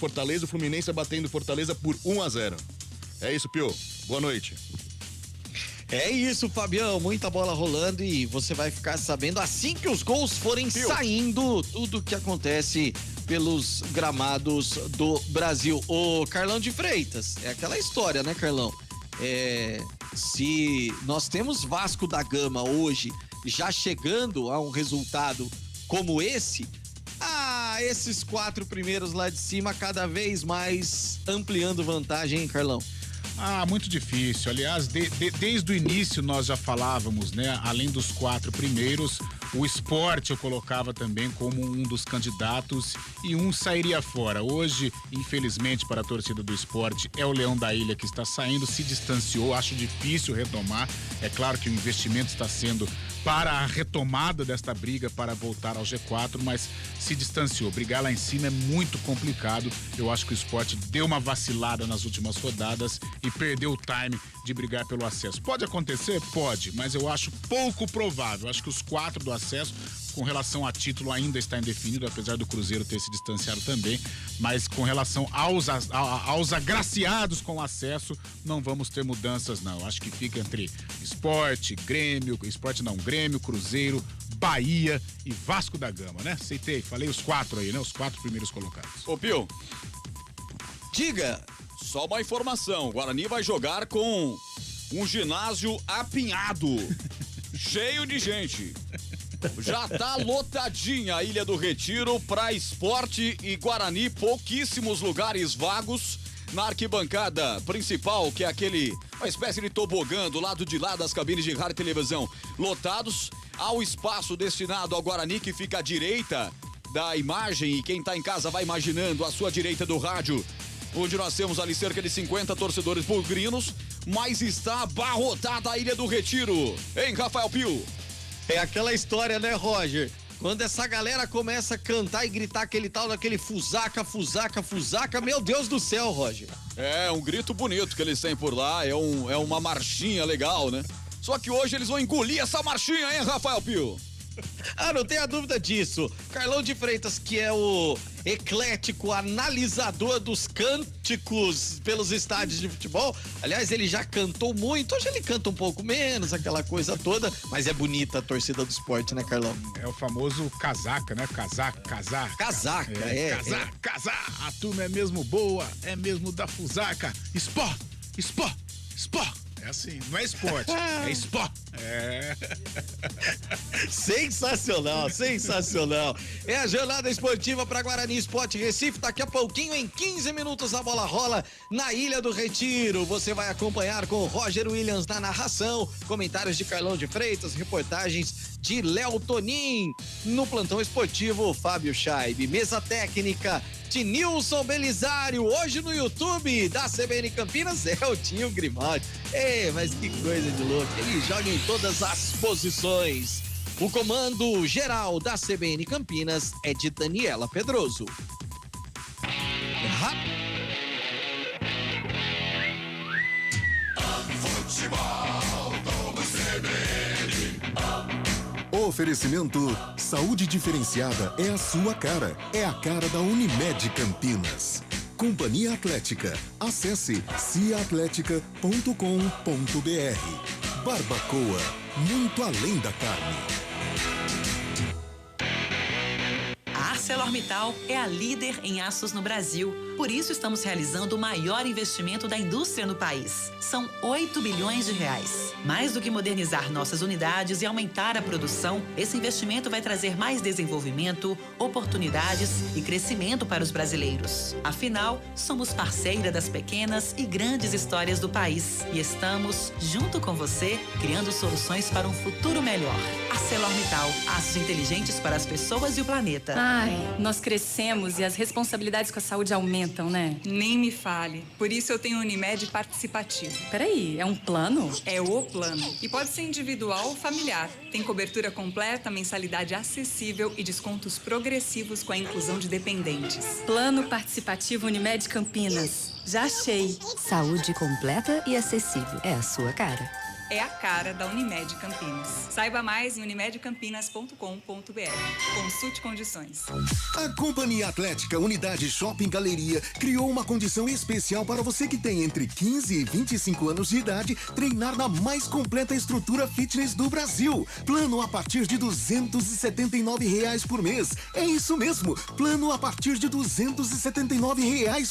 Fortaleza, o Fluminense batendo Fortaleza por 1-0. É isso, Pio. Boa noite. É isso, Fabião, muita bola rolando e você vai ficar sabendo assim que os gols forem saindo, tudo que acontece pelos gramados do Brasil. Ô, Carlão de Freitas, é aquela história, né, Carlão? Se nós temos Vasco da Gama hoje já chegando a um resultado como esse, esses 4 primeiros lá de cima cada vez mais ampliando vantagem, hein, Carlão? Muito difícil. Aliás, desde o início nós já falávamos, né? Além dos 4 primeiros, o Sport eu colocava também como um dos candidatos e um sairia fora. Hoje, infelizmente, para a torcida do Sport, é o Leão da Ilha que está saindo, se distanciou, acho difícil retomar. É claro que o investimento está sendo para a retomada desta briga para voltar ao G4, mas se distanciou. Brigar lá em cima é muito complicado. Eu acho que o Sport deu uma vacilada nas últimas rodadas e perdeu o time de brigar pelo acesso. Pode acontecer? Pode, mas eu acho pouco provável. Acho que os 4 do acesso, com relação a título, ainda está indefinido, apesar do Cruzeiro ter se distanciado também, mas com relação aos agraciados com acesso, não vamos ter mudanças, não. Acho que fica entre Grêmio, Cruzeiro, Bahia e Vasco da Gama, né? Aceitei, falei os 4 aí, né? Os 4 primeiros colocados. Ô, Pio. Diga. Só uma informação, o Guarani vai jogar com um ginásio apinhado, cheio de gente. Já tá lotadinha a Ilha do Retiro pra Esporte e Guarani, pouquíssimos lugares vagos na arquibancada principal, que é uma espécie de tobogã do lado de lá das cabines de rádio e televisão, lotados. Há o espaço destinado ao Guarani, que fica à direita da imagem, e quem tá em casa vai imaginando a sua direita do rádio, onde nós temos ali cerca de 50 torcedores bugrinos, mas está abarrotada a Ilha do Retiro, hein, Rafael Pio? É aquela história, né, Roger? Quando essa galera começa a cantar e gritar aquele tal daquele fusaca, meu Deus do céu, Roger. É um grito bonito que eles têm por lá, é uma marchinha legal, né? Só que hoje eles vão engolir essa marchinha, hein, Rafael Pio? Não tenha dúvida disso. Carlão de Freitas, que é o eclético analisador dos cânticos pelos estádios de futebol. Aliás, ele já cantou muito, hoje ele canta um pouco menos, aquela coisa toda, mas é bonita a torcida do esporte, né, Carlão? É o famoso casaca, né? Casaca. Casaca. A turma é mesmo boa, é mesmo da fusaca. Spó. É assim, não é esporte, é spó. Sensacional. É a jornada esportiva para Guarani Sport Recife. Daqui a pouquinho, em 15 minutos, a bola rola na Ilha do Retiro. Você vai acompanhar com o Roger Williams na narração, comentários de Carlão de Freitas, reportagens de Léo Tonin. No plantão esportivo, Fábio Chaib. Mesa técnica de Nilson Belisário. Hoje no YouTube da CBN Campinas é o Tinho Grimaldi. Mas que coisa de louco. Ele joga em todas as posições. O comando geral da CBN Campinas é de Daniela Pedroso. Oferecimento: saúde diferenciada é a sua cara. É a cara da Unimed Campinas. Companhia Atlética. Acesse ciaatletica.com.br. Barbacoa, muito além da carne. A ArcelorMittal é a líder em aços no Brasil. Por isso estamos realizando o maior investimento da indústria no país. São 8 bilhões de reais. Mais do que modernizar nossas unidades e aumentar a produção, esse investimento vai trazer mais desenvolvimento, oportunidades e crescimento para os brasileiros. Afinal, somos parceira das pequenas e grandes histórias do país. E estamos, junto com você, criando soluções para um futuro melhor. ArcelorMittal, aços inteligentes para as pessoas e o planeta. Nós crescemos e as responsabilidades com a saúde aumentam, né? Nem me fale. Por isso eu tenho Unimed participativo. Peraí, é um plano? É o plano. E pode ser individual ou familiar. Tem cobertura completa, mensalidade acessível e descontos progressivos com a inclusão de dependentes. Plano participativo Unimed Campinas. Já achei. Saúde completa e acessível. É a sua cara. é a cara da Unimed Campinas. Saiba mais em unimedcampinas.com.br. Consulte condições. A Companhia Atlética Unidade Shopping Galeria criou uma condição especial para você que tem entre 15 e 25 anos de idade treinar na mais completa estrutura fitness do Brasil. Plano a partir de R$ 279 por mês. É isso mesmo, plano a partir de R$ 279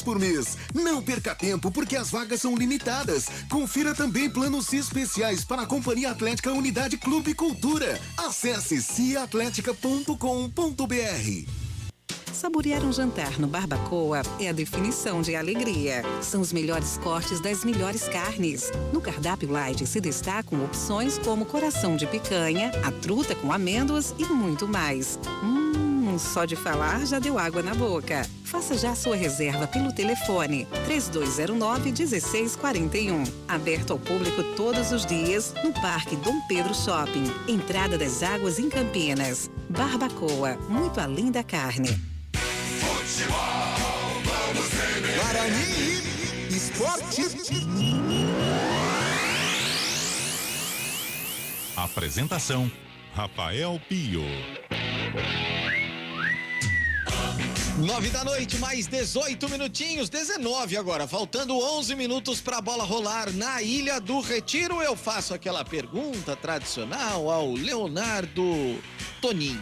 por mês. Não perca tempo, porque as vagas são limitadas. Confira também planos especiais para a Companhia Atlética Unidade Clube Cultura. Acesse ciatletica.com.br. Saborear um jantar no Barbacoa é a definição de alegria. São os melhores cortes das melhores carnes. No cardápio light se destacam opções como coração de picanha, a truta com amêndoas e muito mais. Só de falar já deu água na boca. Faça já sua reserva pelo telefone 3209-1641. Aberto ao público todos os dias no Parque Dom Pedro Shopping. Entrada das Águas em Campinas. Barbacoa, muito além da carne. Futebol, vamos ver. Guarani Esporte. Apresentação: Rafael Pio. 9 da noite, mais 18 minutinhos, 19 agora, faltando 11 minutos para a bola rolar na Ilha do Retiro. Eu faço aquela pergunta tradicional ao Leonardo Tonin.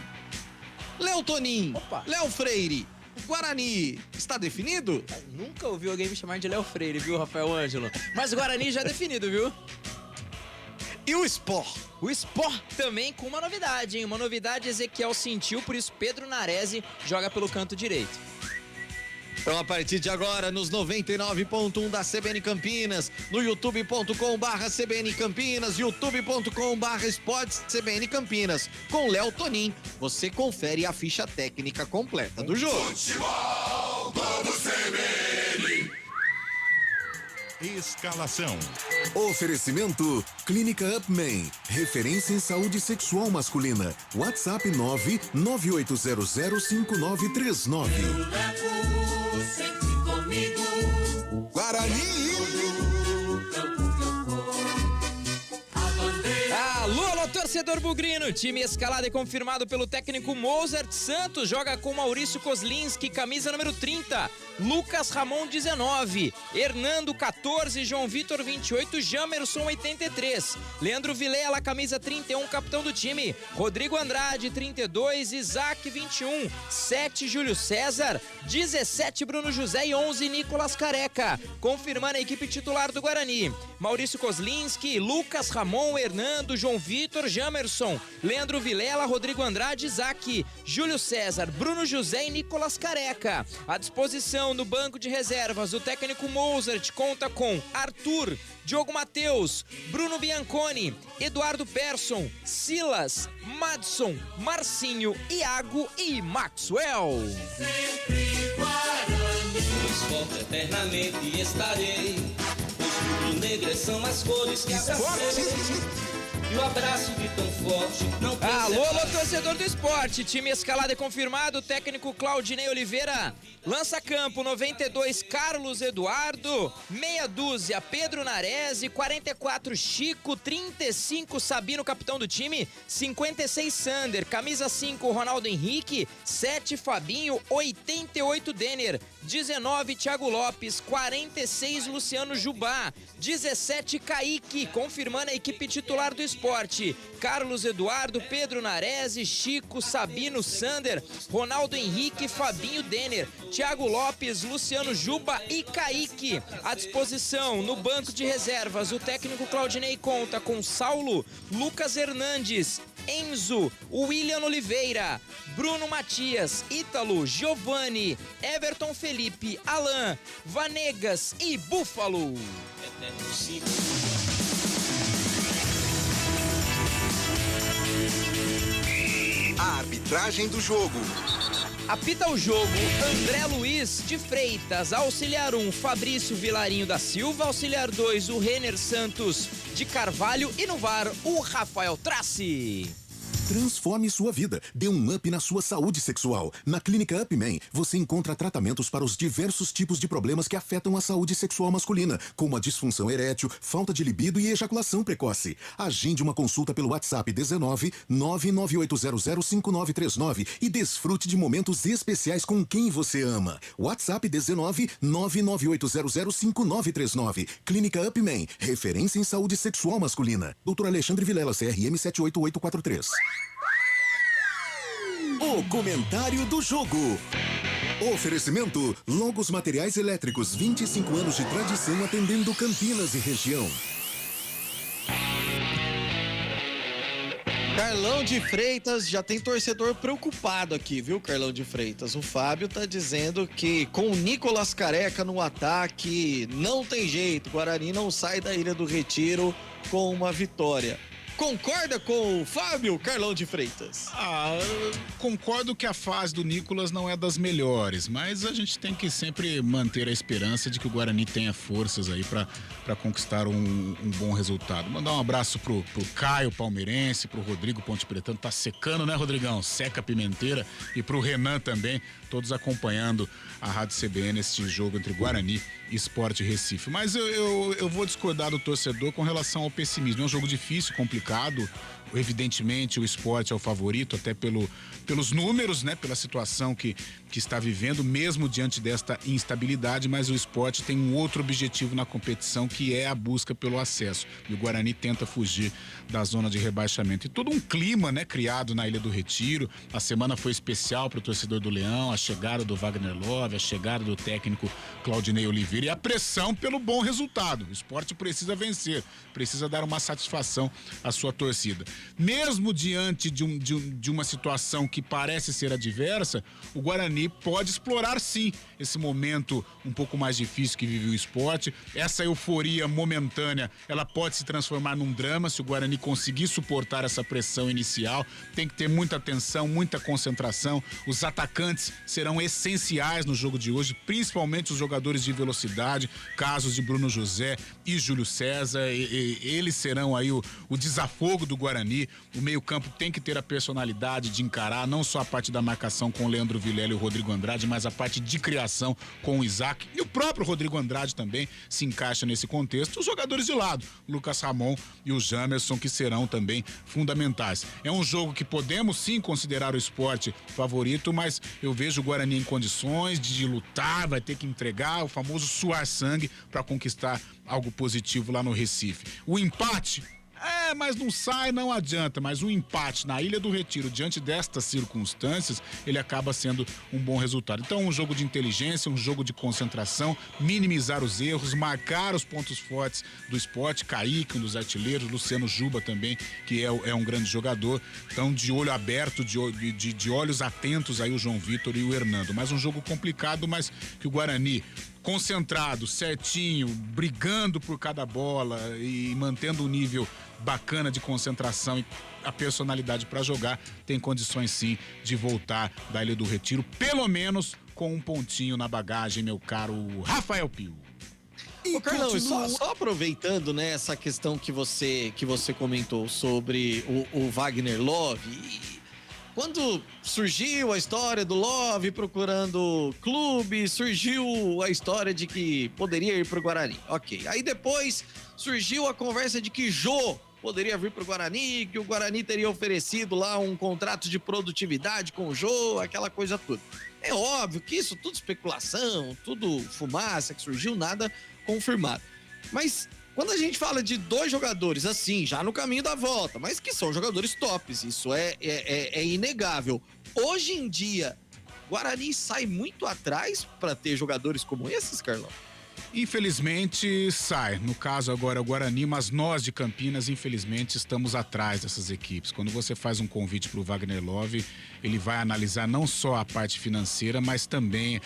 Léo Tonin, Léo Freire, Guarani, está definido? Nunca ouvi alguém me chamar de Léo Freire, viu, Rafael Ângelo? Mas o Guarani já é definido, viu? E o Sport? O Sport também com uma novidade, hein? Uma novidade Ezequiel sentiu, por isso Pedro Narese joga pelo canto direito. Então, a partir de agora, nos 99.1 da CBN Campinas, no youtube.com/CBN Campinas, youtube.com/Esportes CBN Campinas, com Léo Tonin, você confere a ficha técnica completa do jogo. Futebol, vamos CBN. Escalação. Oferecimento Clínica Upman, referência em saúde sexual masculina. WhatsApp 998005939. Sempre comigo. Guarani. Alô, torcedor bugrino, time escalado e confirmado pelo técnico Mozart Santos, joga com Maurício Kozlinski, camisa número 30, Lucas Ramon 19, Hernando 14, João Vitor 28, Jamerson 83, Leandro Vilela, camisa 31, capitão do time, Rodrigo Andrade 32, Isaac 21, 7 Júlio César, 17 Bruno José e 11 Nicolas Careca, confirmando a equipe titular do Guarani, Maurício Kozlinski, Lucas Ramon, Hernando, João Vitor, Jamerson, Leandro Vilela, Rodrigo Andrade, Isaac, Júlio César, Bruno José e Nicolas Careca. À disposição no banco de reservas, o técnico Mozart conta com Arthur, Diogo Matheus, Bruno Bianconi, Eduardo Persson, Silas, Madson, Marcinho, Iago e Maxwell. Sempre Guarani. No esporte eternamente estarei. Os rubro-negras são as cores que abracei. E o abraço de tão forte não tem. Alô, torcedor do esporte, time escalado e confirmado, técnico Claudinei Oliveira, lança campo 92 Carlos Eduardo, meia dúzia Pedro Narese, 44 Chico, 35 Sabino, capitão do time, 56 Sander, camisa 5 Ronaldo Henrique, 7 Fabinho, 88 Denner, 19 Thiago Lopes, 46 Luciano Jubá, 17 Kaique, confirmando a equipe titular do esporte, Carlos Eduardo, Pedro Narese, Chico, Sabino, Sander, Ronaldo Henrique, Fabinho, Denner, Thiago Lopes, Luciano Juba e Kaique. À disposição no banco de reservas, o técnico Claudinei conta com Saulo, Lucas Hernandes, Enzo, William Oliveira, Bruno Matias, Ítalo, Giovanni, Everton Felipe, Alain, Vanegas e Búfalo. A arbitragem do jogo. Apita o jogo André Luiz de Freitas, auxiliar 1 Fabrício Vilarinho da Silva, auxiliar 2 o Renner Santos de Carvalho e no VAR o Rafael Trace. Transforme sua vida. Dê um up na sua saúde sexual. Na Clínica UpMan, você encontra tratamentos para os diversos tipos de problemas que afetam a saúde sexual masculina, como a disfunção erétil, falta de libido e ejaculação precoce. Agende uma consulta pelo WhatsApp 19 998005939 e desfrute de momentos especiais com quem você ama. WhatsApp 19 998005939. Clínica UpMan, referência em saúde sexual masculina. Dr. Alexandre Vilela, CRM 78843. O comentário do jogo. Oferecimento: Logos Materiais Elétricos, 25 anos de tradição atendendo Campinas e região. Carlão de Freitas, já tem torcedor preocupado aqui, viu, Carlão de Freitas? O Fábio tá dizendo que com o Nicolas Careca no ataque não tem jeito, o Guarani não sai da Ilha do Retiro com uma vitória. Concorda com o Fábio, Carlão de Freitas? Concordo que a fase do Nicolas não é das melhores, mas a gente tem que sempre manter a esperança de que o Guarani tenha forças aí para conquistar um bom resultado. Mandar um abraço pro Caio Palmeirense, pro Rodrigo Ponte Pretano, tá secando, né, Rodrigão? Seca a pimenteira, e pro Renan também, todos acompanhando a Rádio CBN neste jogo entre Guarani e Sport Recife. Mas eu vou discordar do torcedor com relação ao pessimismo. É um jogo difícil, complicado. Evidentemente o Sport é o favorito, até pelos números, né? Pela situação que está vivendo, mesmo diante desta instabilidade, mas o Sport tem um outro objetivo na competição, que é a busca pelo acesso. E o Guarani tenta fugir da zona de rebaixamento. E todo um clima, né, criado na Ilha do Retiro. A semana foi especial para o torcedor do Leão, a chegada do Wagner Love, a chegada do técnico Claudinei Oliveira e a pressão pelo bom resultado. O Sport precisa vencer, precisa dar uma satisfação à sua torcida. Mesmo diante de uma situação que parece ser adversa, o Guarani pode explorar sim esse momento um pouco mais difícil que vive o Sport. Essa euforia momentânea, ela pode se transformar num drama se o Guarani conseguir suportar essa pressão inicial. Tem que ter muita atenção, muita concentração. Os atacantes serão essenciais no jogo de hoje, principalmente os jogadores de velocidade, casos de Bruno José e Júlio César. Eles serão aí o desafogo do Guarani. O meio-campo tem que ter a personalidade de encarar não só a parte da marcação com o Leandro Vilela e o Rodrigo Andrade, mas a parte de criação com o Isaac. E o próprio Rodrigo Andrade também se encaixa nesse contexto. Os jogadores de lado, Lucas Ramon e o Jamerson, que serão também fundamentais. É um jogo que podemos sim considerar o Sport favorito, mas eu vejo o Guarani em condições de lutar, vai ter que entregar o famoso suar sangue para conquistar algo positivo lá no Recife. O empate, mas não sai, não adianta. Mas o empate na Ilha do Retiro, diante destas circunstâncias, ele acaba sendo um bom resultado. Então, um jogo de inteligência, um jogo de concentração, minimizar os erros, marcar os pontos fortes do Sport. Kaique, um dos artilheiros, Luciano Juba também, que é um grande jogador. Então, de olho aberto, de olhos atentos aí o João Vitor e o Hernando. Mas um jogo complicado, mas que o Guarani, concentrado, certinho, brigando por cada bola e mantendo o nível bacana de concentração e a personalidade para jogar, tem condições sim de voltar da Ilha do Retiro, pelo menos com um pontinho na bagagem, meu caro Rafael Pio. Ô, Carlão, só aproveitando, né, essa questão que você comentou sobre o Wagner Love. Quando surgiu a história do Love procurando clube, surgiu a história de que poderia ir pro Guarani. Ok. Aí depois surgiu a conversa de que Jô poderia vir pro Guarani, que o Guarani teria oferecido lá um contrato de produtividade com o Jô, aquela coisa toda. É óbvio que isso tudo especulação, tudo fumaça que surgiu, nada confirmado. Mas quando a gente fala de dois jogadores, assim, já no caminho da volta, mas que são jogadores tops, isso é inegável. Hoje em dia, Guarani sai muito atrás para ter jogadores como esses, Carlão? Infelizmente sai, no caso agora o Guarani, mas nós de Campinas infelizmente estamos atrás dessas equipes. Quando você faz um convite para o Wagner Love, ele vai analisar não só a parte financeira, mas também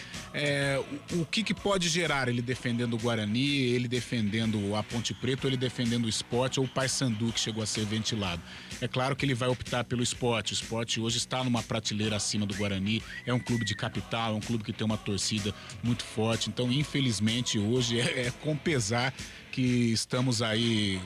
o que pode gerar ele defendendo o Guarani, ele defendendo a Ponte Preta, ele defendendo o Sport ou o Paysandu, que chegou a ser ventilado. É claro que ele vai optar pelo Sport. O Sport hoje está numa prateleira acima do Guarani, é um clube de capital, é um clube que tem uma torcida muito forte, então infelizmente hoje é com pesar que estamos aí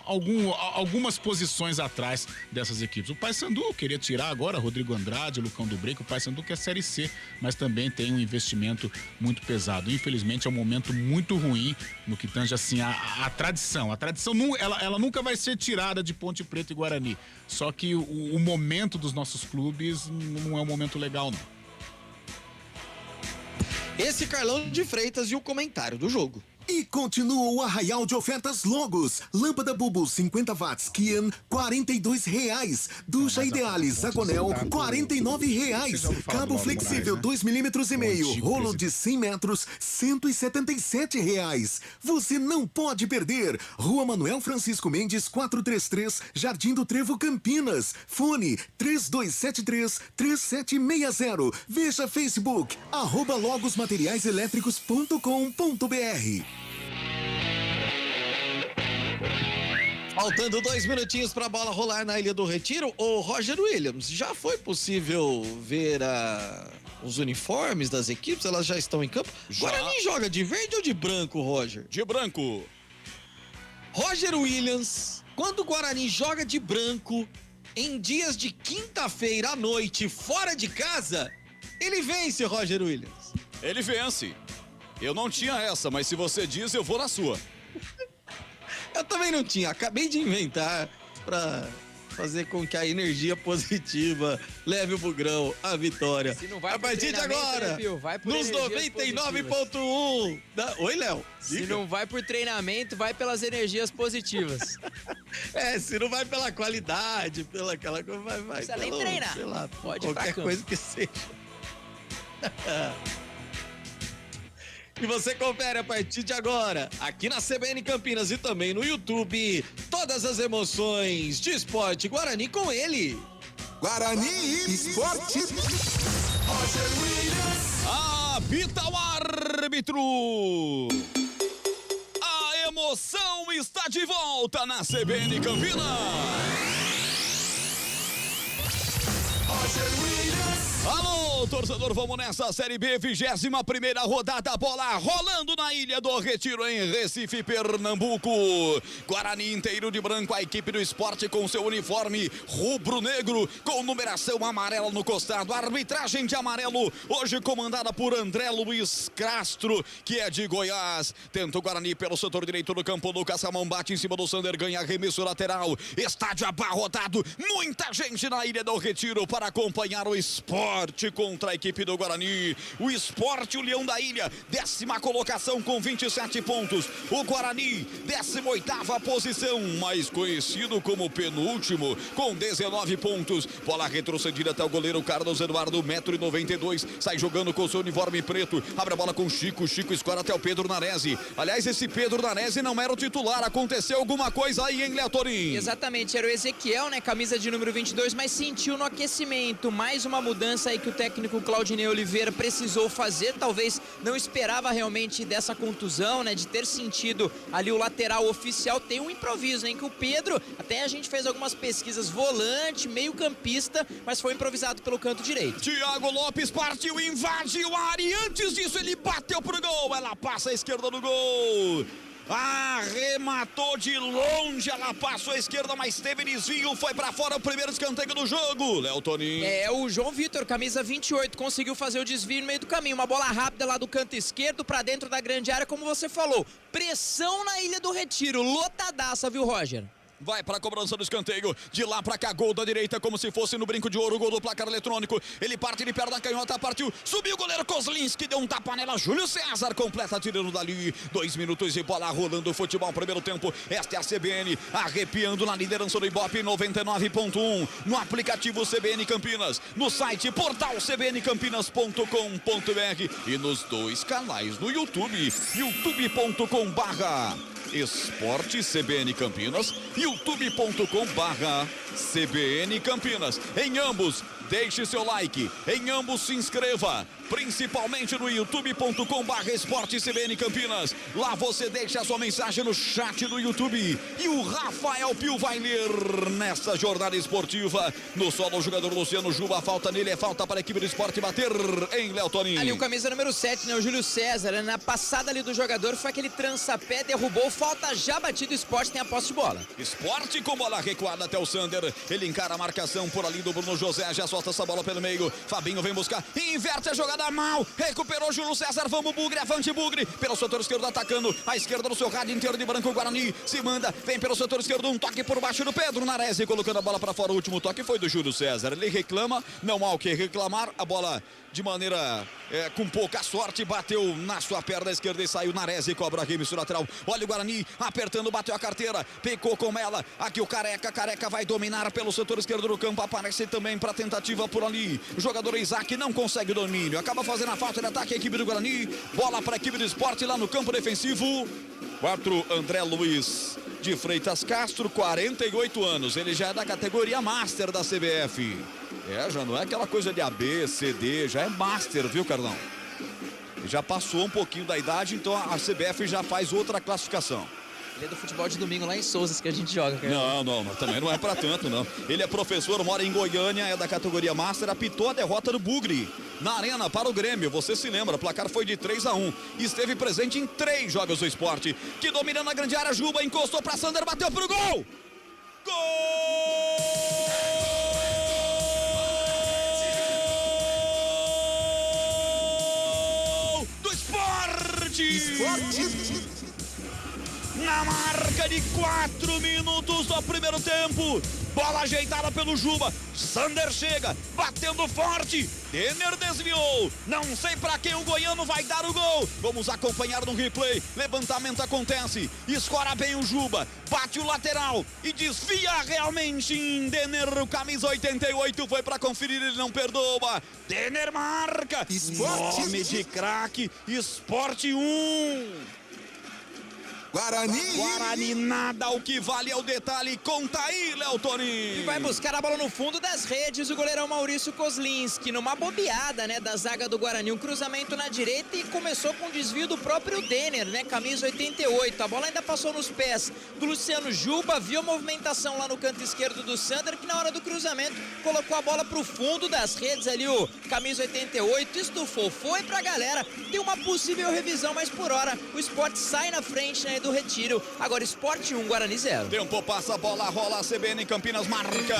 algumas posições atrás dessas equipes. O Paysandu queria tirar agora Rodrigo Andrade, Lucão do Break. O Paysandu quer Série C, mas também tem um investimento muito pesado. Infelizmente é um momento muito ruim no que tange assim a tradição. A tradição ela nunca vai ser tirada de Ponte Preta e Guarani. Só que o momento dos nossos clubes não é um momento legal, não. Esse Carlão de Freitas e o comentário do jogo. E continua o arraial de ofertas Logos. Lâmpada Bubu 50 watts Kian, R$42. Ducha Idealis Zagonel, R$49. Cabo flexível 2,5 mm, rolo de 100 metros, R$177. Você não pode perder. Rua Manuel Francisco Mendes, 433, Jardim do Trevo, Campinas. Fone 3273-3760. Veja Facebook, @logosmateriaiselétricos.com.br. Faltando 2 minutinhos pra bola rolar na Ilha do Retiro, o Roger Williams, já foi possível ver os uniformes das equipes? Elas já estão em campo? Já. Guarani joga de verde ou de branco, Roger? De branco. Roger Williams, quando o Guarani joga de branco, em dias de quinta-feira à noite, fora de casa, ele vence, Roger Williams. Ele vence. Eu não tinha essa, mas se você diz, eu vou na sua. Eu também não tinha, acabei de inventar pra fazer com que a energia positiva leve o Bugrão à vitória. Se não vai a partir de agora, nos 99.1. Oi, Léo. Se não vai por treinamento, vai pelas energias positivas. Se não vai pela qualidade, pela aquela coisa, vai. Não precisa nem treinar. Sei lá, pode ir pra qualquer campo. coisa que seja. E você confere a partir de agora, aqui na CBN Campinas e também no YouTube, todas as emoções de esporte Guarani com ele. Guarani Esporte. Apita o árbitro. A emoção está de volta na CBN Campinas. Alô, torcedor, vamos nessa Série B, 21ª rodada, bola rolando na Ilha do Retiro, em Recife, Pernambuco. Guarani inteiro de branco, a equipe do esporte com seu uniforme rubro-negro, com numeração amarela no costado, arbitragem de amarelo, hoje comandada por André Luiz Castro, que é de Goiás. Tenta o Guarani pelo setor direito do campo, Lucas Ramon bate em cima do Sander, ganha arremesso lateral, estádio abarrotado, muita gente na Ilha do Retiro para acompanhar o esporte contra a equipe do Guarani. O Esporte, o Leão da Ilha, 10ª colocação com 27 pontos. O Guarani, 18ª posição, mais conhecido como penúltimo, com 19 pontos. Bola retrocedida até o goleiro Carlos Eduardo, 1,92 m, sai jogando com seu uniforme preto. Abre a bola com Chico escora até o Pedro Narese. Aliás, esse Pedro Narese não era o titular, aconteceu alguma coisa aí, hein, Léo Torim? Exatamente, era o Ezequiel, né, camisa de número 22, mas sentiu no aquecimento. Mais uma mudança aí que o técnico Claudinei Oliveira precisou fazer, talvez não esperava realmente dessa contusão, né, de ter sentido ali o lateral oficial. Tem um improviso, hein, que o Pedro, até a gente fez algumas pesquisas, volante, meio campista, mas foi improvisado pelo canto direito. Thiago Lopes partiu, invadiu a área e antes disso ele bateu pro gol, ela passa à esquerda do gol. Arrematou de longe, ela passou à esquerda, mas teve desvio, foi pra fora o primeiro escanteio do jogo, Léo Toninho. O João Vitor, camisa 28, conseguiu fazer o desvio no meio do caminho, uma bola rápida lá do canto esquerdo pra dentro da grande área, como você falou, pressão na Ilha do Retiro, lotadaça, viu, Roger? Vai para a cobrança do escanteio, de lá para cá, gol da direita, como se fosse no brinco de ouro, gol do placar eletrônico. Ele parte de perna canhota, partiu, subiu o goleiro Kozlinski, deu um tapa nela, Júlio César completa, tirando dali. 2 minutos e bola rolando, futebol, primeiro tempo. Esta é a CBN, arrepiando na liderança do Ibope, 99.1, no aplicativo CBN Campinas, no site portal cbncampinas.com.br e nos 2 canais no YouTube, youtube.com/Esporte CBN Campinas, youtube.com/CBN Campinas. Em ambos, deixe seu like, em ambos se inscreva. principalmente no youtube.com/esportecbn Campinas. Lá você deixa a sua mensagem no chat do YouTube e o Rafael Pio vai ler nessa jornada esportiva. No solo, o jogador Luciano Juba, falta nele, é falta para a equipe do Sport bater em Léo Toninho. Ali o camisa número 7, né, o Júlio César, né, na passada ali do jogador, foi aquele trança-pé, derrubou, falta já batido, o Sport tem a posse de bola. Sport com bola recuada até o Sander, ele encara a marcação por ali do Bruno José, já solta essa bola pelo meio, Fabinho vem buscar, inverte a jogada mal, recuperou Júlio César, vamos Bugre, avante Bugre, pelo setor esquerdo atacando, a esquerda do seu rádio inteiro de branco, Guarani se manda, vem pelo setor esquerdo, um toque por baixo do Pedro Nares, colocando a bola para fora, o último toque foi do Júlio César, ele reclama, não há o que reclamar, a bola de maneira com pouca sorte, bateu na sua perna esquerda e saiu. Nares e cobra arremesso lateral. Olha o Guarani apertando, bateu a carteira, pecou com ela. Aqui o Careca vai dominar pelo setor esquerdo do campo. Aparece também para tentativa por ali. O jogador Isaac não consegue domínio, acaba fazendo a falta de ataque a equipe do Guarani. Bola para a equipe do Sport lá no campo defensivo. 4, André Luiz de Freitas Castro, 48 anos. Ele já é da categoria Master da CBF. Já não é aquela coisa de AB, CD, já é Master, viu, Carlão? Já passou um pouquinho da idade, então a CBF já faz outra classificação. Ele é do futebol de domingo lá em Souzas que a gente joga, cara. Não, também não é pra tanto, não. Ele é professor, mora em Goiânia, é da categoria Master, apitou a derrota do Bugre na Arena para o Grêmio. Você se lembra, o placar foi de 3-1. Esteve presente em 3 jogos do Sport. Que dominando a grande área, Juba encostou pra Sander, bateu pro gol! Gol! Na marca de 4 minutos do primeiro tempo, bola ajeitada pelo Juba, Sander chega, batendo forte, Denner desviou, não sei pra quem o goiano vai dar o gol, vamos acompanhar no replay, levantamento acontece, escora bem o Juba, bate o lateral e desvia realmente em Denner, o camisa 88 foi pra conferir, ele não perdoa, Denner marca, nome de craque, Sport 1. Guarani nada, o que vale é o detalhe, conta aí, Léo Toninho. E vai buscar a bola no fundo das redes, o goleirão Maurício Kozlinski, numa bobeada, né, da zaga do Guarani, um cruzamento na direita e começou com o desvio do próprio Denner, né, camisa 88, a bola ainda passou nos pés do Luciano Juba, viu a movimentação lá no canto esquerdo do Sander, que na hora do cruzamento colocou a bola pro fundo das redes ali, o camisa 88, estufou, foi pra galera, tem uma possível revisão, mas por hora o Sport sai na frente, né, do Retiro, agora Sport 1, Guarani 0. Tempo passa, bola rola, CBN Campinas marca.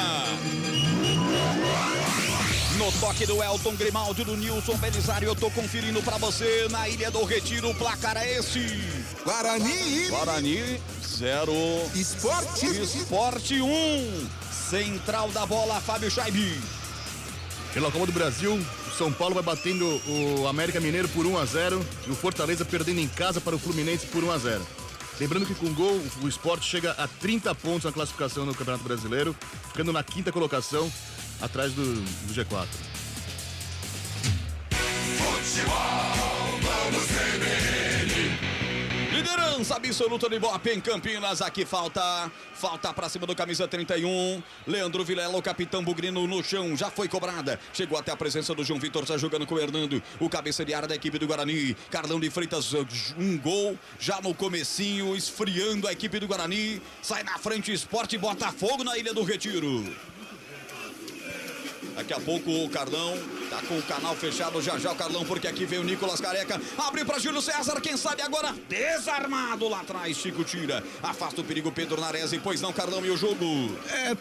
No toque do Elton Grimaldi, do Nilson Belisário, eu tô conferindo pra você na Ilha do Retiro, o placar é esse. Guarani 0, Sport 1. Central da bola, Fábio Scheibe. Pela Copa do Brasil, o São Paulo vai batendo o América Mineiro por 1-0 e o Fortaleza perdendo em casa para o Fluminense por 1-0. Lembrando que com o gol, o Sport chega a 30 pontos na classificação no Campeonato Brasileiro, ficando na 5ª colocação, atrás do G4. Liderança absoluta do Ibope em Campinas, aqui falta pra cima do camisa 31, Leandro Vilela, o capitão Bugrino no chão, já foi cobrada, chegou até a presença do João Vitor, já jogando com o Hernando, o cabeça de área da equipe do Guarani, Carlão de Freitas, um gol, já no comecinho, esfriando a equipe do Guarani, sai na frente, Sport Botafogo na Ilha do Retiro. Daqui a pouco o Carlão tá com o canal fechado, já o Carlão, porque aqui vem o Nicolas Careca, abre para Júlio César, quem sabe agora, desarmado lá atrás, Chico tira, afasta o perigo Pedro Nares, pois não, Carlão, e o jogo?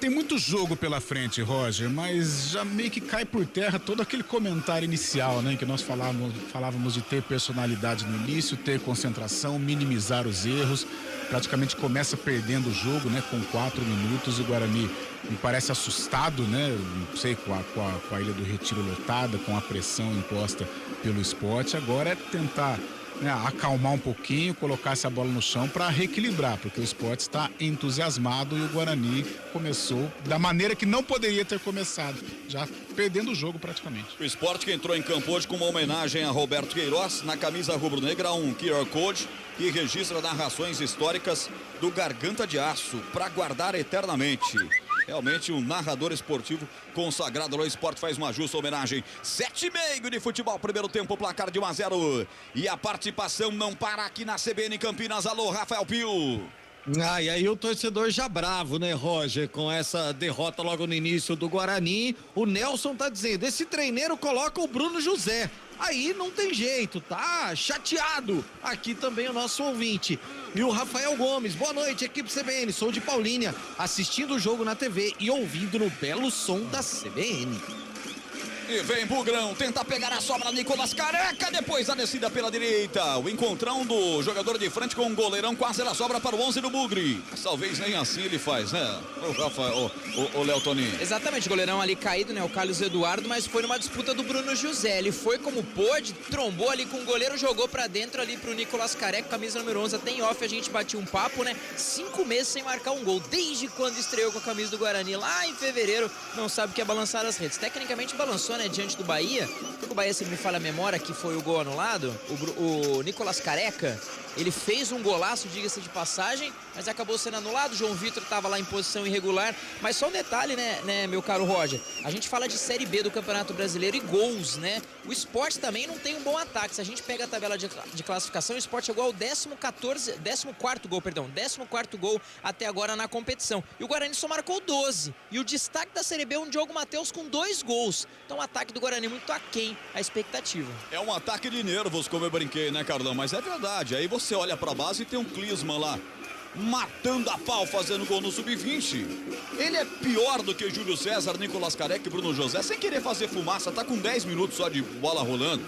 Tem muito jogo pela frente, Roger, mas já meio que cai por terra todo aquele comentário inicial, né, que nós falávamos de ter personalidade no início, ter concentração, minimizar os erros, praticamente começa perdendo o jogo, né, com 4 minutos, e o Guarani me parece assustado, né, não sei, com a Ilha do Retiro lotada, com a pressão imposta pelo Sport. Agora é tentar, né, acalmar um pouquinho, colocar essa bola no chão para reequilibrar, porque o Sport está entusiasmado e o Guarani começou da maneira que não poderia ter começado, já perdendo o jogo praticamente. O Sport que entrou em campo hoje com uma homenagem a Roberto Queiroz, na camisa rubro-negra, um QR Code que registra narrações históricas do Garganta de Aço para guardar eternamente. Realmente um narrador esportivo consagrado no esporte, faz uma justa homenagem. 7,5 de futebol, primeiro tempo, placar de 1-0. E a participação não para aqui na CBN Campinas. Alô, Rafael Pio. E aí o torcedor já bravo, né, Roger, com essa derrota logo no início do Guarani. O Nelson tá dizendo, esse treineiro coloca o Bruno José. Aí não tem jeito, tá chateado. Aqui também o nosso ouvinte. E o Rafael Gomes, boa noite, equipe CBN, sou de Paulínia, assistindo o jogo na TV e ouvindo no belo som da CBN. E vem Bugrão, tenta pegar a sobra Nicolas Careca, depois da descida pela direita. O encontrão do jogador de frente com o goleirão, quase ela sobra para o 11 do Bugre. Mas talvez nem assim ele faz, né? O Rafael, o Léo Toninho. Exatamente, o goleirão ali caído, né? O Carlos Eduardo, mas foi numa disputa do Bruno José. Ele foi como pôde, trombou ali com o goleiro, jogou pra dentro ali pro Nicolas Careca, camisa número 11. Até em off a gente batia um papo, né? 5 meses sem marcar um gol, desde quando estreou com a camisa do Guarani, lá em fevereiro, não sabe o que é balançar as redes. Tecnicamente balançou, né? Diante do Bahia, o Bahia, se me falha a memória, que foi o gol anulado, o Nicolas Careca, ele fez um golaço, diga-se de passagem, mas acabou sendo anulado. O João Vitor estava lá em posição irregular. Mas só um detalhe, né, meu caro Roger? A gente fala de Série B do Campeonato Brasileiro e gols, né? O Sport também não tem um bom ataque. Se a gente pega a tabela de classificação, o Sport chegou ao 14º gol até agora na competição. E o Guarani só marcou 12. E o destaque da Série B é um Diogo Matheus com 2 gols. Então o ataque do Guarani é muito aquém a expectativa. É um ataque de nervos, como eu brinquei, né, Carlão? Mas é verdade. Aí você olha pra base e tem um Klinsmann lá, matando a pau, fazendo gol no sub-20. Ele é pior do que Júlio César, Nicolas Careca e Bruno José, sem querer fazer fumaça, tá com 10 minutos só de bola rolando.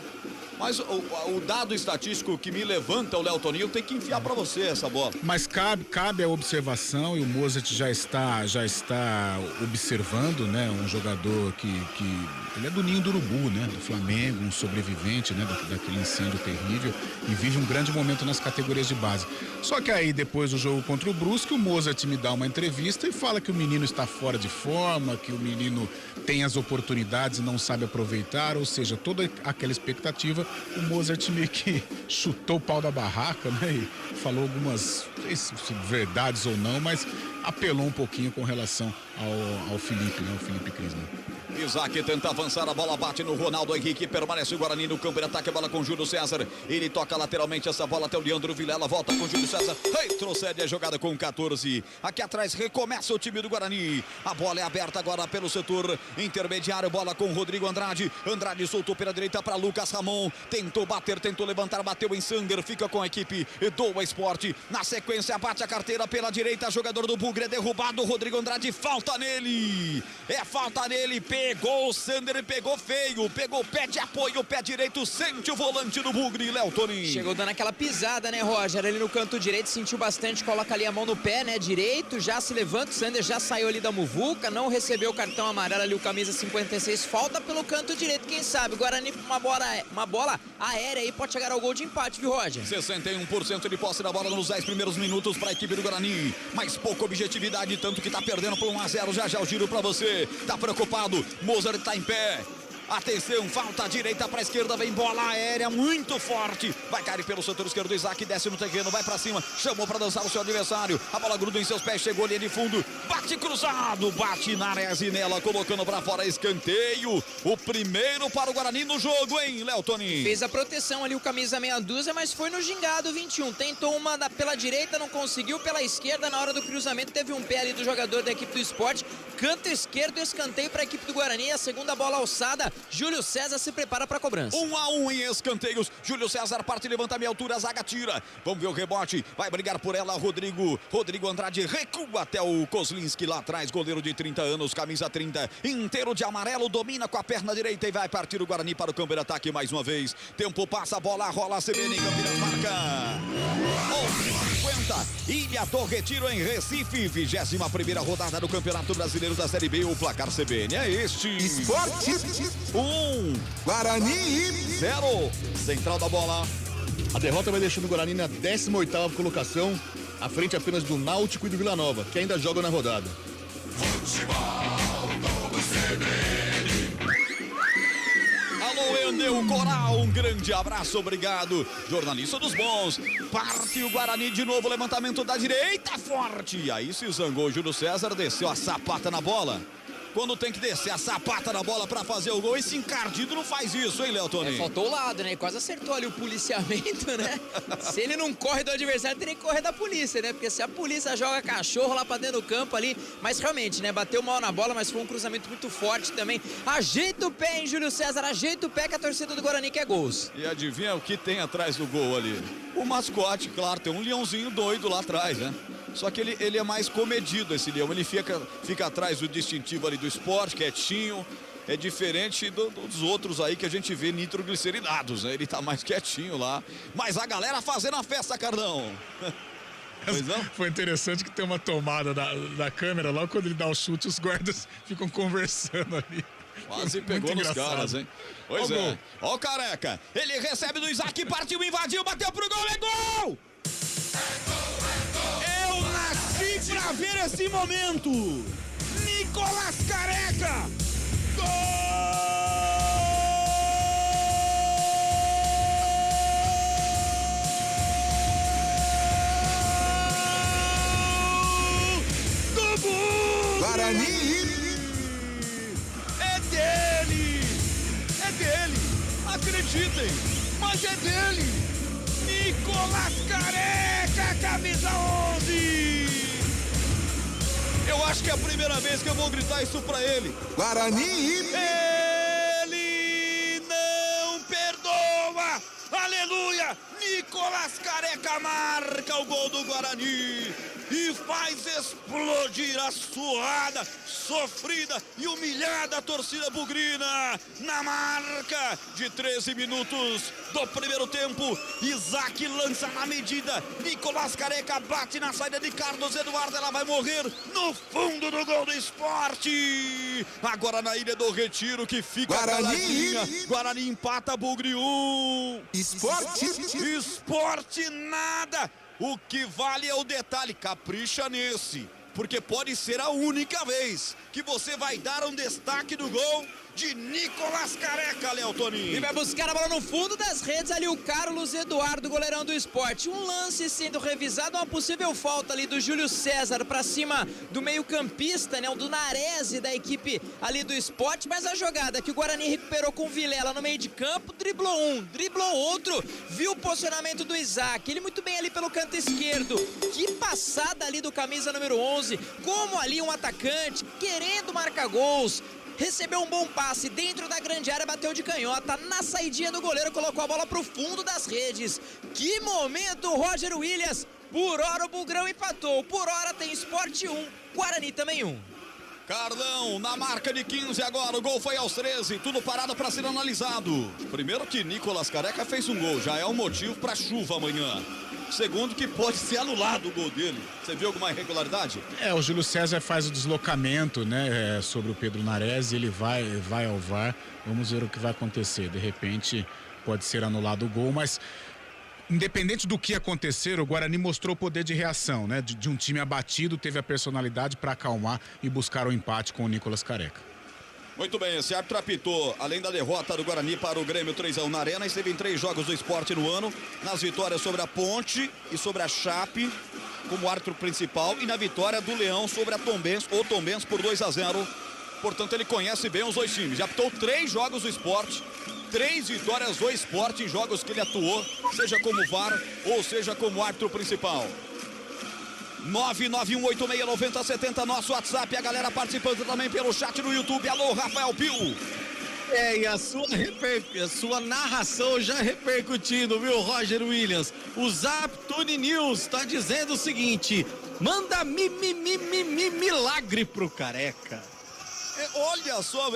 Mas o dado estatístico que me levanta, o Léo Toninho, tem que enfiar pra você essa bola. Mas cabe a observação, e o Mozart já está observando, né? Um jogador que ele é do Ninho do Urubu, né? Do Flamengo, um sobrevivente, né? Daquele incêndio terrível, e vive um grande momento nas categorias de base. Só que aí, depois do jogo contra o Brusque, o Mozart me dá uma entrevista e fala que o menino está fora de forma, que o menino tem as oportunidades e não sabe aproveitar, ou seja, toda aquela expectativa, o Mozart meio que chutou o pau da barraca, né? E falou algumas, não sei se verdades ou não, mas apelou um pouquinho com relação ao Felipe, né? O Felipe Klinsmann. Isaac tenta avançar, a bola bate no Ronaldo Henrique, permanece o Guarani no campo de ataque, a bola com Júlio César, ele toca lateralmente essa bola até o Leandro Vilela, volta com Júlio César, retrocede a jogada com 14, aqui atrás recomeça o time do Guarani, a bola é aberta agora pelo setor intermediário, bola com Rodrigo Andrade, Andrade soltou pela direita para Lucas Ramon, tentou bater, tentou levantar, bateu em Sander, fica com a equipe do Esporte, na sequência bate a carteira pela direita, jogador do Bugre é derrubado, Rodrigo Andrade, falta nele, pegou o Sander, pegou feio, pegou o pé de apoio, o pé direito, sente o volante do Bugre, Léo Toninho. Chegou dando aquela pisada, né, Roger? Ali no canto direito, sentiu bastante, coloca ali a mão no pé, né, direito, já se levanta, o Sander já saiu ali da muvuca, não recebeu o cartão amarelo ali, o camisa 56, falta pelo canto direito, quem sabe, o Guarani uma bola aérea aí pode chegar ao gol de empate, viu, Roger? 61% de posse da bola nos 10 primeiros minutos para a equipe do Guarani, mas pouca objetividade, tanto que tá perdendo por 1-0, já o giro para você, tá preocupado, Mozart tá em pé. Atenção, falta direita para a esquerda, vem bola aérea muito forte, vai cair pelo setor esquerdo, Isaac desce no terreno, vai para cima, chamou para dançar o seu adversário, a bola gruda em seus pés, chegou linha de fundo, bate cruzado, bate na Rezinela, colocando para fora, escanteio, o primeiro para o Guarani no jogo, hein, Léo Toninho? Fez a proteção ali o camisa meia dúzia, mas foi no gingado 21, tentou uma pela direita, não conseguiu, pela esquerda, na hora do cruzamento, teve um pé ali do jogador da equipe do Sport, canto esquerdo, escanteio para a equipe do Guarani, a segunda bola alçada, Júlio César se prepara para a cobrança. 1-1 em escanteios. Júlio César parte, levanta a meia altura, a zaga tira. Vamos ver o rebote. Vai brigar por ela Rodrigo Andrade recua até o Kozlinski lá atrás. Goleiro de 30 anos, camisa 30, inteiro de amarelo, domina com a perna direita e vai partir o Guarani para o campo de ataque mais uma vez. Tempo passa, a bola rola, a CBN Campinas marca 11:50. Ilha do Retiro em Recife, 21ª rodada do Campeonato Brasileiro da Série B. O placar CBN é este: Esporte 1, Guarani 0. Central da bola. A derrota vai deixando o Guarani na 18ª colocação, à frente apenas do Náutico e do Vila Nova, que ainda jogam na rodada. Alô, Entendeu o coral? Um grande abraço, obrigado. Jornalista dos bons. Parte o Guarani de novo, levantamento da direita, forte. E aí se zangou o Júlio César, desceu a sapata na bola. Quando tem que descer a sapata na bola pra fazer o gol, esse encardido não faz isso, hein, Léo Toninho? Faltou o lado, né? Quase acertou ali o policiamento, né? Se ele não corre do adversário, teria que correr da polícia, né? Porque se a polícia joga cachorro lá pra dentro do campo ali, mas realmente, né? Bateu mal na bola, mas foi um cruzamento muito forte também. Ajeita o pé, hein, Júlio César? Ajeita o pé que a torcida do Guarani quer gols. E adivinha o que tem atrás do gol ali? O mascote, claro, tem um leãozinho doido lá atrás, né? Só que ele é mais comedido, esse leão. Ele fica atrás do distintivo ali do esporte, quietinho. É diferente dos outros aí que a gente vê nitroglicerinados, né? Ele tá mais quietinho lá. Mas a galera fazendo a festa, Cardão. Pois não? Foi interessante que tem uma tomada da câmera. Logo quando ele dá o chute, os guardas ficam conversando ali. Quase pegou nos caras, hein? Pois é. Ó o Careca. Ele recebe do Isaac, partiu, invadiu, bateu pro gol, é gol! Eu nasci pra ver esse momento. Nicolas Careca. Gol do Guarani. É dele. É dele. Acreditem, mas é dele. Nicolas Careca, camisa 11. Eu acho que é a primeira vez que eu vou gritar isso pra ele. Guarani. Ele não perdoa. Aleluia. Nicolas Careca marca o gol do Guarani e faz explodir a suada, sofrida e humilhada torcida bugrina. Na marca de 13 minutos do primeiro tempo, Isaac lança na medida, Nicolas Careca bate na saída de Carlos Eduardo, ela vai morrer no fundo do gol do Esporte. Agora na Ilha do Retiro, que fica caladinha. Guarani empata, Bugre 1. Esporte nada. O que vale é o detalhe, capricha nesse, porque pode ser a única vez que você vai dar um destaque no gol de Nicolas Careca, Léo Toninho. E vai buscar a bola no fundo das redes ali o Carlos Eduardo, goleirão do Esporte. Um lance sendo revisado, uma possível falta ali do Júlio César pra cima do meio-campista, né? O do Narese da equipe ali do Esporte. Mas a jogada que o Guarani recuperou com o Vilela no meio de campo, driblou um, driblou outro, viu o posicionamento do Isaac. Ele muito bem ali pelo canto esquerdo. Que passada ali do camisa número 11, como ali um atacante querendo marcar gols. Recebeu um bom passe dentro da grande área, bateu de canhota, na saidinha do goleiro, colocou a bola pro fundo das redes. Que momento, Roger Williams. Por hora o Bugrão empatou, por hora tem Esporte 1, Guarani também 1. Carlão, na marca de 15 agora, o gol foi aos 13, tudo parado para ser analisado. Primeiro que Nicolas Careca fez um gol, já é um motivo para chuva amanhã. Segundo que pode ser anulado o gol dele. Você viu alguma irregularidade? O Júlio César faz o deslocamento, né, sobre o Pedro Nares, ele vai ao VAR. Vamos ver o que vai acontecer. De repente pode ser anulado o gol, mas independente do que acontecer, o Guarani mostrou poder de reação, né? De um time abatido, teve a personalidade para acalmar e buscar o empate com o Nicolas Careca. Muito bem, esse árbitro apitou, além da derrota do Guarani para o Grêmio 3-1 na Arena, esteve em 3 jogos do Esporte no ano, nas vitórias sobre a Ponte e sobre a Chape, como árbitro principal, e na vitória do Leão sobre a Tombense por 2-0. Portanto, ele conhece bem os dois times. Já apitou 3 jogos do Esporte, 3 vitórias do Esporte em jogos que ele atuou, seja como VAR ou seja como árbitro principal. 991869070, nosso WhatsApp, a galera participando também pelo chat no YouTube. Alô, Rafael Pio. E a sua narração já repercutindo, viu, Roger Williams? O Zap Tune News tá dizendo o seguinte: manda milagre pro Careca. Olha só,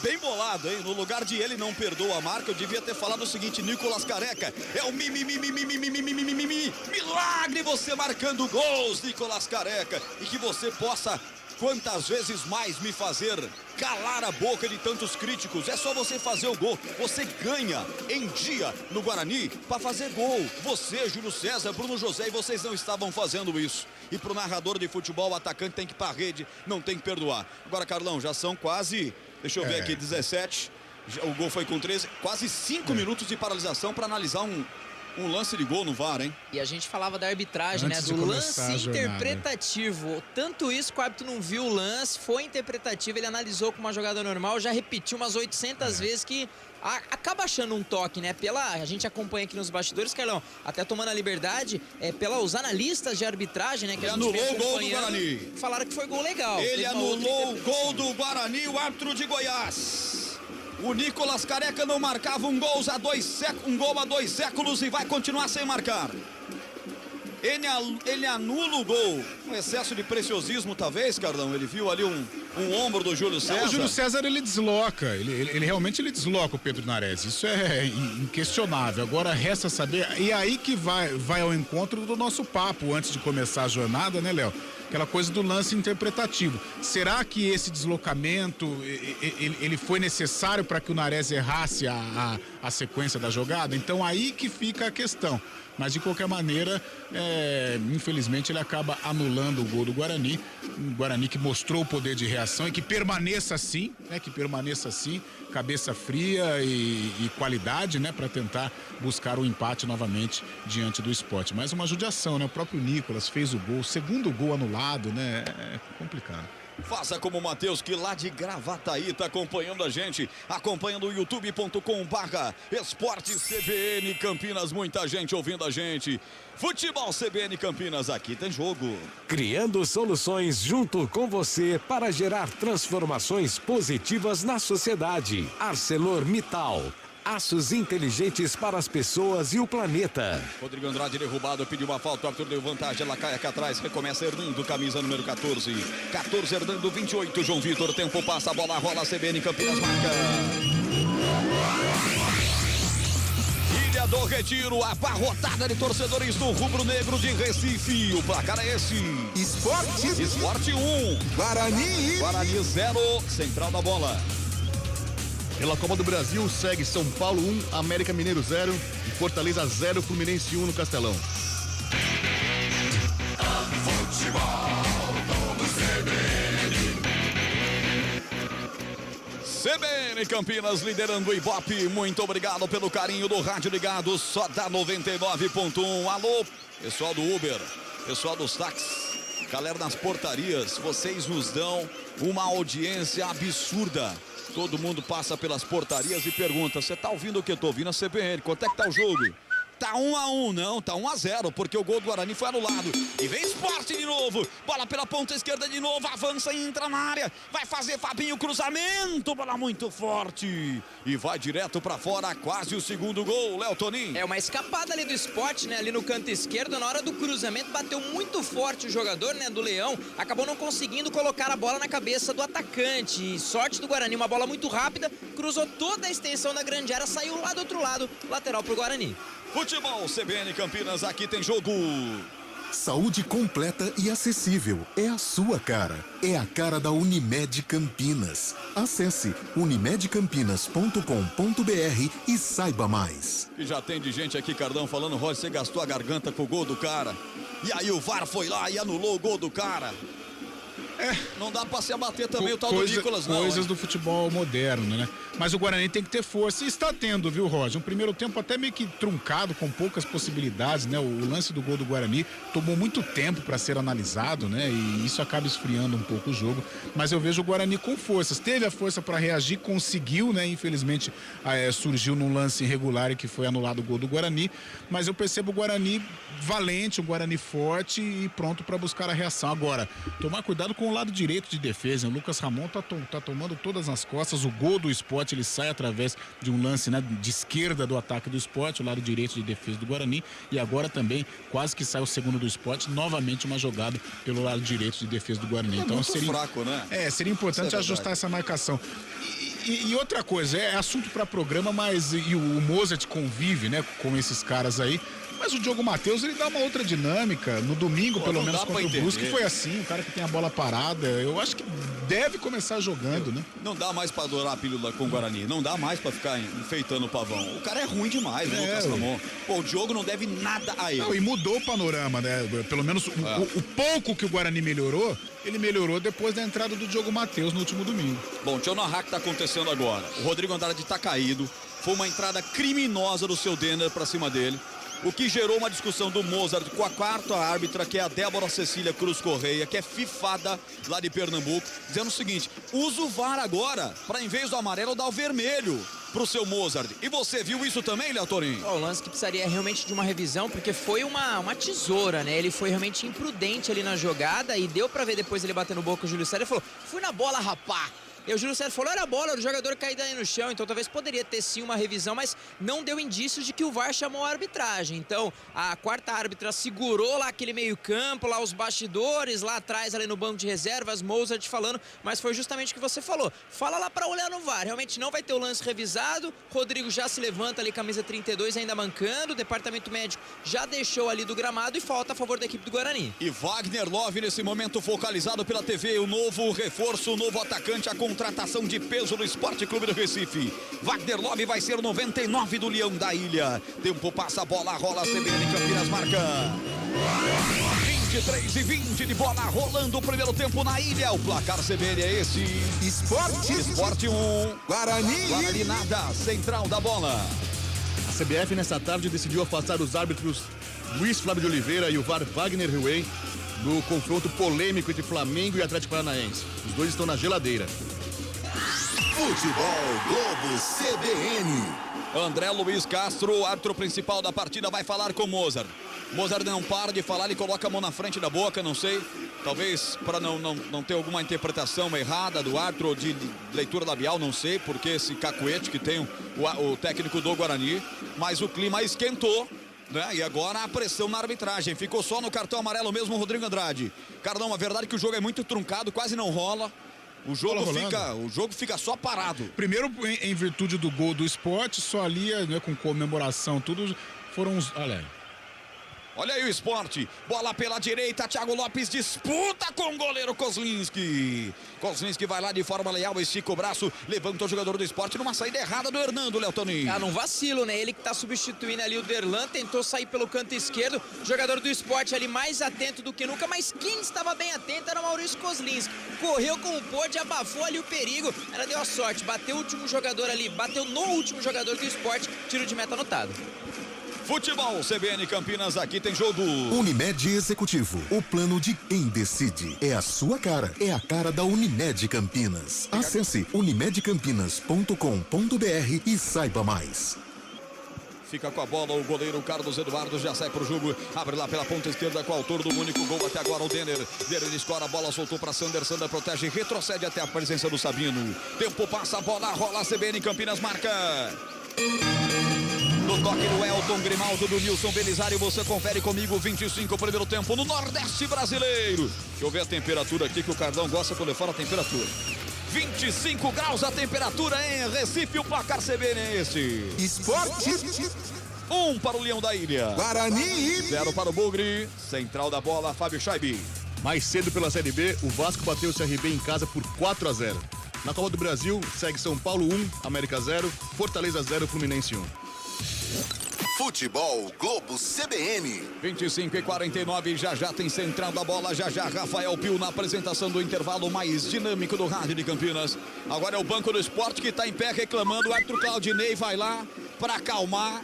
bem bolado, hein? No lugar de ele não perdoa a marca, eu devia ter falado o seguinte: Nicolas Careca é o milagre você marcando gols, Nicolas Careca, e que você possa quantas vezes mais me fazer calar a boca de tantos críticos. É só você fazer o gol. Você ganha em dia no Guarani para fazer gol. Você, Júlio César, Bruno José, e vocês não estavam fazendo isso. E pro narrador de futebol, o atacante tem que ir pra rede, não tem que perdoar. Agora, Carlão, já são quase, deixa eu ver aqui, 17. O gol foi com 13, quase 5 minutos de paralisação para analisar um lance de gol no VAR, hein? E a gente falava da arbitragem, Antes né? de Do começar lance a jornada. interpretativo. Tanto isso que o árbitro não viu o lance, foi interpretativo, ele analisou com uma jogada normal, já repetiu umas 800 vezes que acaba achando um toque, né? A gente acompanha aqui nos bastidores, Carlão, até tomando a liberdade, os analistas de arbitragem, né? Que Ele a gente vem anulou o gol do acompanhando, Guarani. falaram que foi gol legal. Ele Teve uma outra anulou o interpretação. gol do Guarani, o árbitro de Goiás. O Nicolas Careca não marcava um gol há 2 séculos e vai continuar sem marcar. Ele anula o gol. Um excesso de preciosismo, talvez, Carlão. Ele viu ali um ombro do Júlio César. O Júlio César, ele desloca. Ele realmente desloca o Pedro Nares. Isso é inquestionável. Agora resta saber. E aí que vai ao encontro do nosso papo antes de começar a jornada, né, Léo? Aquela coisa do lance interpretativo. Será que esse deslocamento ele foi necessário para que o Nares errasse a sequência da jogada? Então aí que fica a questão. Mas de qualquer maneira, infelizmente ele acaba anulando o gol do Guarani. Um Guarani que mostrou o poder de reação e que permaneça assim, né? Cabeça fria e qualidade, né? Para tentar buscar o empate novamente diante do Sport. Mas uma judiação, né? O próprio Nicolas fez o gol, segundo gol anulado, né? É complicado. Faça como o Matheus, que lá de Gravataí tá acompanhando a gente. Acompanhando o youtube.com/Esporte CBN Campinas. Muita gente ouvindo a gente. Futebol CBN Campinas, aqui tem jogo. Criando soluções junto com você para gerar transformações positivas na sociedade. ArcelorMittal. Aços inteligentes para as pessoas e o planeta. Rodrigo Andrade derrubado, pediu uma falta, o Arthur deu vantagem, ela cai aqui atrás, recomeça Hernando, camisa número 14. 14, Hernando, 28, João Vitor, tempo passa, a bola rola, CBN Campinas marca. Ilha do Retiro, abarrotada de torcedores do rubro-negro de Recife. O placar é esse. Esporte 1. Guarani 0, central da bola. Pela Copa do Brasil, segue São Paulo 1, América Mineiro 0 e Fortaleza 0, Fluminense 1 no Castelão. CBN Campinas liderando o Ibope. Muito obrigado pelo carinho do rádio ligado, só da 99.1. Alô, pessoal do Uber, pessoal dos táxis, galera nas portarias, vocês nos dão uma audiência absurda. Todo mundo passa pelas portarias e pergunta: você tá ouvindo o que eu tô ouvindo? A CBN, quanto é que tá o jogo? Tá 1-1, não, tá 1-0, porque o gol do Guarani foi anulado. E vem Sport de novo, bola pela ponta esquerda de novo, avança e entra na área. Vai fazer Fabinho, cruzamento, bola muito forte. E vai direto pra fora, quase o segundo gol, Léo Tonin. É uma escapada ali do Sport, né? Ali no canto esquerdo, na hora do cruzamento, bateu muito forte o jogador, né? Do Leão, acabou não conseguindo colocar a bola na cabeça do atacante. E sorte do Guarani, uma bola muito rápida, cruzou toda a extensão da grande área, saiu lá do outro lado, lateral pro Guarani. Futebol CBN Campinas, aqui tem jogo. Saúde completa e acessível. É a sua cara. É a cara da Unimed Campinas. Acesse unimedcampinas.com.br e saiba mais. E já tem de gente aqui, Cardão, falando: Roger, você gastou a garganta com o gol do cara. E aí o VAR foi lá e anulou o gol do cara. Não dá pra se abater também o tal do Nicolas, não. Coisas do futebol moderno, né? Mas o Guarani tem que ter força. E está tendo, viu, Roger? Um primeiro tempo até meio que truncado, com poucas possibilidades, né? O lance do gol do Guarani tomou muito tempo para ser analisado, né? E isso acaba esfriando um pouco o jogo. Mas eu vejo o Guarani com forças. Teve a força para reagir, conseguiu, né? Infelizmente, surgiu num lance irregular e que foi anulado o gol do Guarani. Mas eu percebo o Guarani valente, o Guarani forte e pronto para buscar a reação. Agora, tomar cuidado com o lado direito de defesa. O Lucas Ramon tá tomando todas as costas. O gol do Sport, ele sai através de um lance, né, de esquerda do ataque do Sport, o lado direito de defesa do Guarani. E agora também quase que sai o segundo do Sport, novamente uma jogada pelo lado direito de defesa do Guarani. Então muito seria fraco, né? Seria importante ajustar essa marcação. E outra coisa, é assunto para programa, mas e o Mozart convive, né, com esses caras aí. Mas o Diogo Matheus, ele dá uma outra dinâmica. No domingo, pelo menos contra o Brusque, foi assim, o cara que tem a bola parada. Eu acho que deve começar jogando, né? Não dá mais pra adorar a pílula com o Guarani. Não dá mais pra ficar enfeitando o pavão. O cara é ruim demais, o Lucas Ramon. Pô, o Diogo não deve nada a ele. Não, e mudou o panorama, né? Pelo menos o pouco que o Guarani melhorou, ele melhorou depois da entrada do Diogo Matheus no último domingo. Bom, deixa eu narrar o que tá acontecendo agora. O Rodrigo Andrade tá caído. Foi uma entrada criminosa do seu Denner pra cima dele. O que gerou uma discussão do Mozart com a quarta árbitra, que é a Débora Cecília Cruz Correia, que é fifada lá de Pernambuco, dizendo o seguinte: usa o VAR agora, para em vez do amarelo dar o vermelho pro seu Mozart. E você viu isso também, Léo Torinho? O lance que precisaria realmente de uma revisão, porque foi uma tesoura, né? Ele foi realmente imprudente ali na jogada e deu pra ver depois ele batendo boca com o Júlio César. Ele falou, fui na bola, rapá. E o Júlio César falou, era a bola, era o jogador caído aí no chão, então talvez poderia ter sim uma revisão, mas não deu indícios de que o VAR chamou a arbitragem. Então, a quarta árbitra segurou lá aquele meio campo, lá os bastidores, lá atrás, ali no banco de reservas, Mozart falando, mas foi justamente o que você falou. Fala lá pra olhar no VAR, realmente não vai ter o lance revisado, Rodrigo já se levanta ali, camisa 32, ainda mancando, o departamento médico já deixou ali do gramado e falta a favor da equipe do Guarani. E Wagner Love, nesse momento focalizado pela TV, o novo reforço, o novo atacante, a contratação de peso no Esporte Clube do Recife. Wagner Love vai ser 99 do Leão da Ilha. Tempo passa, a bola rola, CBN Campinas marca. 23:20 de bola rolando o primeiro tempo na ilha. O placar CBN é esse. Esporte 1, Guarani nada, central da bola. A CBF nessa tarde decidiu afastar os árbitros Luiz Flávio de Oliveira e o VAR Wagner Huey do confronto polêmico entre Flamengo e Atlético Paranaense. Os dois estão na geladeira. Futebol Globo CBN. André Luiz Castro, árbitro principal da partida, vai falar com Mozart. Mozart não para de falar, ele coloca a mão na frente da boca, não sei. Talvez para não ter alguma interpretação errada do árbitro de leitura labial, não sei, porque esse cacuete que tem o técnico do Guarani. Mas o clima esquentou, né? E agora a pressão na arbitragem. Ficou só no cartão amarelo mesmo o Rodrigo Andrade. Carlão, a verdade é que o jogo é muito truncado, quase não rola. O jogo fica só parado. Primeiro, em virtude do gol do Sport, só ali, né, com comemoração, tudo foram uns... Olha aí. Olha aí o Sport, bola pela direita, Thiago Lopes disputa com o goleiro Kozlinski. Kozlinski vai lá de forma leal, estica o braço, levanta o jogador do Sport numa saída errada do Hernando, Léo Toninho. Ah, não vacilo, né? Ele que tá substituindo ali o Derlan, tentou sair pelo canto esquerdo, jogador do Sport ali mais atento do que nunca, mas quem estava bem atento era o Maurício Kozlinski. Correu como pôde, abafou ali o perigo, ela deu a sorte, bateu o último jogador ali, bateu no último jogador do Sport, tiro de meta anotado. Futebol CBN Campinas, aqui tem jogo. Unimed Executivo, o plano de quem decide. É a sua cara, é a cara da Unimed Campinas. Acesse unimedcampinas.com.br e saiba mais. Fica com a bola o goleiro Carlos Eduardo, já sai pro jogo, abre lá pela ponta esquerda com o autor do único gol até agora, o Denner. Denner escora, a bola soltou para Sander, Sander protege, retrocede até a presença do Sabino. Tempo passa, a bola rola, CBN Campinas marca. No toque do Elton Grimaldo, do Nilson Belisário, você confere comigo 25 primeiro tempo no Nordeste brasileiro. Deixa eu ver a temperatura aqui, que o Cardão gosta quando eu falo a temperatura. 25 graus a temperatura em Recife, o placar CBN é esse. Esporte 1 para o Leão da Ilha. Guarani 0 para o Bugre. Central da bola, Fábio Scheibe. Mais cedo pela Série B, o Vasco bateu o CRB em casa por 4-0. Na Copa do Brasil, segue São Paulo 1, América 0, Fortaleza 0, Fluminense 1. Futebol Globo CBN. 25:49, já tem central da bola, já Rafael Pio na apresentação do intervalo mais dinâmico do rádio de Campinas. Agora é o Banco do Esporte que está em pé reclamando, o árbitro Claudinei vai lá para acalmar.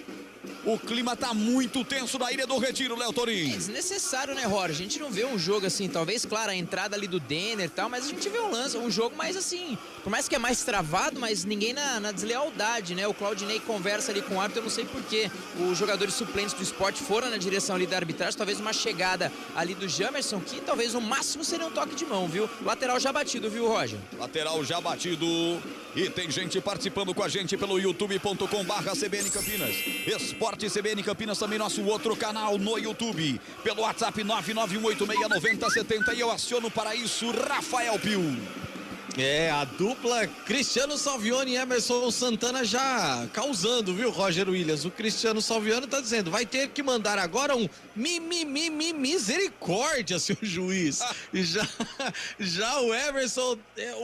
O clima tá muito tenso na Ilha do Retiro, Léo Torinho. É desnecessário, né, Rory? A gente não vê um jogo assim, talvez, claro, a entrada ali do Denner e tal, mas a gente vê um jogo mais assim, por mais que é mais travado, mas ninguém na deslealdade, né? O Claudinei conversa ali com o árbitro, eu não sei porquê. Os jogadores suplentes do Sport foram na direção ali da arbitragem, talvez uma chegada ali do Jamerson, que talvez o máximo seria um toque de mão, viu? Lateral já batido, viu, Roger? Lateral já batido. E tem gente participando com a gente pelo youtube.com/CBN Campinas. Esporte CBN Campinas, também nosso outro canal no YouTube. Pelo WhatsApp 991869070 e eu aciono para isso Rafael Pio. A dupla Cristiano Salvione e Emerson Santana já causando, viu, Roger Williams? O Cristiano Salvione tá dizendo, vai ter que mandar agora um misericórdia, seu juiz. Já o Emerson é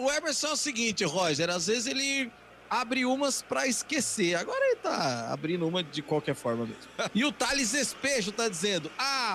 o seguinte, Roger, às vezes ele abre umas pra esquecer, agora ele tá abrindo uma de qualquer forma mesmo. E o Thales Espejo tá dizendo,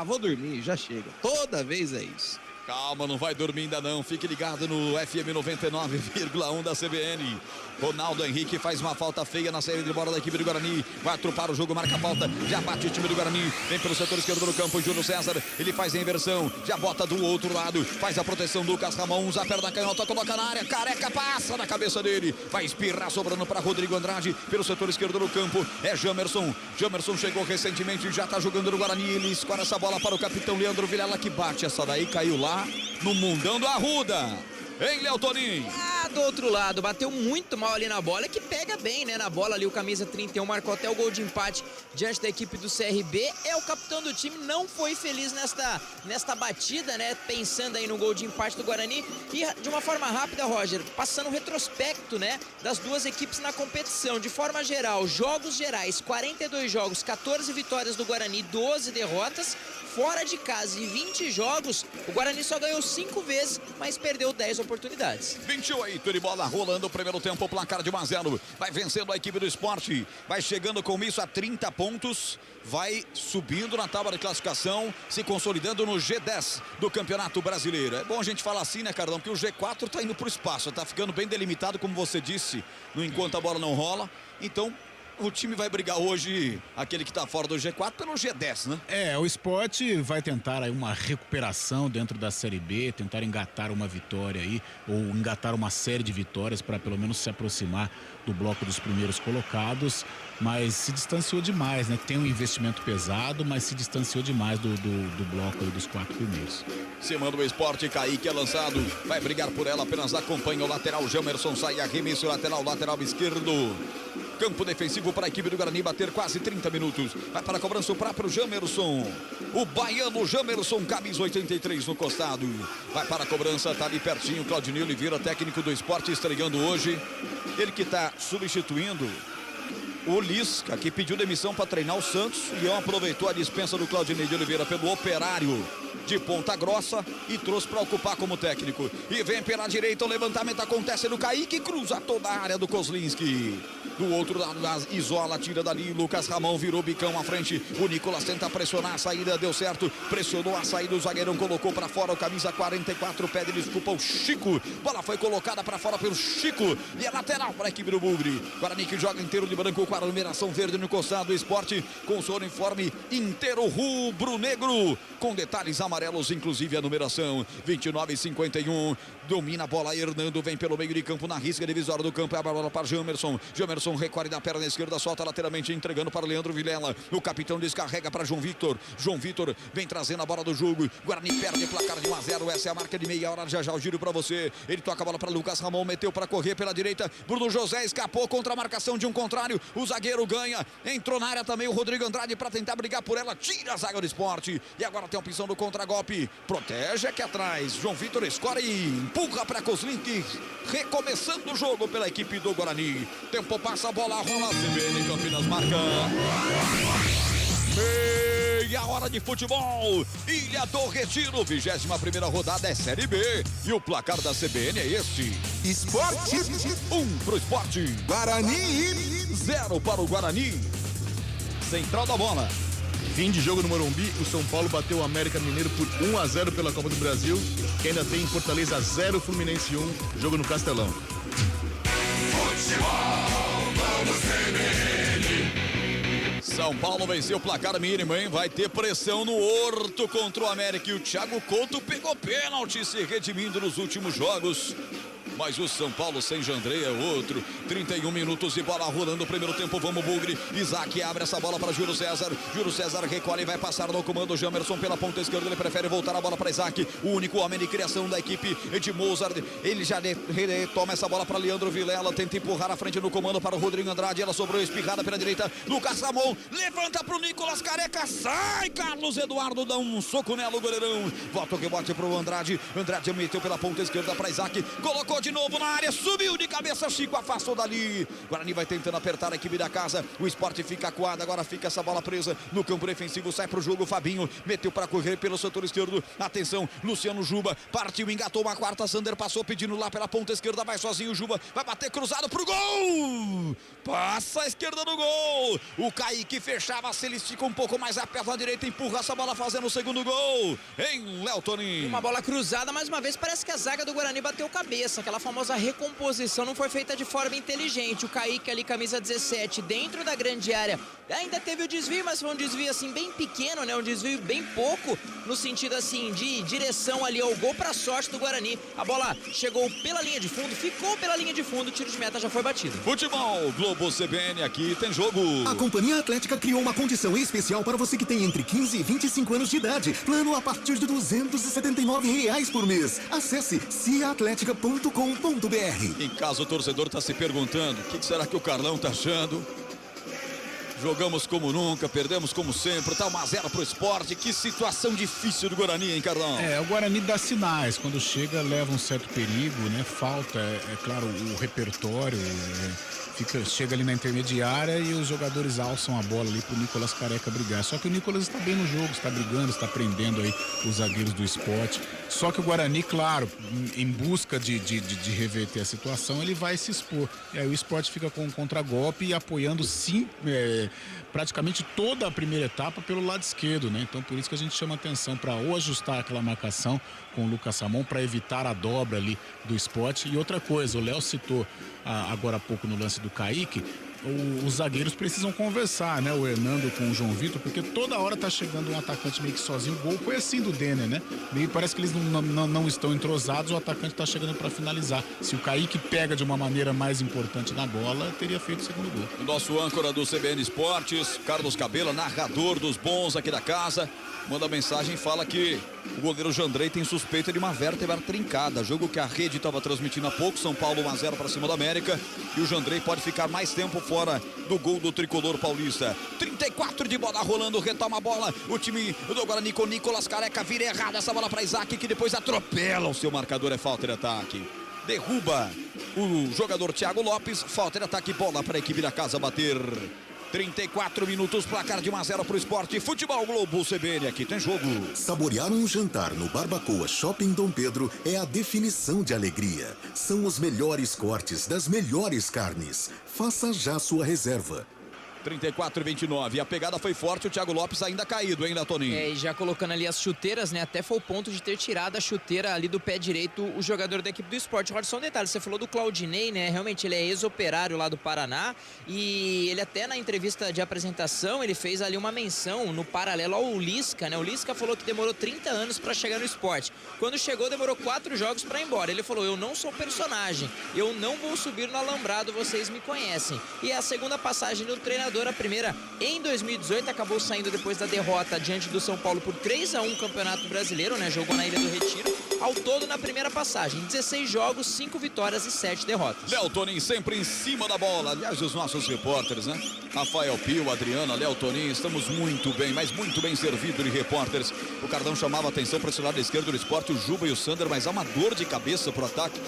vou dormir, já chega, toda vez é isso. Calma, não vai dormir ainda não. Fique ligado no FM 99,1 da CBN. Ronaldo Henrique faz uma falta feia na saída de bola da equipe do Guarani. Vai atrupar o jogo, marca a falta. Já bate o time do Guarani. Vem pelo setor esquerdo do campo, Júlio César. Ele faz a inversão. Já bota do outro lado. Faz a proteção do Lucas Ramon. Usa a perna canhota, coloca na área. Careca passa na cabeça dele. Vai espirrar sobrando para Rodrigo Andrade. Pelo setor esquerdo do campo é Jamerson. Jamerson chegou recentemente, já tá jogando no Guarani. Ele escora essa bola para o capitão Leandro Vilela, que bate essa daí, caiu lá no mundão do Arruda. Hein, Léo Toninho? Do outro lado, bateu muito mal ali na bola, é que pega bem, né, na bola ali, o camisa 31 marcou até o gol de empate diante da equipe do CRB, o capitão do time, não foi feliz nesta batida, né, pensando aí no gol de empate do Guarani, e de uma forma rápida, Roger, passando um retrospecto, né, das duas equipes na competição, de forma geral, jogos gerais, 42 jogos, 14 vitórias do Guarani, 12 derrotas, fora de casa e 20 jogos, o Guarani só ganhou 5 vezes, mas perdeu 10 oportunidades. 28 de bola rolando o primeiro tempo, placar de 1-0. Vai vencendo a equipe do Sport, vai chegando com isso a 30 pontos, vai subindo na tábua de classificação, se consolidando no G10 do Campeonato Brasileiro. É bom a gente falar assim, né, Cardão, que o G4 tá indo pro espaço, tá ficando bem delimitado, como você disse, no enquanto a bola não rola. Então, o time vai brigar hoje, aquele que tá fora do G4, pelo G10, né? O Sport vai tentar aí uma recuperação dentro da Série B, tentar engatar uma vitória aí, ou engatar uma série de vitórias para pelo menos se aproximar do bloco dos primeiros colocados, mas se distanciou demais, né? Tem um investimento pesado, mas se distanciou demais do bloco aí dos 4 primeiros. Cima do Sport, Kaique é lançado, vai brigar por ela, apenas acompanha o lateral, Jamerson sai, arremesso lateral esquerdo. Campo defensivo para a equipe do Guarani bater quase 30 minutos. Vai para a cobrança o próprio Jamerson. O baiano Jamerson, camisa 83 no costado. Vai para a cobrança, tá ali pertinho. Claudinei Oliveira, técnico do Sport, estreando hoje. Ele que está substituindo o Lisca, que pediu demissão para treinar o Santos. E aproveitou a dispensa do Claudinei de Oliveira pelo Operário de Ponta Grossa e trouxe para ocupar como técnico. E vem pela direita, o levantamento acontece no Kaique, cruza toda a área do Kozlinski. Do outro lado, isola, tira dali, Lucas Ramon virou bicão à frente. O Nicolas tenta pressionar a saída, deu certo. Pressionou a saída, o zagueirão colocou para fora o camisa 44, pede desculpa o Chico. Bola foi colocada para fora pelo Chico e é lateral para a equipe do Bugre. Guarani que joga inteiro de branco com a numeração verde no costado. Esporte com seu uniforme inteiro rubro-negro, com detalhes amarelos, inclusive a numeração 29-51. Domina a bola, Hernando vem pelo meio de campo na risca divisória do campo. É a bola para Jamerson. Jamerson recorre da perna esquerda, solta lateralmente, entregando para Leandro Vilela. O capitão descarrega para João Victor. João Victor vem trazendo a bola do jogo. Guarani perde, placar de 1-0. Essa é a marca de meia hora. Já o giro para você. Ele toca a bola para Lucas Ramon, meteu para correr pela direita. Bruno José escapou contra a marcação de um contrário. O zagueiro ganha. Entrou na área também o Rodrigo Andrade para tentar brigar por ela. Tira a zaga do Sport. E agora tem a opção do contragolpe. Protege aqui atrás. João Victor escora e empurra para Kozlinski. Recomeçando o jogo pela equipe do Guarani. Tempo passa, a bola rola. CBN Campinas marca. Meia hora de futebol. Ilha do Retiro, 21ª rodada é Série B. E o placar da CBN é este: Esporte 1 pro Esporte, Guarani 0 para o Guarani. Central da bola. Fim de jogo no Morumbi, o São Paulo bateu o América Mineiro por 1-0 pela Copa do Brasil, que ainda tem Fortaleza 0, Fluminense 1, jogo no Castelão. São Paulo venceu o placar mínimo, hein? Vai ter pressão no Horto contra o América. E o Thiago Couto pegou pênalti, se redimindo nos últimos jogos. Mas o São Paulo sem Jandrei é outro. 31 minutos e bola rolando o primeiro tempo. Vamos, Bugre. Isaac abre essa bola para Júlio César. Júlio César recolhe e vai passar no comando. Jamerson pela ponta esquerda. Ele prefere voltar a bola para Isaac. O único homem de criação da equipe de Mozart. Ele já retoma essa bola para Leandro Vilela. Tenta empurrar a frente no comando para o Rodrigo Andrade. Ela sobrou espirrada pela direita. Lucas Ramon levanta para o Nicolas Careca. Sai! Carlos Eduardo dá um soco nela, o goleirão. Volta o rebote para o Andrade. Andrade meteu pela ponta esquerda para Isaac. Colocou de novo na área, subiu de cabeça, Chico afastou dali. Guarani vai tentando apertar a equipe da casa. O Sport fica acuado, agora fica essa bola presa no campo defensivo. Sai pro jogo, Fabinho meteu para correr pelo setor esquerdo. Atenção, Luciano Juba partiu, engatou uma quarta. Sander passou pedindo lá pela ponta esquerda. Vai sozinho, Juba vai bater cruzado pro gol. Passa a esquerda no gol. O Kaique fechava, se ele estica um pouco mais a perna direita, empurra essa bola fazendo o segundo gol. Em Léo Toninho. Uma bola cruzada, mais uma vez parece que a zaga do Guarani bateu cabeça. Aquela famosa recomposição não foi feita de forma inteligente. O Kaique ali, camisa 17, dentro da grande área. Ainda teve o desvio, mas foi um desvio assim bem pequeno, né? Um desvio bem pouco, no sentido assim de direção ali ao gol, pra sorte do Guarani. A bola chegou pela linha de fundo, ficou pela linha de fundo, o tiro de meta já foi batido. Futebol Globo CBN, aqui tem jogo. A Companhia Atlética criou uma condição especial para você que tem entre 15 e 25 anos de idade. Plano a partir de R$ 279 por mês. Acesse ciaatletica.com.br. Em caso o torcedor está se perguntando, o que será que o Carlão tá achando? Jogamos como nunca, perdemos como sempre, tá 1-0 pro Sport. Que situação difícil do Guarani, hein, Carlão? O Guarani dá sinais, quando chega leva um certo perigo, né? Falta, claro, o repertório, chega ali na intermediária e os jogadores alçam a bola ali pro Nicolas Careca brigar. Só que o Nicolas está bem no jogo, está brigando, está prendendo aí os zagueiros do Sport. Só que o Guarani, claro, em busca de reverter a situação, ele vai se expor. E aí o Sport fica com um contragolpe e apoiando sim, praticamente toda a primeira etapa pelo lado esquerdo, né? Então por isso que a gente chama atenção para ou ajustar aquela marcação com o Lucas Ramon para evitar a dobra ali do Sport. E outra coisa, o Léo citou agora há pouco no lance do Kaique, os zagueiros precisam conversar, né? O Hernando com o João Vitor, porque toda hora tá chegando um atacante meio que sozinho. O gol foi assim do Denner, né? Meio parece que eles não estão entrosados, o atacante tá chegando para finalizar. Se o Kaique pega de uma maneira mais importante na bola, teria feito o segundo gol. O nosso âncora do CBN Esportes, Carlos Cabela, narrador dos bons aqui da casa, manda mensagem e fala que o goleiro Jandrei tem suspeita de uma vértebra trincada. Jogo que a rede estava transmitindo há pouco. São Paulo 1-0 para cima do América. E o Jandrei pode ficar mais tempo fora do gol do tricolor paulista. 34 de bola rolando, retoma a bola. O time do Guarani com Nicolas Careca vira errado essa bola para Isaac, que depois atropela o seu marcador. É falta de ataque. Derruba o jogador Thiago Lopes. Falta de ataque, bola para a equipe da casa bater. 34 minutos, placar de 1-0 pro Sport. Futebol Globo CBN, aqui tem jogo. Saborear um jantar no Barbacoa Shopping Dom Pedro é a definição de alegria. São os melhores cortes das melhores carnes. Faça já sua reserva. 34-29, a pegada foi forte, o Thiago Lopes ainda caído, hein, Toninho? E já colocando ali as chuteiras, né? Até foi o ponto de ter tirado a chuteira ali do pé direito o jogador da equipe do Sport. Olha só um detalhe, você falou do Claudinei, né? Realmente ele é ex-operário lá do Paraná e ele até na entrevista de apresentação, ele fez ali uma menção no paralelo ao Lisca, né? O Lisca falou que demorou 30 anos para chegar no Sport. Quando chegou, demorou 4 jogos para ir embora. Ele falou, eu não sou personagem, eu não vou subir no alambrado, vocês me conhecem. E a segunda passagem do treinador, a primeira em 2018, acabou saindo depois da derrota diante do São Paulo por 3-1 Campeonato Brasileiro, né? Jogou na Ilha do Retiro. Ao todo, na primeira passagem, 16 jogos, 5 vitórias e 7 derrotas. Léo Toninho sempre em cima da bola. Aliás, os nossos repórteres, né? Rafael Pio, Adriana, Léo Toninho, estamos muito bem, mas muito bem servidos de repórteres. O Cardão chamava a atenção para esse lado esquerdo do Sport, o Juba e o Sander, mas há uma dor de cabeça pro ataque,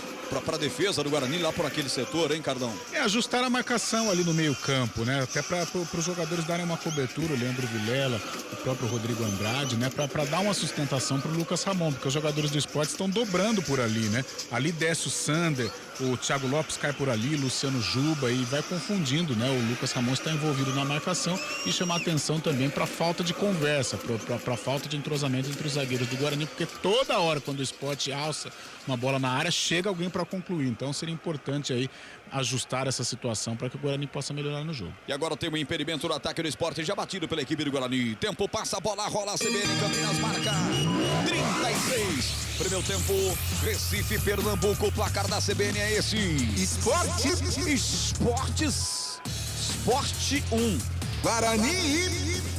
pra defesa do Guarani lá por aquele setor, hein, Cardão? Ajustar a marcação ali no meio campo, né? Até para os jogadores darem uma cobertura, o Leandro Vilela, o próprio Rodrigo Andrade, né? Para dar uma sustentação pro Lucas Ramon, porque os jogadores do Sport estão dobrando por ali, né? Ali desce o Sander, o Thiago Lopes cai por ali, Luciano Juba, e vai confundindo, né? O Lucas Ramon está envolvido na marcação e chamar atenção também para falta de conversa, para falta de entrosamento entre os zagueiros do Guarani, porque toda hora quando o Sport alça uma bola na área, chega alguém para concluir. Então seria importante aí ajustar essa situação para que o Guarani possa melhorar no jogo. E agora tem um impedimento no ataque do Sport, já batido pela equipe do Guarani. Tempo passa, a bola rola, a CBN Campinas marca 36. Primeiro tempo, Recife, Pernambuco, o placar da CBN é esse. Esportes 1,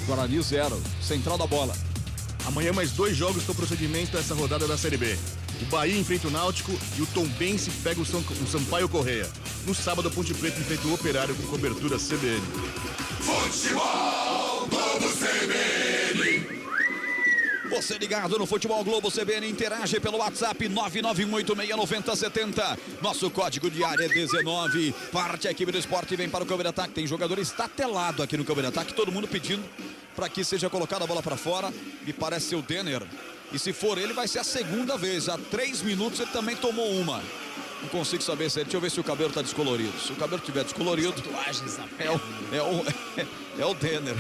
Guarani 0, central da bola. Amanhã mais 2 jogos com procedimento dessa rodada da Série B. O Bahia enfrenta o Náutico e o Tombense pega o Sampaio Correia. No sábado, a Ponte Preta enfrenta o Operário com cobertura CBN. Futebol Globo CBN. Você ligado no Futebol Globo CBN, interage pelo WhatsApp 991869070. Nosso código de área é 19. Parte a equipe do esporte e vem para o campo de ataque. Tem jogador estatelado aqui no campo de ataque, todo mundo pedindo para que seja colocada a bola para fora. Me parece ser o Denner. E se for ele, vai ser a segunda vez. Há 3 minutos ele também tomou uma. Não consigo saber se ele. Deixa eu ver se o cabelo tá descolorido. Se o cabelo tiver descolorido, é o Denner.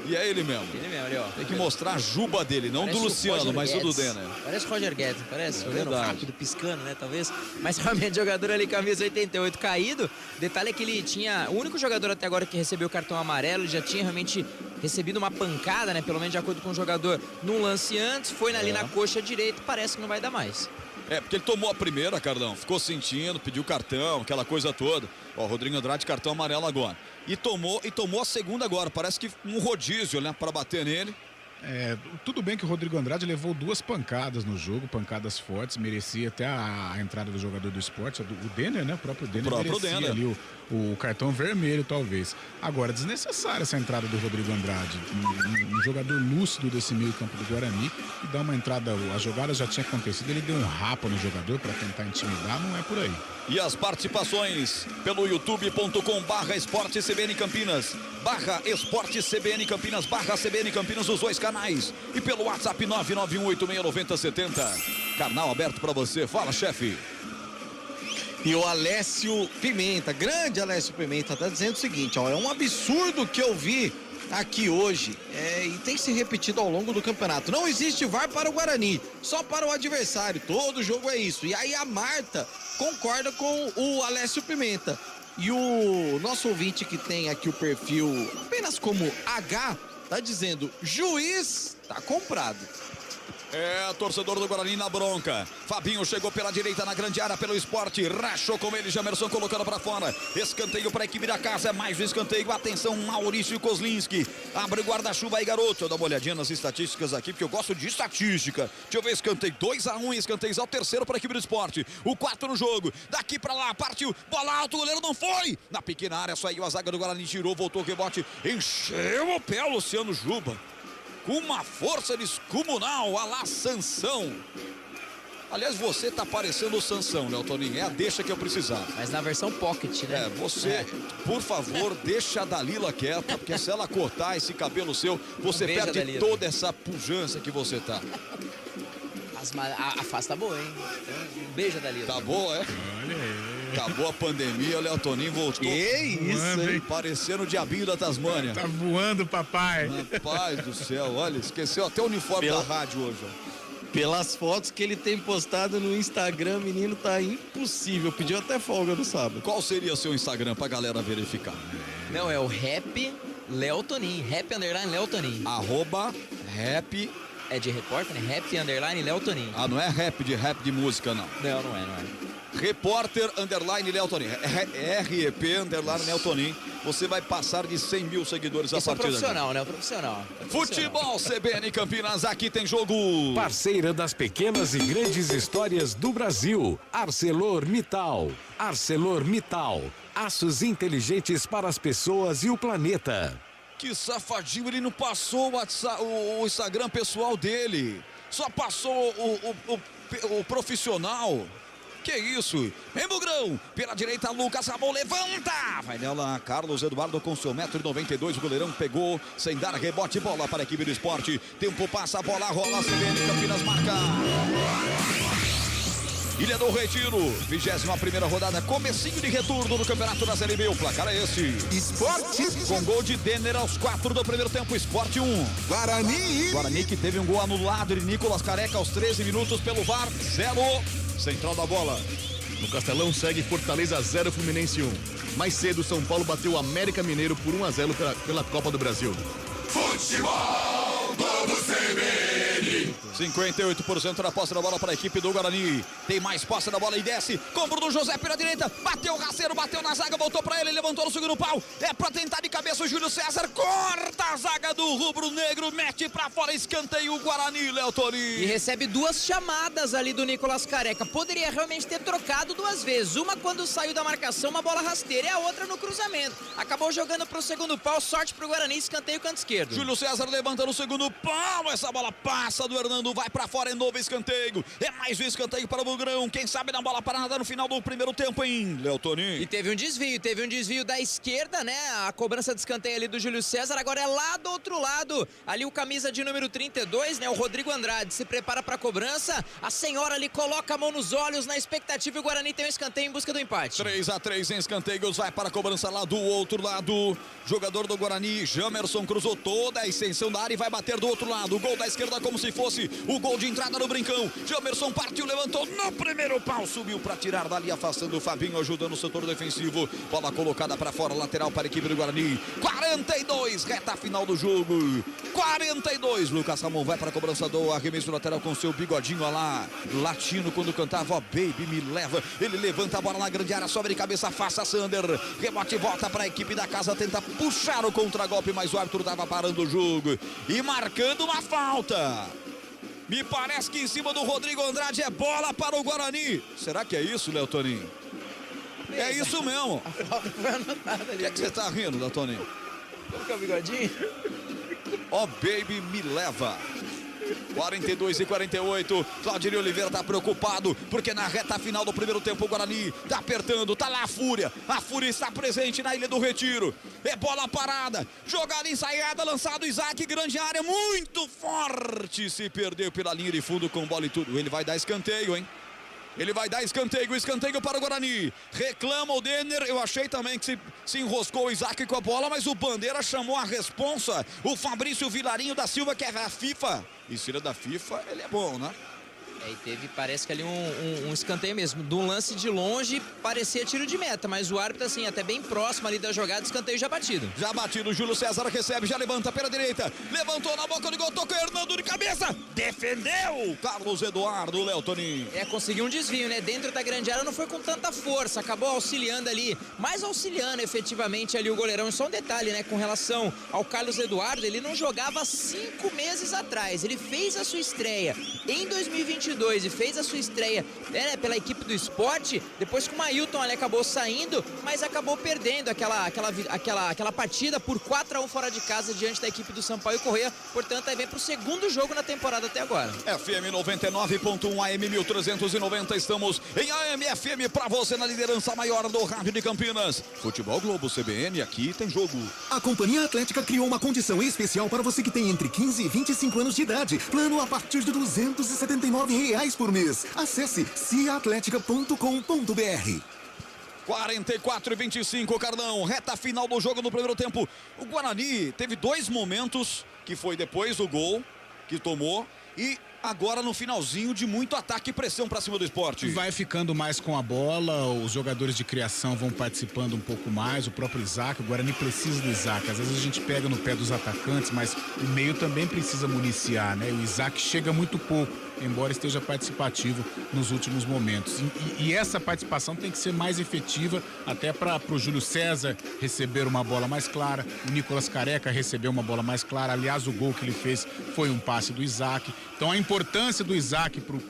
E é ele mesmo. Ele mesmo, ali, ó. Tem que mostrar a juba dele, não do Luciano, mas o do Denner. Parece o Roger Guedes, parece. É Olhando rápido, piscando, né? Talvez. Mas realmente, jogador ali, camisa 88, caído. Detalhe é que ele tinha. O único jogador até agora que recebeu o cartão amarelo, ele já tinha realmente recebido uma pancada, né? Pelo menos de acordo com o jogador, num lance antes, foi ali na coxa direita, parece que não vai dar mais. É, porque ele tomou a primeira, Carlão, ficou sentindo, pediu cartão, aquela coisa toda. Ó, Rodrigo Andrade, cartão amarelo agora. E tomou a segunda agora, parece que um rodízio, né, para bater nele. Tudo bem que o Rodrigo Andrade levou 2 pancadas no jogo, pancadas fortes, merecia até a entrada do jogador do esporte, o Denner, né? O próprio Denner merecia ali o cartão vermelho, talvez. Agora, desnecessária essa entrada do Rodrigo Andrade, um jogador lúcido desse meio campo do Guarani, e dá uma entrada, a jogada já tinha acontecido, ele deu um rapa no jogador para tentar intimidar, não é por aí. E as participações pelo youtube.com/Esporte CBN Campinas, /Esporte CBN Campinas, /CBN Campinas, os 2 canais. E pelo WhatsApp 991869070. Canal aberto para você. Fala, chefe. E o Alessio Pimenta, grande Alessio Pimenta, tá dizendo o seguinte, ó, é um absurdo que eu vi aqui hoje e tem se repetido ao longo do campeonato. Não existe VAR para o Guarani, só para o adversário. Todo jogo é isso. E aí a Marta concorda com o Alessio Pimenta. E o nosso ouvinte que tem aqui o perfil apenas como H, tá dizendo, juiz tá comprado. É, torcedor do Guarani na bronca. Fabinho chegou pela direita na grande área pelo esporte. Rachou com ele, Jamerson colocando pra fora. Escanteio pra equipe da casa, mais um escanteio. Atenção, Maurício Kozlinski. Abre o guarda-chuva aí, garoto. Eu dou uma olhadinha nas estatísticas aqui, porque eu gosto de estatística. Deixa eu ver, escanteio 2-1 em escanteios ao terceiro pra equipe do esporte. O 4 no jogo. Daqui pra lá, partiu. Bola alta, o goleiro não foi. Na pequena área, saiu a zaga do Guarani, tirou, voltou o rebote. Encheu o pé, Luciano Juba. Uma força descomunal, a lá Sansão. Aliás, você tá parecendo o Sansão, né, Toninho? É a deixa que eu precisava. Mas na versão pocket, né? Você, por favor, deixa a Dalila quieta, porque se ela cortar esse cabelo seu, você perde toda essa pujança que você tá. A face tá boa, hein? Um beijo, Dalila. Tá boa, é? Olha aí. Acabou a pandemia, o Léo Toninho voltou. Que isso, hein? Parecendo o diabinho da Tasmânia. Tá voando, papai. Rapaz do céu, olha, esqueceu até o uniforme da rádio hoje, ó. Pelas fotos que ele tem postado no Instagram, menino, tá impossível. Pediu até folga no sábado. Qual seria o seu Instagram pra galera verificar? Não, é o Rap Léo Toninho. Rap _ Léo Toninho. @rap. É de repórter, né? Rap _ Léo Toninho. Ah, não é rap de música, não. Não é. Repórter _ Léo Toninho. REP _ Léo Toninho. Você vai passar de 100 mil seguidores a partir daqui. É profissional. Futebol CBN Campinas, aqui tem jogo. Parceira das pequenas e grandes histórias do Brasil. ArcelorMittal. ArcelorMittal. Aços inteligentes para as pessoas e o planeta. Que safadinho, ele não passou o Instagram pessoal dele. Só passou o profissional. Que isso? Vem, Bugrão. Pela direita, Lucas Ramon levanta. Vai nela, Carlos Eduardo com seu 1,92 m. O goleirão pegou, sem dar rebote. Bola para a equipe do esporte. Tempo passa, a bola rola. CBN Campinas marca. Ilha do Retiro, 21ª rodada, comecinho de retorno do Campeonato da Série B. O placar é esse. Esporte. Com gol de Denner aos 4 do primeiro tempo. Esporte 1. Guarani que teve um gol anulado de Nicolas Careca aos 13 minutos pelo VAR. 0. Central da bola. No Castelão segue Fortaleza 0, Fluminense 1. Mais cedo, São Paulo bateu o América Mineiro por 1-0 pela Copa do Brasil. Futebol Globo CBN. 58% da posse da bola para a equipe do Guarani. Tem mais posse da bola e desce. Com Bruno José pela direita. Bateu o rasteiro, bateu na zaga, voltou para ele, levantou no segundo pau. É para tentar de cabeça o Júlio César. Corta a zaga do rubro-negro, mete para fora, escanteio o Guarani, Léo Toninho. E recebe 2 chamadas ali do Nicolas Careca. Poderia realmente ter trocado 2 vezes. Uma quando saiu da marcação, uma bola rasteira, e a outra no cruzamento. Acabou jogando para o segundo pau, sorte para o Guarani, escanteio canto esquerdo. Júlio César levanta no segundo pau. Paulo, essa bola passa do Hernando, vai pra fora, é novo escanteio. É mais um escanteio para o Bugrão. Quem sabe na bola parada no final do primeiro tempo, hein, Léo Toninho? E teve um desvio da esquerda, né? A cobrança de escanteio ali do Júlio César, agora é lá do outro lado. Ali o camisa de número 32, né? O Rodrigo Andrade se prepara pra cobrança. A senhora ali coloca a mão nos olhos na expectativa e o Guarani tem um escanteio em busca do empate. 3-3 em escanteios, vai para a cobrança lá do outro lado. Jogador do Guarani, Jamerson, cruzou toda a extensão da área e vai bater do outro lado. O gol da esquerda como se fosse o gol de entrada no Brincão. Jamerson partiu, levantou no primeiro pau, subiu para tirar dali, afastando o Fabinho, ajudando o setor defensivo. Bola colocada para fora, lateral para a equipe do Guarani. 42, reta final do jogo. 42, Lucas Ramon vai para a cobrança do arremesso lateral com seu bigodinho lá, latino quando cantava, ó, baby me leva. Ele levanta a bola na grande área, sobe de cabeça, afasta Sander. Rebote e volta para a equipe da casa, tenta puxar o contragolpe, mas o árbitro estava parando o jogo e marcando uma falta. Me parece que em cima do Rodrigo Andrade é bola para o Guarani. Será que é isso, Léo Toninho? É isso mesmo. A falta foi anotada ali. O que você tá rindo, Léo Toninho? Como que é o bigodinho? Ó, baby me leva. 42-48, Claudinei Oliveira tá preocupado, porque na reta final do primeiro tempo o Guarani tá apertando, tá lá a Fúria está presente na Ilha do Retiro, é bola parada, jogada ensaiada, lançado Isaac, grande área, muito forte, se perdeu pela linha de fundo com bola e tudo, ele vai dar escanteio, hein? Ele vai dar escanteio para o Guarani. Reclama o Denner. Eu achei também que se enroscou o Isaac com a bola, mas o Bandeira chamou a responsa. O Fabrício Vilarinho da Silva, que é a FIFA. E se ele é da FIFA, ele é bom, né? E teve, parece que ali um escanteio mesmo. De um lance de longe, parecia tiro de meta, mas o árbitro, assim, até bem próximo ali da jogada, escanteio já batido. Já batido, Júlio César recebe, já levanta pela direita, levantou na boca do gol, tocou Hernando de cabeça, defendeu Carlos Eduardo, Léo Toninho. Conseguiu um desvio, né? Dentro da grande área não foi com tanta força, acabou auxiliando ali, mas auxiliando efetivamente ali o goleirão. E só um detalhe, né? Com relação ao Carlos Eduardo, ele não jogava 5 meses atrás, ele fez a sua estreia em 2022 e fez a sua estreia, né, pela equipe do Sport, depois que o Mailton ali acabou saindo, mas acabou perdendo aquela partida por 4-1 fora de casa diante da equipe do Sampaio Corrêa. Portanto, aí vem pro segundo jogo na temporada até agora. FM 99.1 AM 1390, estamos em AM FM pra você na liderança maior do rádio de Campinas. Futebol Globo CBN, aqui tem jogo. A Companhia Atlética criou uma condição especial para você que tem entre 15 e 25 anos de idade. Plano a partir de R$ 279 por mês. Acesse ciaatletica.com.br. 44-25, Carlão, reta final do jogo no primeiro tempo. O Guarani teve 2 momentos, que foi depois do gol que tomou e agora no finalzinho de muito ataque e pressão pra cima do Sport. Vai ficando mais com a bola, os jogadores de criação vão participando um pouco mais, o próprio Isaac, o Guarani precisa do Isaac. Às vezes a gente pega no pé dos atacantes, mas o meio também precisa municiar, né? O Isaac chega muito pouco, embora esteja participativo nos últimos momentos. E essa participação tem que ser mais efetiva, até para o Júlio César receber uma bola mais clara, o Nicolas Careca receber uma bola mais clara. Aliás, o gol que ele fez foi um passe do Isaac. Então a importância do Isaac pro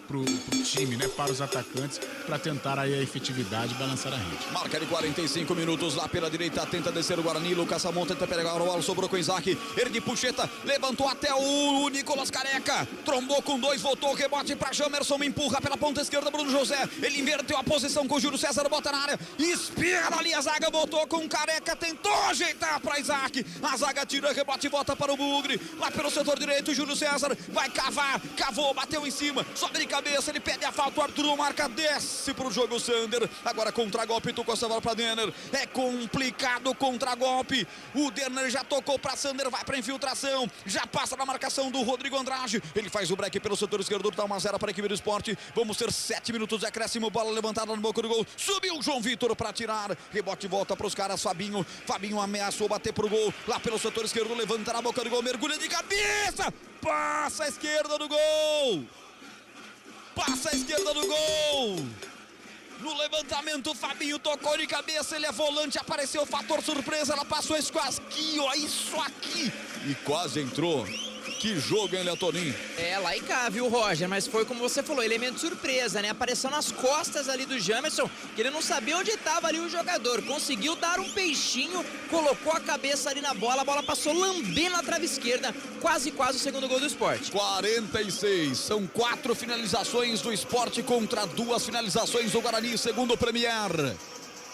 time, né, para os atacantes, para tentar aí a efetividade e balançar a rede. Marca de 45 minutos lá pela direita, tenta descer o Guarani, Lucas Ramon tenta pegar o bola, sobrou com o Isaac, ele de puxeta, levantou até o Nicolas Careca, trombou com 2, voltou, rebote para Jamerson, empurra pela ponta esquerda, Bruno José, ele inverteu a posição com o Júlio César, bota na área, espera ali a zaga, voltou com o Careca, tentou ajeitar para Isaac, a zaga tira, rebote e volta para o Bugre, lá pelo setor direito, Júlio César vai cavar, cavou, bateu em cima, sobe de cabeça, ele pede a falta, o Arthur marca, desce pro jogo Sander, agora contra-golpe, tocou essa bola pra Denner, é complicado contra-golpe, o Denner já tocou pra Sander, vai pra infiltração, já passa na marcação do Rodrigo Andrade, ele faz o break pelo setor esquerdo, tá 1-0 para a equipe do Sport, vamos ter 7 minutos de acréscimo, bola levantada no boca do gol, subiu o João Vitor pra tirar, rebote volta pros caras, Fabinho ameaçou bater pro gol, lá pelo setor esquerdo, levanta na boca do gol, mergulha de cabeça, passa a esquerda do gol, passa a esquerda do gol, no levantamento, Fabinho tocou de cabeça, ele é volante, apareceu o fator surpresa, ela passou isso aqui, ó, isso aqui, e quase entrou. Que jogo, hein, Leotonin? É, lá e cá, viu, Roger? Mas foi como você falou, elemento surpresa, né? Apareceu nas costas ali do Jamerson, que ele não sabia onde estava ali o jogador. Conseguiu dar um peixinho, colocou a cabeça ali na bola, a bola passou lambendo a trave esquerda. Quase o segundo gol do Sport. 46, são 4 finalizações do Sport contra 2 finalizações do Guarani, segundo o Premier. Deixa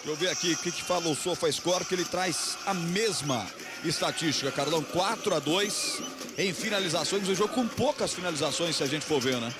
eu ver aqui o que fala o SofaScore, que ele traz a mesma estatística, Carlão. 4-2 em finalizações, o jogo com poucas finalizações, se a gente for ver, né?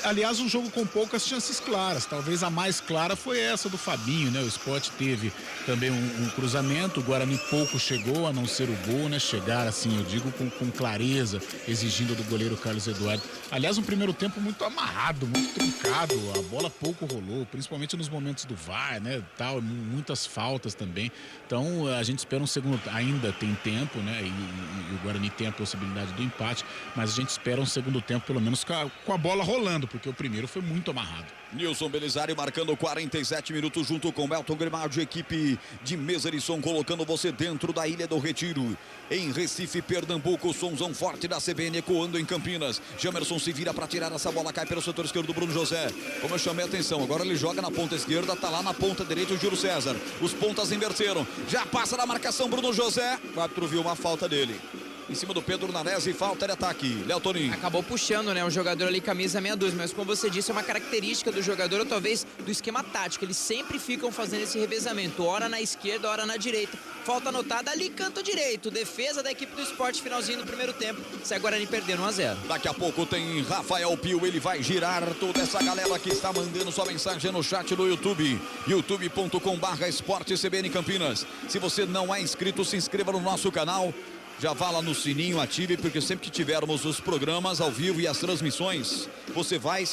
Aliás, um jogo com poucas chances claras. Talvez a mais clara foi essa do Fabinho, né? O Sport teve também um cruzamento, o Guarani pouco chegou, a não ser o gol, né? Chegar, assim, eu digo, com clareza, exigindo do goleiro Carlos Eduardo. Aliás, um primeiro tempo muito amarrado, muito truncado, a bola pouco rolou, principalmente nos momentos do VAR, né? Tal, muitas faltas também. Então, a gente espera um segundo, ainda tem tempo, né? E o Guarani tem a possibilidade do empate, mas a gente espera um segundo tempo, pelo menos com a bola rolando, porque o primeiro foi muito amarrado. Nilson Belisário marcando 47 minutos junto com Belton Grimaldi, equipe de mesa de som, colocando você dentro da Ilha do Retiro. Em Recife, Pernambuco, somzão forte da CBN ecoando em Campinas. Jamerson se vira para tirar essa bola, cai pelo setor esquerdo do Bruno José. Como eu chamei a atenção, agora ele joga na ponta esquerda, tá lá na ponta direita o Júlio César. Os pontas inverteram, já passa na marcação Bruno José. O árbitro viu uma falta dele. Em cima do Pedro Nares e falta de ataque. Léo Toninho. Acabou puxando, né? Um jogador ali, camisa meia dúzia. Mas como você disse, é uma característica do jogador, ou talvez do esquema tático. Eles sempre ficam fazendo esse revezamento. Hora na esquerda, hora na direita. Falta anotada ali, canto direito. Defesa da equipe do Sport, finalzinho do primeiro tempo. Sai Guarani perdendo 1-0. Daqui a pouco tem Rafael Pio. Ele vai girar toda essa galera que está mandando sua mensagem no chat do YouTube. youtube.com/esportecbn Campinas. Se você não é inscrito, se inscreva no nosso canal. Já vá lá no sininho, ative, porque sempre que tivermos os programas ao vivo e as transmissões, você vai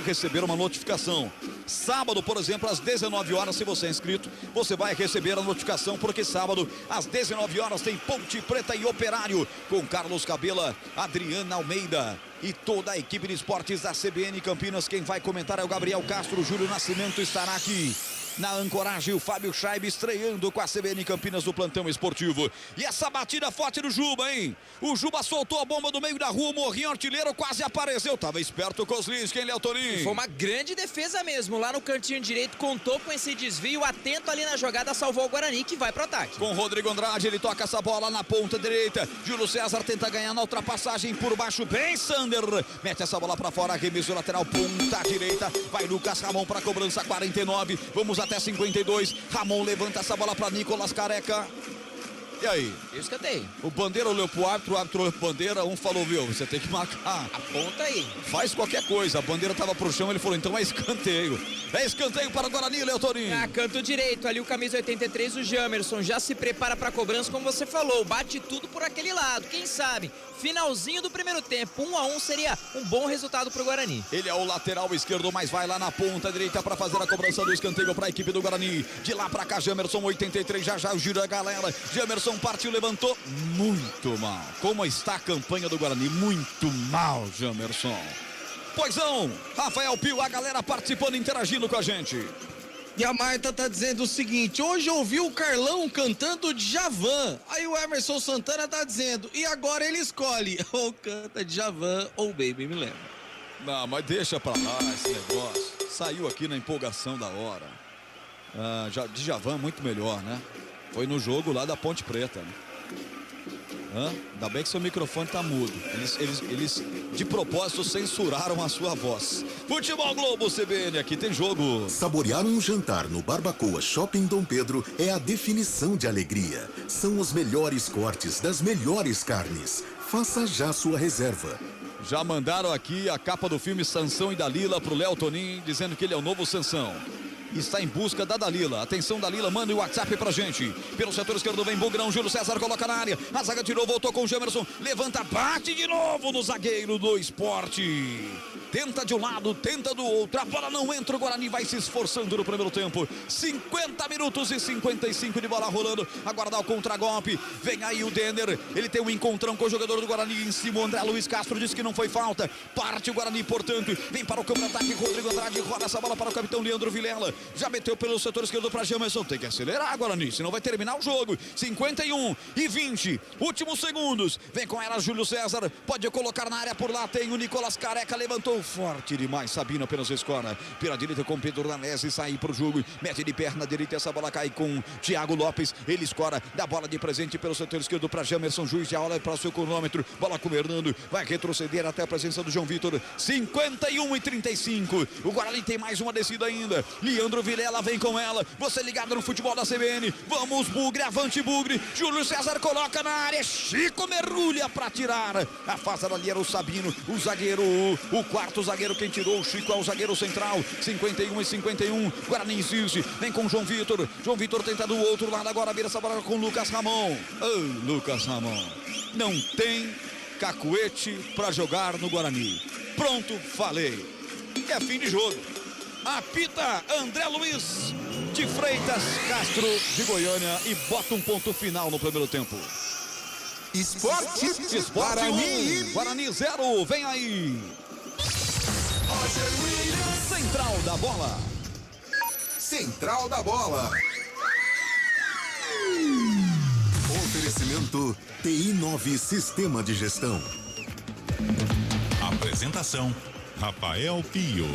receber uma notificação. Sábado, por exemplo, às 19 horas, se você é inscrito, você vai receber a notificação, porque sábado, às 19 horas, tem Ponte Preta e Operário, com Carlos Cabela, Adriana Almeida e toda a equipe de esportes da CBN Campinas. Quem vai comentar é o Gabriel Castro. O Júlio Nascimento estará aqui. Na ancoragem, o Fábio Scheibe estreando com a CBN Campinas no plantão esportivo. E essa batida forte do Juba, hein? O Juba soltou a bomba do meio da rua, o Morrinho artilheiro quase apareceu. Tava esperto o Kozlinski, hein, Léo Toninho? Foi uma grande defesa mesmo. Lá no cantinho direito, contou com esse desvio. Atento ali na jogada, salvou o Guarani, que vai pro ataque. Com Rodrigo Andrade, ele toca essa bola na ponta direita. Júlio César tenta ganhar na ultrapassagem por baixo. Bem, Sander. Mete essa bola pra fora, arremesso lateral, ponta direita. Vai Lucas Ramon pra cobrança, 49. Vamos até 52, Ramon levanta essa bola para Nicolas Careca. E aí? Eu escantei. O Bandeira olhou pro árbitro, o árbitro olhou pro Bandeira, um falou, viu, você tem que marcar. Aponta aí. Faz qualquer coisa, a Bandeira tava pro chão, ele falou, então é escanteio. É escanteio para o Guarani, Léo Toninho. Canto direito, ali o camisa 83, o Jamerson, já se prepara pra cobrança, como você falou, bate tudo por aquele lado, quem sabe? Finalzinho do primeiro tempo, 1-1 seria um bom resultado pro Guarani. Ele é o lateral esquerdo, mas vai lá na ponta direita para fazer a cobrança do escanteio para a equipe do Guarani. De lá para cá, Jamerson, 83, já o giro da galera. Jamerson partiu, levantou, muito mal. Como está a campanha do Guarani? Muito mal, Jamerson. Pois não, Rafael Pio, a galera participando, interagindo com a gente. E a Marta tá dizendo o seguinte: hoje eu ouvi o Carlão cantando Djavan. Aí o Emerson Santana tá dizendo, e agora ele escolhe, ou canta Djavan ou Baby Me Lembra. Não, mas deixa pra lá esse negócio. Saiu aqui na empolgação da hora. Djavan muito melhor, né? Foi no jogo lá da Ponte Preta, né? Ainda bem que seu microfone tá mudo. Eles de propósito censuraram a sua voz. Futebol Globo CBN, aqui tem jogo. Saborear um jantar no Barbacoa Shopping Dom Pedro é a definição de alegria. São os melhores cortes das melhores carnes. Faça já sua reserva. Já mandaram aqui a capa do filme Sansão e Dalila pro Léo Tonin, dizendo que ele é o novo Sansão. Está em busca da Dalila. Atenção, Dalila, manda o WhatsApp pra gente. Pelo setor esquerdo vem Bugrão, Júlio César coloca na área. A zaga tirou, voltou com o Jamerson. Levanta, bate de novo no zagueiro do Esporte. Tenta de um lado, tenta do outro. A bola não entra, o Guarani vai se esforçando no primeiro tempo. 50 minutos e 55 de bola rolando. Agora dá o contragolpe. Vem aí o Denner. Ele tem um encontrão com o jogador do Guarani em cima. O André Luiz Castro disse que não foi falta. Parte o Guarani, portanto. Vem para o campo de ataque. Rodrigo Andrade roda essa bola para o capitão Leandro Vilela. Já meteu pelo setor esquerdo para Jamerson. Tem que acelerar, Guarani, senão vai terminar o jogo. 51-20. Últimos segundos. Vem com ela, Júlio César. Pode colocar na área por lá. Tem o Nicolas Careca. Levantou forte demais. Sabino apenas escora. Pela direita com Pedro Danese. Sai pro jogo. Mete de perna direita. Essa bola cai com Thiago Lopes. Ele escora. Dá bola de presente pelo setor esquerdo para Jamerson. Juiz já olha para o seu cronômetro. Bola com o Hernando. Vai retroceder até a presença do João Vitor. 51-35. O Guarani tem mais uma descida ainda. Leandro Vilela vem com ela. Você ligado no futebol da CBN. Vamos, Bugre. Avante, Bugre. Júlio César coloca na área. Chico mergulha para tirar. Afasta ali era o Sabino. O zagueiro. O quarto zagueiro. Quem tirou o Chico é o zagueiro central. 51-51. Guarani insiste. Vem com João Vitor. João Vitor tenta do outro lado. Agora vira essa bola com Lucas Ramon. Oh, Lucas Ramon. Não tem cacuete para jogar no Guarani. Pronto, falei. É fim de jogo. Apita André Luiz de Freitas Castro de Goiânia e bota um ponto final no primeiro tempo. Esporte Guarani. Guarani 0. Vem aí. Central da bola. Central da bola. Oferecimento TI9 Sistema de Gestão. Apresentação: Rafael Pio.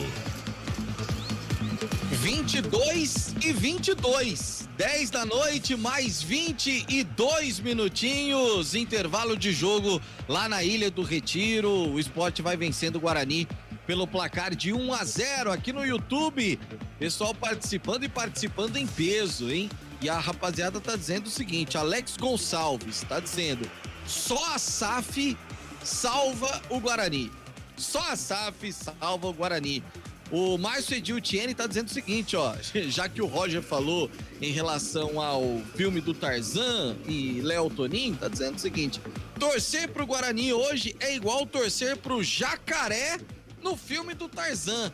22:22. 10 da noite, mais 22 minutinhos. Intervalo de jogo lá na Ilha do Retiro. O Sport vai vencendo o Guarani pelo placar de 1-0 aqui no YouTube. Pessoal participando e participando em peso, hein? E a rapaziada tá dizendo o seguinte: Alex Gonçalves tá dizendo: só a SAF salva o Guarani. Só a SAF salva o Guarani. O Márcio Edil Tiene tá dizendo o seguinte, ó, já que o Roger falou em relação ao filme do Tarzan e Léo Tonin, tá dizendo o seguinte: torcer pro Guarani hoje é igual torcer pro Jacaré no filme do Tarzan.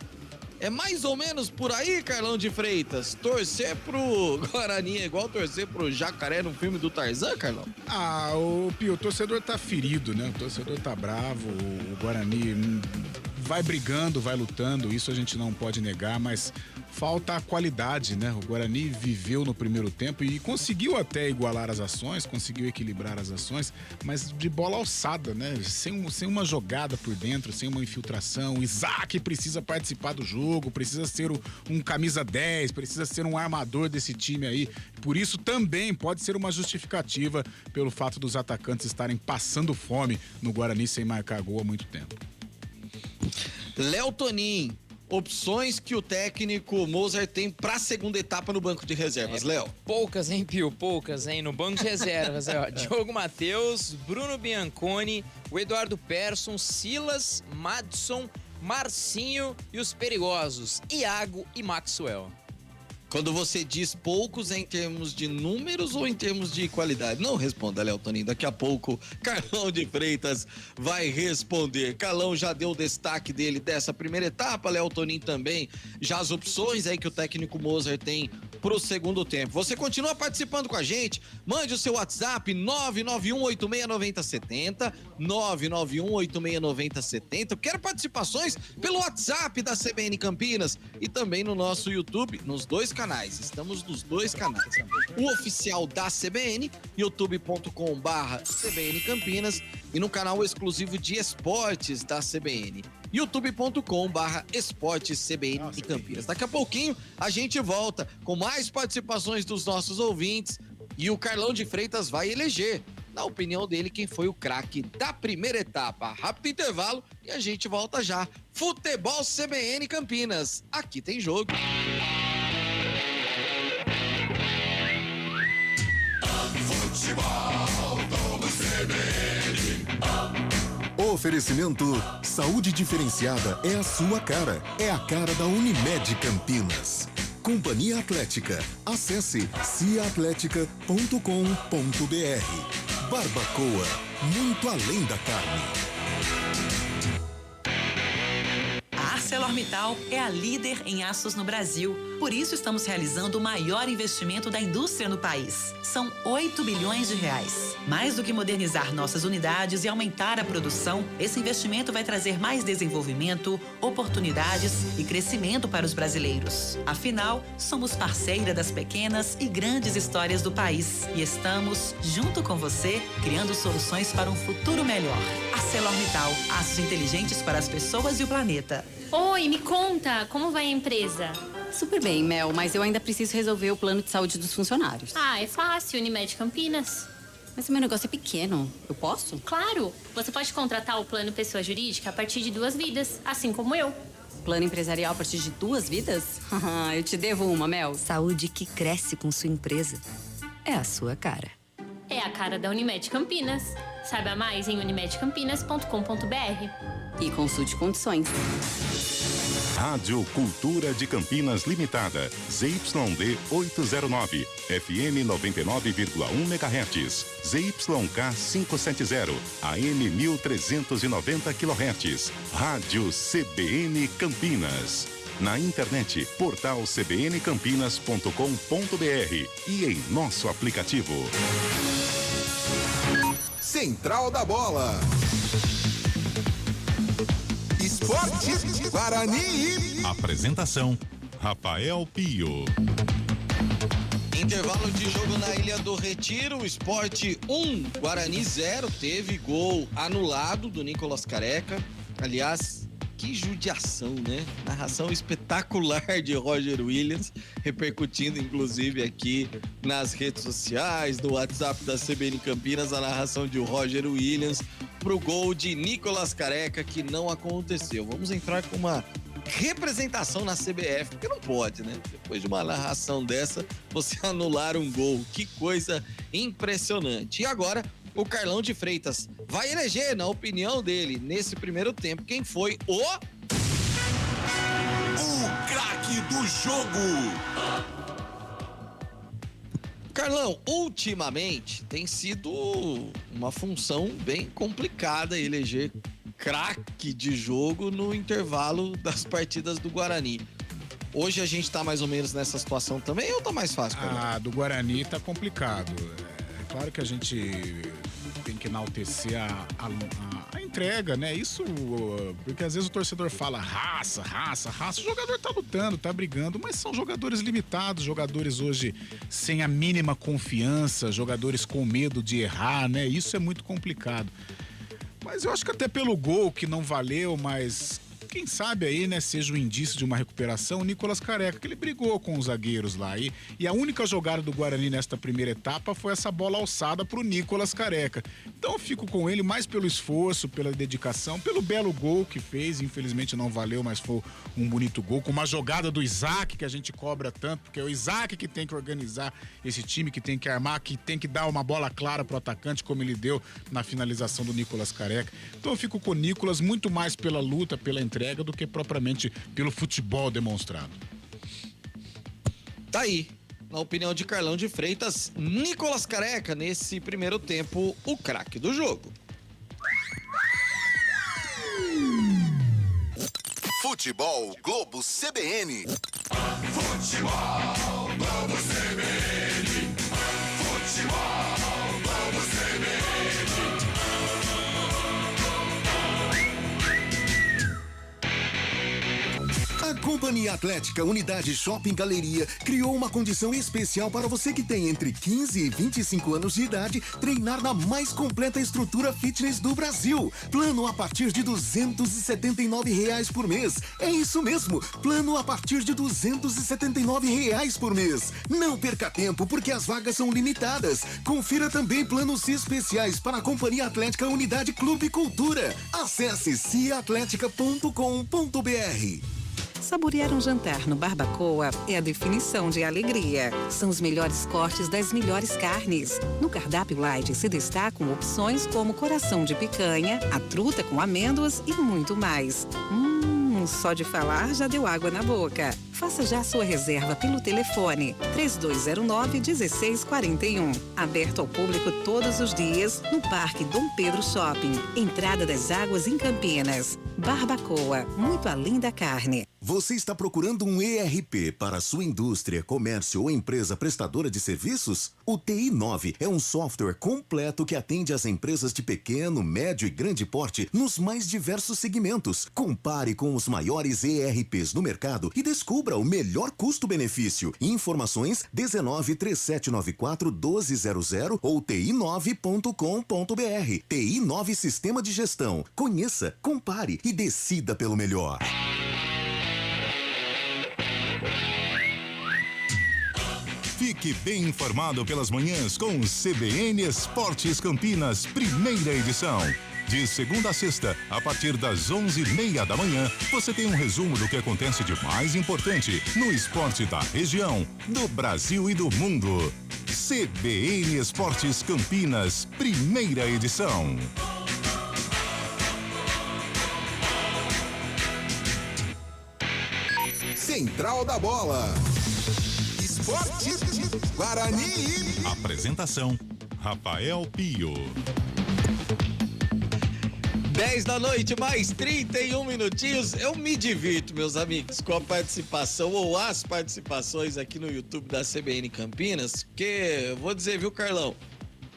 É mais ou menos por aí, Carlão de Freitas? Torcer pro Guarani é igual torcer pro Jacaré no filme do Tarzan, Carlão? O Pio, o torcedor tá ferido, né? O torcedor tá bravo, o Guarani vai brigando, vai lutando, isso a gente não pode negar, mas falta a qualidade, né? O Guarani viveu no primeiro tempo e conseguiu até igualar as ações, conseguiu equilibrar as ações, mas de bola alçada, né? Sem uma jogada por dentro, sem uma infiltração. O Isaac precisa participar do jogo, precisa ser um camisa 10, precisa ser um armador desse time aí. Por isso também pode ser uma justificativa pelo fato dos atacantes estarem passando fome no Guarani sem marcar gol há muito tempo. Léo Tonin, opções que o técnico Mozart tem pra segunda etapa no banco de reservas, Léo. Poucas, hein, Pio? Poucas, hein? No banco de reservas, ó. Diogo Matheus, Bruno Bianconi, o Eduardo Persson, Silas, Madison, Marcinho e os perigosos, Iago e Maxwell. Quando você diz poucos, é em termos de números ou em termos de qualidade? Não responda, Léo Toninho. Daqui a pouco, Carlão de Freitas vai responder. Carlão já deu o destaque dele dessa primeira etapa, Léo Toninho também. Já as opções aí que o técnico Mozart tem pro segundo tempo. Você continua participando com a gente. Mande o seu WhatsApp 991869070, 991869070. Eu quero participações pelo WhatsApp da CBN Campinas e também no nosso YouTube, nos dois canais. Estamos nos dois canais. O oficial da CBN, youtube.com/CBN Campinas, e no canal exclusivo de esportes da CBN, youtube.com/esportes CBN e Campinas. Daqui a pouquinho a gente volta com mais participações dos nossos ouvintes e o Carlão de Freitas vai eleger, na opinião dele, quem foi o craque da primeira etapa. Rápido intervalo e a gente volta já. Futebol CBN Campinas. Aqui tem jogo. Oferecimento Saúde Diferenciada é a sua cara. É a cara da Unimed Campinas. Companhia Atlética. Acesse ciaatletica.com.br. Barbacoa. Muito além da carne. A ArcelorMittal é a líder em aços no Brasil. Por isso estamos realizando o maior investimento da indústria no país. São 8 bilhões de reais. Mais do que modernizar nossas unidades e aumentar a produção, esse investimento vai trazer mais desenvolvimento, oportunidades e crescimento para os brasileiros. Afinal, somos parceira das pequenas e grandes histórias do país e estamos, junto com você, criando soluções para um futuro melhor. ArcelorMittal, aços inteligentes para as pessoas e o planeta. Oi, me conta, como vai a empresa? Super bem, Mel, mas eu ainda preciso resolver o plano de saúde dos funcionários. Ah, é fácil, Unimed Campinas. Mas o meu negócio é pequeno, eu posso? Claro, você pode contratar o plano pessoa jurídica a partir de 2 vidas, assim como eu. Plano empresarial a partir de 2 vidas? Eu te devo uma, Mel. Saúde que cresce com sua empresa. É a sua cara. É a cara da Unimed Campinas. Saiba mais em unimedcampinas.com.br. E consulte condições. Rádio Cultura de Campinas Limitada, ZYD 809, FM 99,1 MHz, ZYK 570, AM 1390 kHz, Rádio CBN Campinas. Na internet, portal cbncampinas.com.br e em nosso aplicativo. Central da Bola. Esporte Guarani. Apresentação: Rafael Pio. Intervalo de jogo na Ilha do Retiro, Sport 1, Guarani 0, teve gol anulado do Nicolas Careca. Aliás, que judiação, né? Narração espetacular de Roger Williams, repercutindo inclusive aqui nas redes sociais, no WhatsApp da CBN Campinas, a narração de Roger Williams pro gol de Nicolas Careca, que não aconteceu. Vamos entrar com uma representação na CBF, porque não pode, né? Depois de uma narração dessa, você anular um gol. Que coisa impressionante. E agora, o Carlão de Freitas vai eleger, na opinião dele, nesse primeiro tempo, quem foi o craque do jogo. Carlão, ultimamente tem sido uma função bem complicada eleger craque de jogo no intervalo das partidas do Guarani. Hoje a gente tá mais ou menos nessa situação também ou tá mais fácil, Carlão? Ah, do Guarani tá complicado. É claro que a gente tem que enaltecer a entrega, né? Isso, porque às vezes o torcedor fala raça. O jogador tá lutando, tá brigando, mas são jogadores limitados, jogadores hoje sem a mínima confiança, jogadores com medo de errar, né? Isso é muito complicado. Mas eu acho que até pelo gol que não valeu, mas quem sabe aí, né, seja o indício de uma recuperação, o Nicolas Careca, que ele brigou com os zagueiros lá. E a única jogada do Guarani nesta primeira etapa foi essa bola alçada pro Nicolas Careca. Então eu fico com ele mais pelo esforço, pela dedicação, pelo belo gol que fez. Infelizmente não valeu, mas foi um bonito gol, com uma jogada do Isaac, que a gente cobra tanto, porque é o Isaac que tem que organizar esse time, que tem que armar, que tem que dar uma bola clara pro atacante, como ele deu na finalização do Nicolas Careca. Então eu fico com o Nicolas muito mais pela luta, pela entrega, do que propriamente pelo futebol demonstrado. Tá aí, na opinião de Carlão de Freitas, Nicolas Careca, nesse primeiro tempo, o craque do jogo. Futebol Globo CBN. Futebol Globo CBN. Futebol Globo CBN. A Companhia Atlética Unidade Shopping Galeria criou uma condição especial para você que tem entre 15 e 25 anos de idade treinar na mais completa estrutura fitness do Brasil. Plano a partir de R$ 279 por mês. É isso mesmo, plano a partir de R$ 279 por mês. Não perca tempo, porque as vagas são limitadas. Confira também planos especiais para a Companhia Atlética Unidade Clube Cultura. Acesse ciatletica.com.br. Saborear um jantar no Barbacoa é a definição de alegria. São os melhores cortes das melhores carnes. No cardápio light se destacam opções como coração de picanha, a truta com amêndoas e muito mais. Só de falar já deu água na boca. Faça já sua reserva pelo telefone 3209-1641. Aberto ao público todos os dias no Parque Dom Pedro Shopping. Entrada das Águas em Campinas. Barbacoa, muito além da carne. Você está procurando um ERP para sua indústria, comércio ou empresa prestadora de serviços? O TI9 é um software completo que atende às empresas de pequeno, médio e grande porte nos mais diversos segmentos. Compare com os maiores ERPs no mercado e descubra o melhor custo-benefício. Informações 193794-1200 ou ti9.com.br. TI9 Sistema de Gestão. Conheça, compare e decida pelo melhor. Fique bem informado pelas manhãs com o CBN Esportes Campinas, primeira edição. De segunda a sexta, a partir das 11h30 da manhã, você tem um resumo do que acontece de mais importante no esporte da região, do Brasil e do mundo. CBN Esportes Campinas, primeira edição. Central da Bola. Esporte Guarani. Apresentação: Rafael Pio. 10 da noite, mais 31 minutinhos. Eu me divirto, meus amigos, com a participação ou as participações aqui no YouTube da CBN Campinas, porque eu vou dizer, viu, Carlão?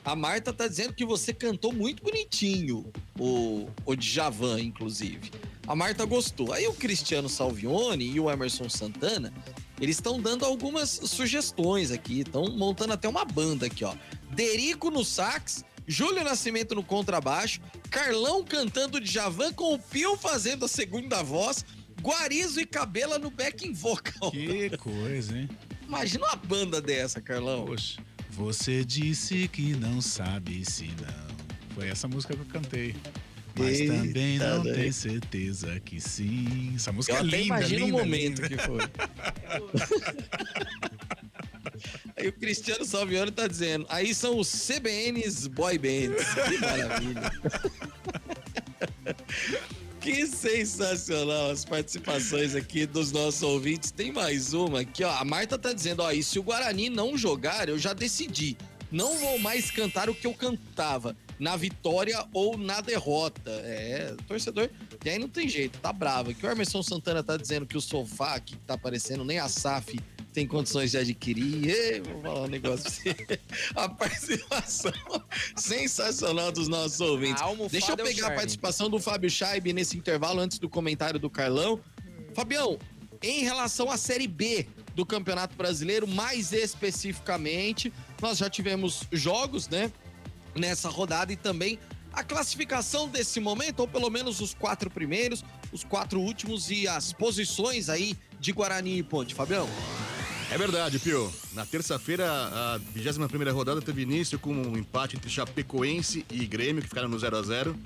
A Marta tá dizendo que você cantou muito bonitinho, o Djavan, inclusive. A Marta gostou. Aí o Cristiano Salvione e o Emerson Santana, eles estão dando algumas sugestões aqui, estão montando até uma banda aqui, ó. Derico no sax, Júlio Nascimento no contrabaixo, Carlão cantando Djavan com o Pio fazendo a segunda voz, Guarizo e Cabela no backing vocal. Que coisa, hein? Imagina uma banda dessa, Carlão. Poxa, você disse que não sabe se não. Foi essa música que eu cantei. Mas Eita, também não né? tem certeza que sim. Essa música Eu é até linda, imagino linda, o momento linda. que foi. Aí o Cristiano Salvione tá dizendo, aí são os CBNs Boy Bands. Que maravilha. Que sensacional as participações aqui dos nossos ouvintes. Tem mais uma aqui, ó. A Marta tá dizendo, ó, e se o Guarani não jogar, eu já decidi. Não vou mais cantar o que eu cantava, na vitória ou na derrota. É, torcedor, e aí não tem jeito, tá bravo. Aqui o Emerson Santana tá dizendo que o sofá que tá aparecendo, nem a SAF tem condições de adquirir. Ei, vou falar um negócio pra você. A participação sensacional dos nossos ouvintes. Deixa eu pegar a participação do Fábio Scheibe nesse intervalo antes do comentário do Carlão. Fabião, em relação à Série B do Campeonato Brasileiro, mais especificamente, nós já tivemos jogos, né, nessa rodada e também a classificação desse momento, ou pelo menos os 4 primeiros, os 4 últimos e as posições aí de Guarani e Ponte. Fabião? É verdade, Pio. Na terça-feira, a 21ª rodada teve início com um empate entre Chapecoense e Grêmio, que ficaram no 0x0.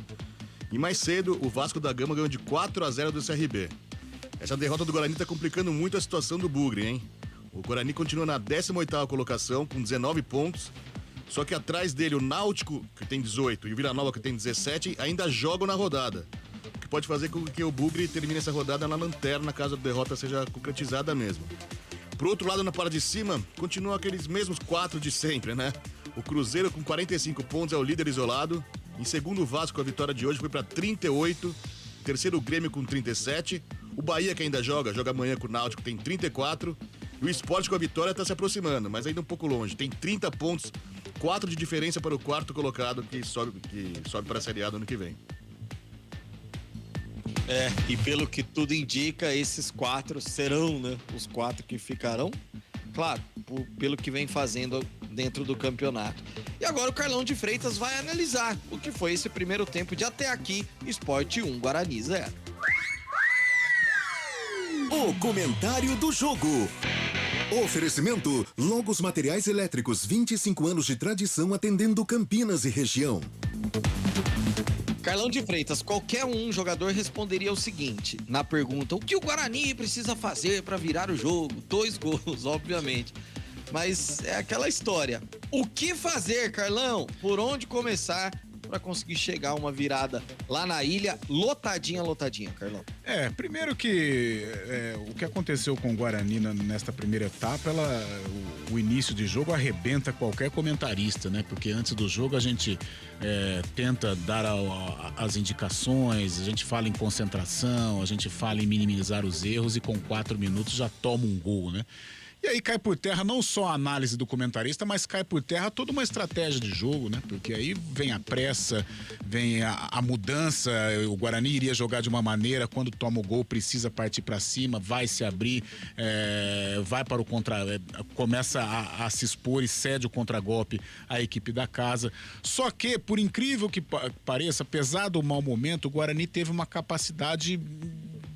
E mais cedo, o Vasco da Gama ganhou de 4x0 do CRB. Essa derrota do Guarani tá complicando muito a situação do Bugre, hein? O Guarani continua na 18ª colocação, com 19 pontos. Só que atrás dele, o Náutico, que tem 18, e o Vila Nova, que tem 17, ainda jogam na rodada. O que pode fazer com que o Bugre termine essa rodada na lanterna, caso a derrota seja concretizada mesmo. Pro outro lado, na parte de cima, continuam aqueles mesmos 4 de sempre, né? O Cruzeiro, com 45 pontos, é o líder isolado. Em segundo, o Vasco, a vitória de hoje foi para 38. Terceiro, o Grêmio, com 37. O Bahia, que ainda joga amanhã com o Náutico, tem 34. E o Sport, com a vitória, tá se aproximando, mas ainda um pouco longe. Tem 30 pontos, 4 de diferença para o quarto colocado, que sobe para a Série A do ano que vem. É, e pelo que tudo indica, esses 4 serão, né, os 4 que ficarão, claro, pelo que vem fazendo dentro do campeonato. E agora o Carlão de Freitas vai analisar o que foi esse primeiro tempo de até aqui, Sport 1, Guarani 0. O comentário do jogo. Oferecimento Logos Materiais Elétricos, 25 anos de tradição atendendo Campinas e região. Carlão de Freitas, qualquer jogador responderia o seguinte, na pergunta, o que o Guarani precisa fazer para virar o jogo? 2 gols, obviamente. Mas é aquela história. O que fazer, Carlão? Por onde começar para conseguir chegar a uma virada lá na ilha, lotadinha, Carlão? Primeiro que o que aconteceu com o Guarani nesta primeira etapa, o início de jogo arrebenta qualquer comentarista, né? Porque antes do jogo a gente tenta dar as indicações, a gente fala em concentração, a gente fala em minimizar os erros e com 4 minutos já toma um gol, né? E aí cai por terra não só a análise do comentarista, mas cai por terra toda uma estratégia de jogo, né? Porque aí vem a pressa, vem a mudança, o Guarani iria jogar de uma maneira, quando toma o gol precisa partir para cima, vai se abrir, vai para o começa a se expor e cede o contragolpe à equipe da casa. Só que, por incrível que pareça, apesar do mau momento, o Guarani teve uma capacidade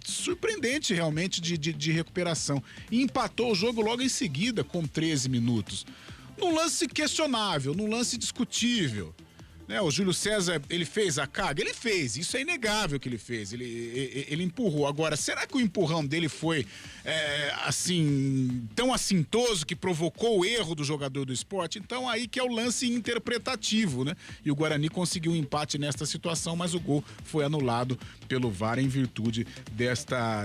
surpreendente realmente de recuperação e empatou o jogo logo em seguida com 13 minutos, num lance questionável, num lance discutível, né? O Júlio César, ele fez a carga? Ele fez, isso é inegável que ele fez, ele empurrou. Agora, será que o empurrão dele foi assim, tão assintoso que provocou o erro do jogador do Sport? Então aí que é o lance interpretativo, né? E o Guarani conseguiu um empate nesta situação, mas o gol foi anulado pelo VAR em virtude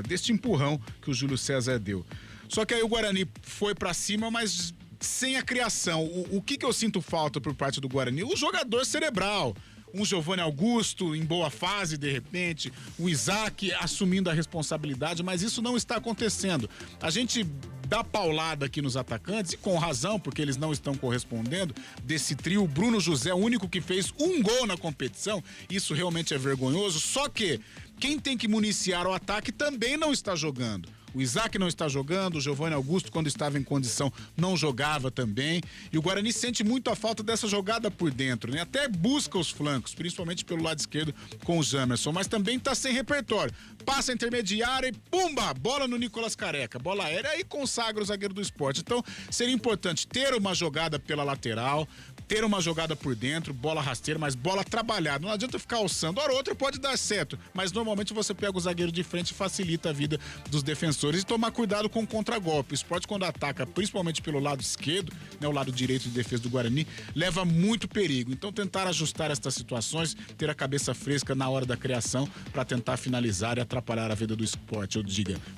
deste empurrão que o Júlio César deu. Só que aí o Guarani foi pra cima, mas sem a criação. O que eu sinto falta por parte do Guarani? O jogador cerebral. Um Giovanni Augusto em boa fase, de repente, o Isaac assumindo a responsabilidade, mas isso não está acontecendo. A gente dá paulada aqui nos atacantes, e com razão, porque eles não estão correspondendo, desse trio. Bruno José, o único que fez um gol na competição, isso realmente é vergonhoso, só que quem tem que municiar o ataque também não está jogando. O Isaac não está jogando, o Giovanni Augusto, quando estava em condição, não jogava também. E o Guarani sente muito a falta dessa jogada por dentro, né? Até busca os flancos, principalmente pelo lado esquerdo com o Jamerson, mas também está sem repertório. Passa a intermediária e pumba! Bola no Nicolas Careca. Bola aérea e consagra o zagueiro do Sport. Então, seria importante ter uma jogada pela lateral, ter uma jogada por dentro, bola rasteira, mas bola trabalhada. Não adianta ficar alçando. Hora ou outra pode dar certo, mas normalmente você pega o zagueiro de frente e facilita a vida dos defensores. E tomar cuidado com o contragolpe. O Sport, quando ataca, principalmente pelo lado esquerdo, né, o lado direito de defesa do Guarani, leva muito perigo. Então, tentar ajustar estas situações, ter a cabeça fresca na hora da criação para tentar finalizar e atrapalhar a vida do Sport,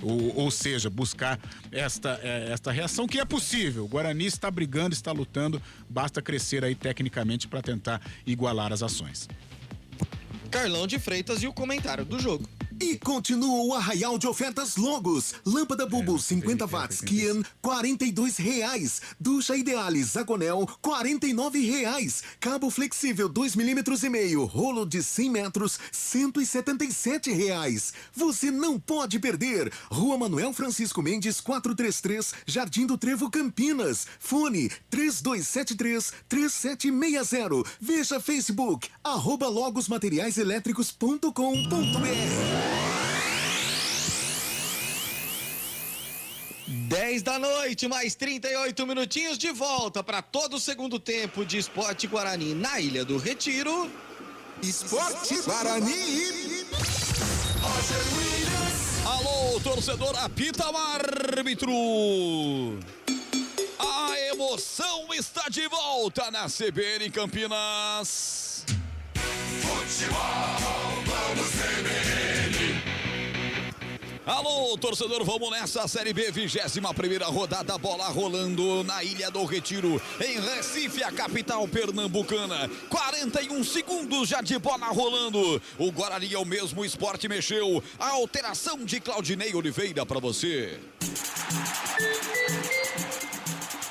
ou seja, buscar esta reação que é possível. O Guarani está brigando, está lutando, basta crescer aí tecnicamente para tentar igualar as ações. Carlão de Freitas e o comentário do jogo. E continua o arraial de ofertas Logos. Lâmpada Bulbo 50 watts Kian, R$42. Ducha Idealis Zagonel, R$49. Cabo flexível 2,5 mm, rolo de 100 metros, R$177. Você não pode perder. Rua Manuel Francisco Mendes, 433, Jardim do Trevo, Campinas. Fone 3273-3760. Veja Facebook, @logosmateriaiselétricos.com.br. 10 da noite, mais 38 minutinhos, de volta para todo o segundo tempo de Esporte Guarani na Ilha do Retiro. Esporte Guarani. Alô, torcedor, apita o árbitro. A emoção está de volta na CBN Campinas. Futebol, vamos CBN. Alô, torcedor, vamos nessa Série B, 21ª rodada, bola rolando na Ilha do Retiro, em Recife, a capital pernambucana. 41 segundos já de bola rolando. O Guarani é o mesmo, o Sport mexeu. A alteração de Claudinei Oliveira para você.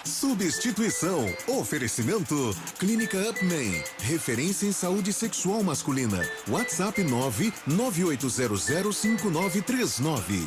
Substituição. Oferecimento. Clínica Upman. Referência em saúde sexual masculina. WhatsApp 998005939.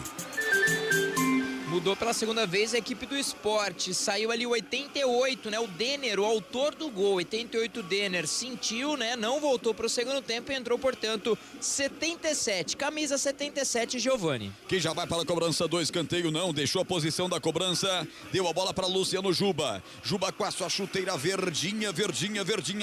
Mudou pela segunda vez a equipe do Sport. Saiu ali o 88, né? O Denner, o autor do gol. 88 Denner sentiu, né? Não voltou para o segundo tempo e entrou, portanto, 77. Camisa 77, Giovani. Que já vai para a cobrança do escanteio, não. Deixou a posição da cobrança. Deu a bola para Luciano Juba. Juba com a sua chuteira verdinha.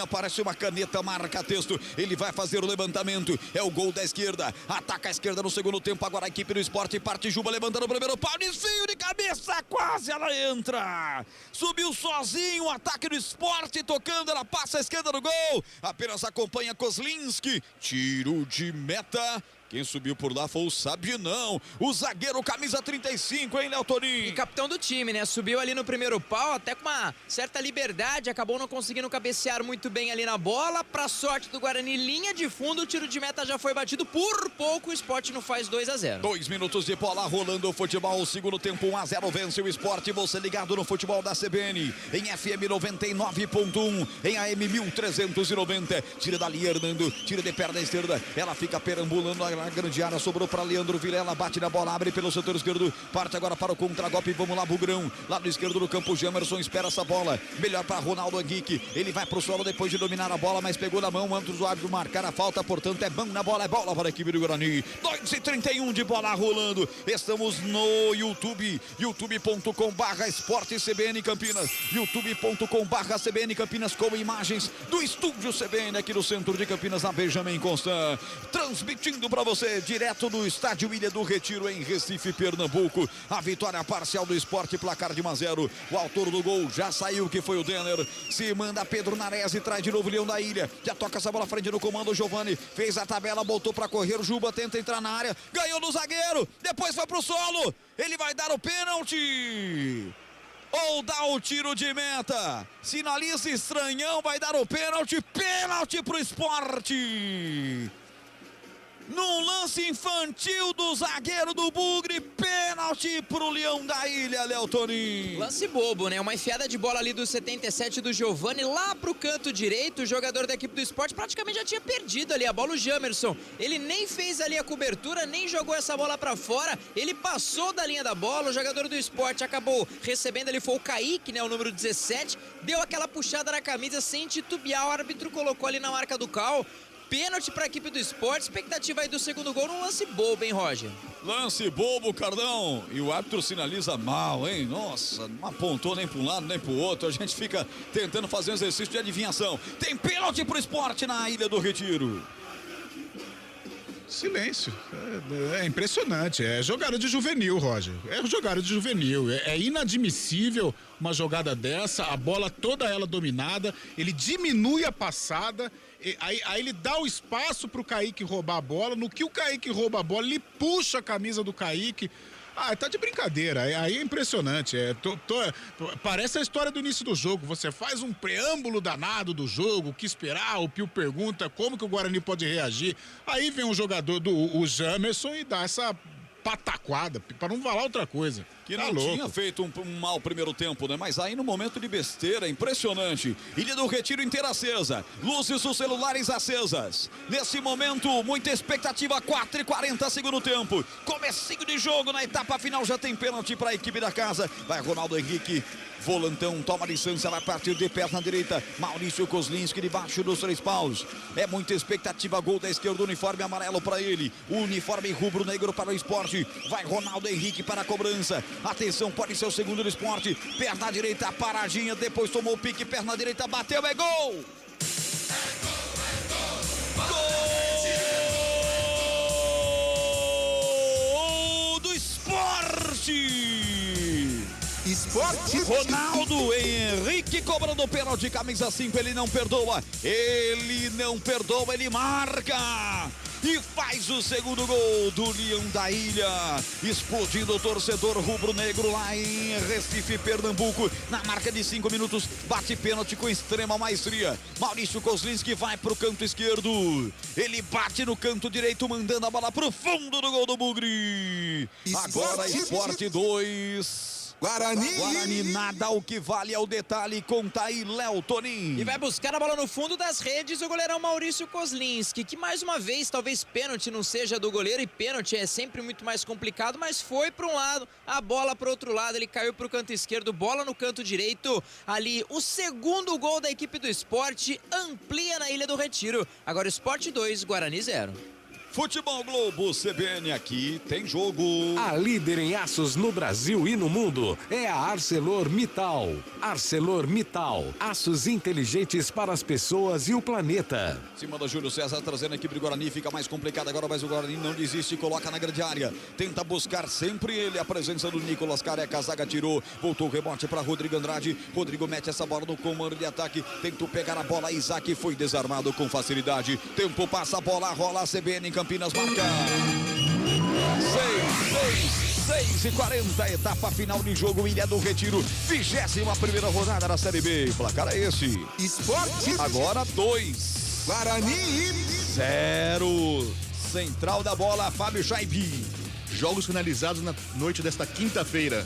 Parece uma caneta, marca texto. Ele vai fazer o levantamento. É o gol da esquerda. Ataca a esquerda no segundo tempo. Agora a equipe do Sport parte. Juba levantando o primeiro pau. Desvio. toquinho de cabeça, quase ela entra. Subiu sozinho, o ataque do Sport, tocando, ela passa a esquerda do gol. Apenas acompanha Kozlinski, tiro de meta. Quem subiu por lá foi o Sabinão, o zagueiro camisa 35, hein, Léo Toninho? E capitão do time, né? Subiu ali no primeiro pau, até com uma certa liberdade, acabou não conseguindo cabecear muito bem ali na bola. Pra sorte do Guarani, linha de fundo, o tiro de meta já foi batido. Por pouco o Sport não faz 2-0. 2 minutos de bola rolando o futebol, o segundo tempo 1-0 vence o Sport. Você ligado no futebol da CBN, em FM 99.1, em AM 1390. Tira dali, Hernando, tira de perna esquerda, ela fica perambulando a grande área, sobrou para Leandro Vilela, bate na bola, abre pelo setor esquerdo, parte agora para o contragolpe, vamos lá, Bugrão, lado esquerdo do campo, Jamerson espera essa bola, melhor para Ronaldo Henrique, ele vai pro solo depois de dominar a bola, mas pegou na mão antes do árbitro marcar a falta, portanto é mão na bola, é bola para a equipe do Guarani. 2:31 de bola rolando, estamos no YouTube, youtube.com/esporte-CBN Campinas, youtube.com/CBN Campinas, com imagens do estúdio CBN aqui no centro de Campinas, na Benjamin Constant, transmitindo para você direto do estádio Ilha do Retiro, em Recife, Pernambuco. A vitória parcial do Sport, placar de 1-0. O autor do gol já saiu, que foi o Denner. Se manda Pedro Nares e traz de novo o Leão da Ilha. Já toca essa bola à frente no comando. O Giovani fez a tabela, botou para correr. O Juba tenta entrar na área, ganhou do zagueiro, depois foi pro solo. Ele vai dar o pênalti ou dá o tiro de meta? Sinaliza estranhão, vai dar o pênalti. Pênalti pro Sport. Num lance infantil do zagueiro do Bugre, pênalti pro Leão da Ilha, Léo Toninho. Lance bobo, né? Uma enfiada de bola ali do 77 do Giovani lá pro canto direito. O jogador da equipe do Sport praticamente já tinha perdido ali a bola, o Jamerson. Ele nem fez ali a cobertura, nem jogou essa bola pra fora. Ele passou da linha da bola, o jogador do Sport acabou recebendo ali, foi o Kaique, né? O número 17. Deu aquela puxada na camisa sem titubear, o árbitro colocou ali na marca do cal. Pênalti para a equipe do Sport, expectativa aí do segundo gol num lance bobo, hein, Roger? Lance bobo, Cardão, e o árbitro sinaliza mal, hein? Nossa, não apontou nem para um lado nem para o outro, a gente fica tentando fazer um exercício de adivinhação. Tem pênalti pro Sport na Ilha do Retiro. Silêncio. É impressionante. É jogada de juvenil, Roger. É jogada de juvenil. É inadmissível uma jogada dessa, a bola toda ela dominada, ele diminui a passada, aí ele dá o espaço pro Kaique roubar a bola. No que o Kaique rouba a bola, ele puxa a camisa do Kaique. Ah, tá de brincadeira, aí é impressionante, parece a história do início do jogo, você faz um preâmbulo danado do jogo, o que esperar, o Pio pergunta como que o Guarani pode reagir, aí vem um jogador o Jamerson e dá essa pataquada, para não falar outra coisa. Que não tinha feito um mau primeiro tempo, né? Mas aí no momento de besteira, impressionante. Ilha do Retiro inteira acesa. Luzes dos celulares acesas. Nesse momento, muita expectativa. 4:40 segundo tempo. Comecinho de jogo na etapa final. Já tem pênalti para a equipe da casa. Vai Ronaldo Henrique. Volantão toma distância, vai partir de perna direita. Maurício Kozlinski debaixo dos 3 paus. É muita expectativa. Gol da esquerda, uniforme amarelo para ele. Uniforme rubro-negro para o Sport. Vai Ronaldo Henrique para a cobrança. Atenção, pode ser o segundo do Sport. Perna direita, paradinha. Depois tomou o pique, perna direita, bateu, é gol! Gol do Sport! Esporte. Ronaldo Henrique cobrando o pênalti, camisa 5, ele não perdoa, ele marca e faz o segundo gol do Leão da Ilha, explodindo o torcedor rubro-negro lá em Recife, Pernambuco, na marca de 5 minutos, bate pênalti com extrema maestria. Maurício Kozlinski vai pro canto esquerdo, ele bate no canto direito, mandando a bola pro fundo do gol do Bugre. Agora Sport 2. Guarani nada, o que vale é o detalhe, conta aí Léo Toninho. E vai buscar a bola no fundo das redes o goleirão Maurício Kozlinski, que mais uma vez, talvez pênalti não seja do goleiro, e pênalti é sempre muito mais complicado, mas foi para um lado, a bola para o outro lado, ele caiu para o canto esquerdo, bola no canto direito, ali o segundo gol da equipe do Sport, amplia na Ilha do Retiro. Agora Sport 2, Guarani 0. Futebol Globo CBN, aqui tem jogo. A líder em aços no Brasil e no mundo é a ArcelorMittal. ArcelorMittal, aços inteligentes para as pessoas e o planeta. Cima da Júlio César trazendo a equipe do Guarani, fica mais complicado agora, mas o Guarani não desiste, coloca na grande área, tenta buscar sempre ele, a presença do Nicolas Careca, a zaga tirou, voltou o rebote para Rodrigo Andrade, Rodrigo mete essa bola no comando de ataque, tentou pegar a bola, Isaac foi desarmado com facilidade, tempo passa a bola, rola a CBN em Campinas, marca 6:40, etapa final de jogo, Ilha do Retiro, 21ª rodada da Série B. O placar é esse. Esporte. Agora 2. Guarani 0. Central da bola, Fábio Chaibi. Jogos finalizados na noite desta quinta-feira.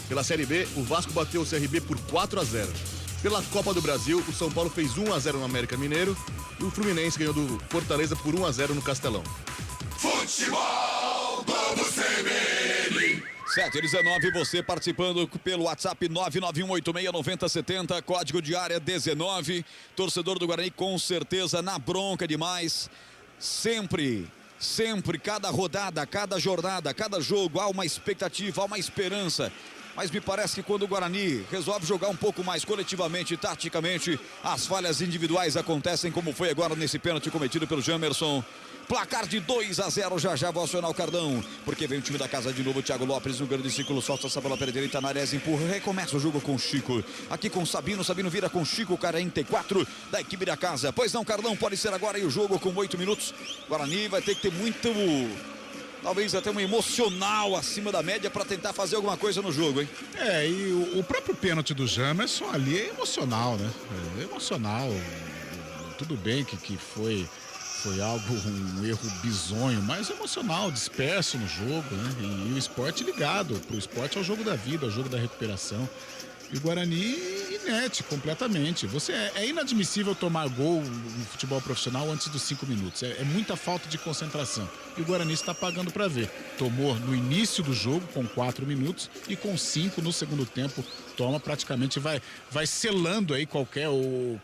Pela Série B, o Vasco bateu o CRB por 4-0. Pela Copa do Brasil, o São Paulo fez 1-0 no América Mineiro e o Fluminense ganhou do Fortaleza por 1-0 no Castelão. Futebol Globo CBN. 7:19, você participando pelo WhatsApp 991869070, código de área 19. Torcedor do Guarani com certeza na bronca demais. Sempre, cada rodada, cada jornada, cada jogo, há uma expectativa, há uma esperança. Mas me parece que quando o Guarani resolve jogar um pouco mais coletivamente, taticamente, as falhas individuais acontecem, como foi agora nesse pênalti cometido pelo Jamerson. Placar de 2-0, já vou acionar o Cardão, porque vem o time da casa de novo, Thiago Lopes no grande círculo, solta essa bola pela direita, Nares empurra, recomeça o jogo com o Chico, aqui com o Sabino vira com o Chico, 44 da equipe da casa. Pois não, Cardão, pode ser agora e o jogo com 8 minutos, Guarani vai ter que ter muito, talvez até um emocional acima da média para tentar fazer alguma coisa no jogo, hein? E o próprio pênalti do Jamerson ali é emocional, né? É emocional, tudo bem que foi algo, um erro bizonho, mas emocional, disperso no jogo, né? E o esporte ligado, pro esporte é o jogo da vida, é o jogo da recuperação. E o Guarani inerte completamente. É inadmissível tomar gol no futebol profissional antes dos 5 minutos. É muita falta de concentração. E o Guarani está pagando para ver. Tomou no início do jogo com 4 minutos e com 5 no segundo tempo. Toma praticamente, vai selando aí qualquer ou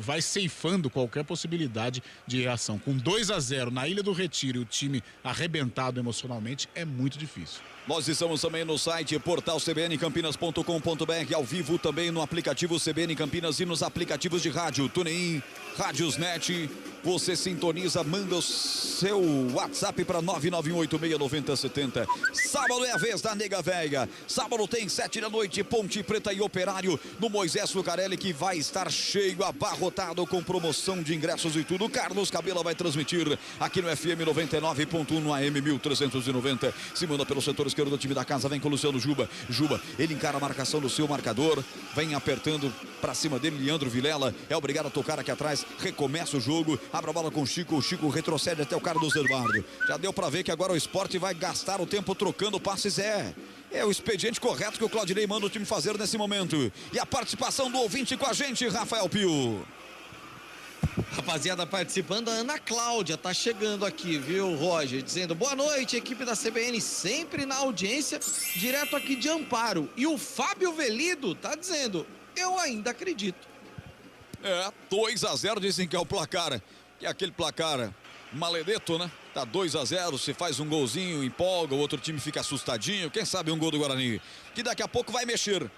vai ceifando qualquer possibilidade de reação. Com 2-0 na Ilha do Retiro e o time arrebentado emocionalmente, é muito difícil. Nós estamos também no site portal cbncampinas.com.br, ao vivo também no aplicativo CBN Campinas e nos aplicativos de rádio, TuneIn, Rádiosnet. Você sintoniza, manda o seu WhatsApp para 991869070. Sábado é a vez da Nega Véia. Sábado tem 7 da noite, Ponte Preta e Operário no Moisés Lucarelli, que vai estar cheio, abarrotado com promoção de ingressos e tudo. Carlos Cabela vai transmitir aqui no FM 99.1 no AM 1390. Se manda pelo setor esquerdo do time da casa, vem com o Luciano Juba, ele encara a marcação do seu marcador, vem apertando para cima dele, Leandro Vilela, é obrigado a tocar aqui atrás, recomeça o jogo, abre a bola com o Chico retrocede até o Carlos Eduardo. Já deu para ver que agora o esporte vai gastar o tempo trocando passes, é o expediente correto que o Claudinei manda o time fazer nesse momento. E a participação do ouvinte com a gente, Rafael Pio. Rapaziada participando, a Ana Cláudia tá chegando aqui, viu, Roger? Dizendo, boa noite, equipe da CBN sempre na audiência, direto aqui de Amparo. E o Fábio Velido tá dizendo, eu ainda acredito. 2-0 dizem que é o placar, que é aquele placar maledeto, né? Tá 2-0, se faz um golzinho, empolga, o outro time fica assustadinho, quem sabe um gol do Guarani, que daqui a pouco vai mexer.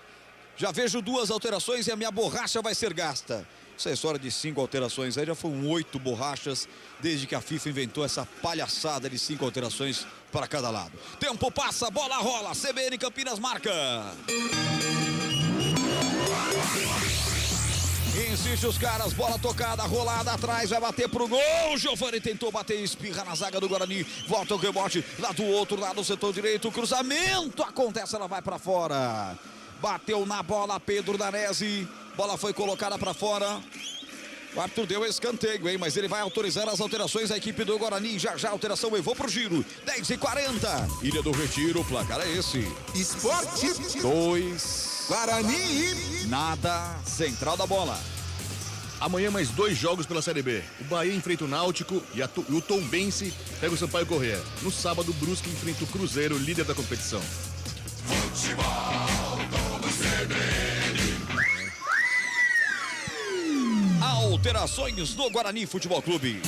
Já vejo 2 alterações e a minha borracha vai ser gasta. Essa história de 5 alterações aí já foram 8 borrachas desde que a FIFA inventou essa palhaçada de 5 alterações para cada lado. Tempo passa, bola rola, CBN Campinas marca. Insiste os caras, bola tocada, rolada atrás, vai bater pro gol. Giovani tentou bater, espirra na zaga do Guarani, volta o rebote lá do outro lado do setor direito, cruzamento acontece, ela vai para fora. Bateu na bola Pedro Danese, bola foi colocada para fora. O árbitro deu escanteio, hein? Mas ele vai autorizar as alterações da equipe do Guarani. Já a alteração levou pro giro. 10:40. Ilha do Retiro, o placar é esse. Esporte 2. Guarani. Nada. Central da bola. Amanhã mais 2 jogos pela Série B. O Bahia enfrenta o Náutico e o Tombense pega o Sampaio Corrêa. No sábado, o Brusque enfrenta o Cruzeiro, líder da competição. Futebol Globo CBN. Alterações no Guarani Futebol Clube.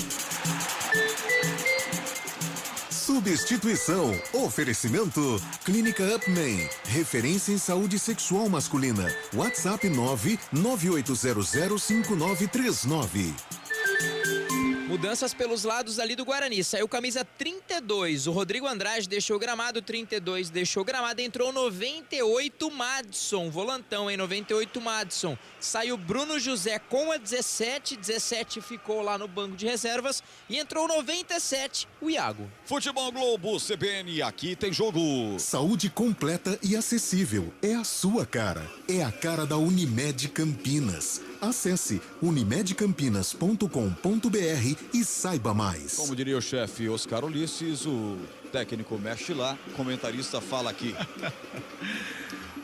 Substituição. Oferecimento. Clínica Upman. Referência em saúde sexual masculina. WhatsApp 998005939. Mudanças pelos lados ali do Guarani. Saiu camisa 32. O Rodrigo Andrade deixou o gramado. 32 deixou o gramado. Entrou 98 Madison. Volantão, hein? 98 Madison. Saiu Bruno José com a 17. 17 ficou lá no banco de reservas. E entrou 97 o Iago. Futebol Globo, CBN, aqui tem jogo. Saúde completa e acessível. É a sua cara. É a cara da Unimed Campinas. Acesse unimedcampinas.com.br e saiba mais. Como diria o chefe Oscar Ulisses, o técnico mexe lá, comentarista fala aqui.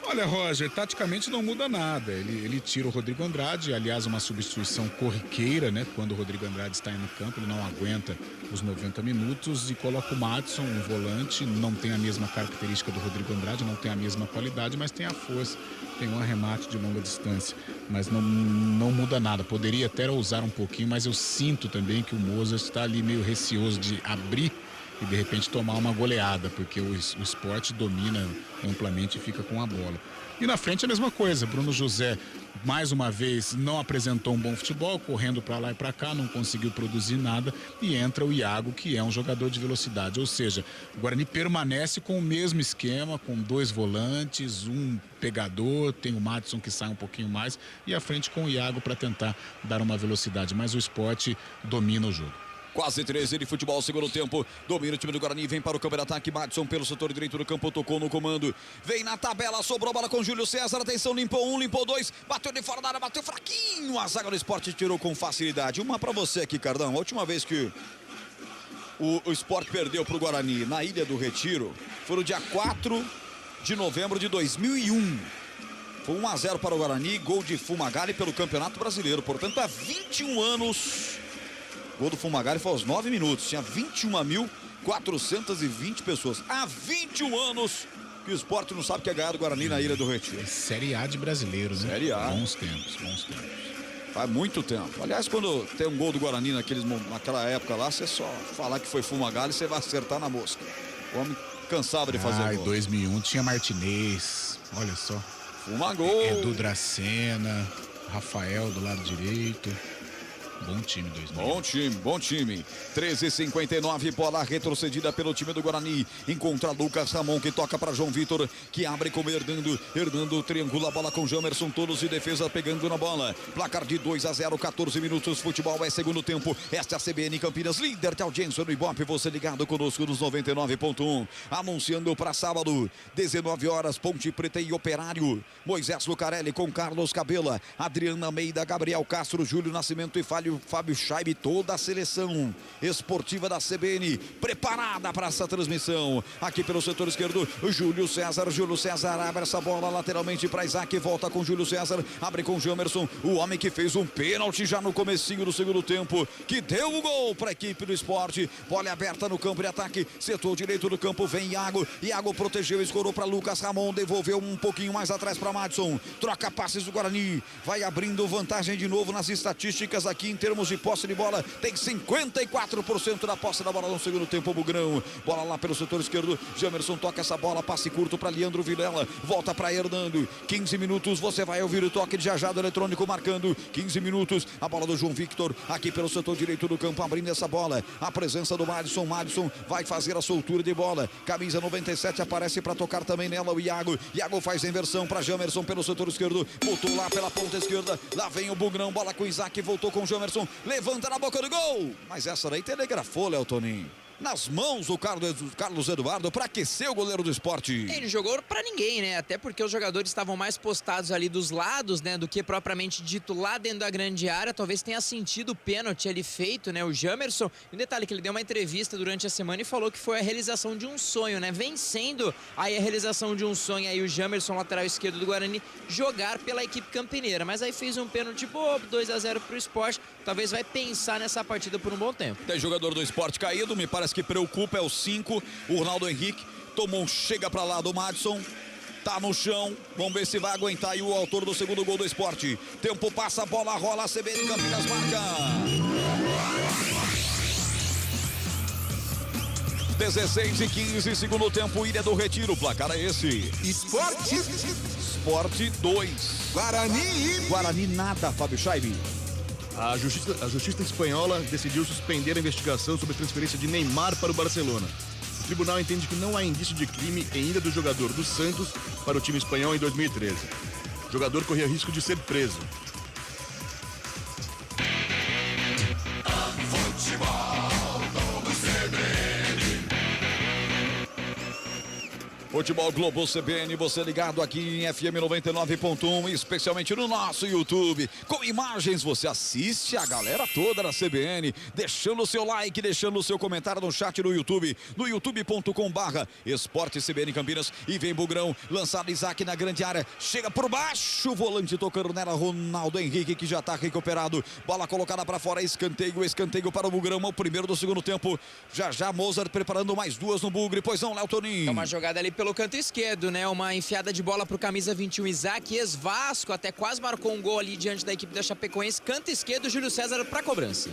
Olha, Roger, taticamente não muda nada. Ele tira o Rodrigo Andrade, aliás, uma substituição corriqueira, né? Quando o Rodrigo Andrade está no campo, ele não aguenta os 90 minutos e coloca o Madison, um volante, não tem a mesma característica do Rodrigo Andrade, não tem a mesma qualidade, mas tem a força, tem um arremate de longa distância. Mas não muda nada. Poderia até ousar um pouquinho, mas eu sinto também que o Mozart está ali meio receoso de abrir e de repente tomar uma goleada, porque o Sport domina amplamente e fica com a bola. E na frente a mesma coisa, Bruno José mais uma vez não apresentou um bom futebol, correndo para lá e para cá, não conseguiu produzir nada, e entra o Iago, que é um jogador de velocidade, ou seja, o Guarani permanece com o mesmo esquema, com 2 volantes, um pegador, tem o Madison que sai um pouquinho mais, e à frente com o Iago para tentar dar uma velocidade, mas o Sport domina o jogo. Quase 13 de futebol, segundo tempo. Domina o time do Guarani, vem para o campo de ataque. Madison pelo setor direito do campo, tocou no comando. Vem na tabela, sobrou a bola com Júlio César. Atenção, limpou 1, limpou 2. Bateu de fora da área, bateu fraquinho. A zaga do Sport tirou com facilidade. Uma para você aqui, Cardão. A última vez que o Sport perdeu para o Guarani na Ilha do Retiro foi no dia 4 de novembro de 2001. Foi 1-0 para o Guarani, gol de Fumagalli pelo Campeonato Brasileiro. Portanto, há 21 anos... O gol do Fumagalli foi aos 9 minutos. Tinha 21.420 pessoas. Há 21 anos que o Sport não sabe que é ganhar do Guarani na Ilha do Retiro. Série A de brasileiro, né? Série A. Bons tempos. Faz muito tempo. Aliás, quando tem um gol do Guarani naquela época lá, você só falar que foi Fumagalli, você vai acertar na mosca. O homem cansava de fazer gol. Em 2001 tinha Martinez, olha só. Fumagol. Edu Dracena, Rafael do lado direito. Bom time, 2000. Bom time. 13:59, bola retrocedida pelo time do Guarani. Encontra Lucas Ramon, que toca para João Vitor, que abre com Hernando. Hernando triangula a bola com Jamerson, todos de defesa pegando na bola. Placar de 2-0, 14 minutos. Futebol é segundo tempo. Esta é a CBN Campinas, líder de audiência no Ibope. Você ligado conosco nos 99.1. Anunciando para sábado, 19 horas, Ponte Preta e Operário. Moisés Lucarelli com Carlos Cabela, Adriana Almeida, Gabriel Castro, Júlio Nascimento e Fábio Scheibe, toda a seleção esportiva da CBN preparada para essa transmissão. Aqui pelo setor esquerdo, Júlio César abre essa bola lateralmente para Isaac, volta com Júlio César, abre com Jamerson, o homem que fez um pênalti já no comecinho do segundo tempo, que deu o gol para a equipe do Sport. Bola aberta no campo de ataque, setor direito do campo, vem Iago protegeu, escorou para Lucas Ramon, devolveu um pouquinho mais atrás para Madison, troca passes do Guarani, vai abrindo vantagem de novo nas estatísticas aqui em termos de posse de bola, tem 54% da posse da bola no segundo tempo, Bugrão. Bola lá pelo setor esquerdo, Jamerson toca essa bola, passe curto para Leandro Vilela, volta para Hernando, 15 minutos, você vai ouvir o toque de Jajado eletrônico marcando, 15 minutos, a bola do João Victor, aqui pelo setor direito do campo, abrindo essa bola, a presença do Madison vai fazer a soltura de bola, camisa 97 aparece para tocar também nela o Iago faz a inversão para Jamerson pelo setor esquerdo, botou lá pela ponta esquerda, lá vem o Bugrão, bola com o Isaac, voltou com o Jamerson, levanta na boca do gol, mas essa daí telegrafou, Léo Toninho. Nas mãos do Carlos Eduardo para aquecer o goleiro do Sport. Ele jogou para ninguém, né? Até porque os jogadores estavam mais postados ali dos lados, né? Do que propriamente dito lá dentro da grande área. Talvez tenha sentido o pênalti ali feito, né? O Jamerson. E um detalhe que ele deu uma entrevista durante a semana e falou que foi a realização de um sonho, né? Vencendo aí a realização de um sonho aí o Jamerson, lateral esquerdo do Guarani, jogar pela equipe campineira. Mas aí fez um pênalti bobo, 2-0 pro Sport. Talvez vai pensar nessa partida por um bom tempo. Tem jogador do Sport caído, me parece que preocupa, é o 5, o Ronaldo Henrique, tomou um chega pra lá do Madison, tá no chão, vamos ver se vai aguentar aí o autor do segundo gol do Sport. Tempo passa, a bola rola, a CBN Campinas marca. 16:15, segundo tempo, Ilha do Retiro. O placar é esse. Esporte 2. Guarani nada, Fábio Scheibe. A justiça espanhola decidiu suspender a investigação sobre a transferência de Neymar para o Barcelona. O tribunal entende que não há indício de crime em ida do jogador do Santos para o time espanhol em 2013. O jogador corria risco de ser preso. Futebol Globo CBN, você ligado aqui em FM 99.1, especialmente no nosso YouTube. Com imagens, você assiste a galera toda da CBN, deixando o seu like, deixando o seu comentário no chat no YouTube, no youtube.com/Esporte CBN Campinas. E vem Bugrão, lançado Isaac na grande área, chega por baixo, volante tocando nela, Ronaldo Henrique, que já está recuperado. Bola colocada para fora, escanteio para o Bugrão, o primeiro do segundo tempo. Já Mozart preparando mais duas no Bugre, pois não, Léo Toninho. É uma jogada ali pelo canto esquerdo, né? Uma enfiada de bola pro camisa 21, Isaac, ex-Vasco, até quase marcou um gol ali diante da equipe da Chapecoense. Canto esquerdo, Júlio César pra cobrança.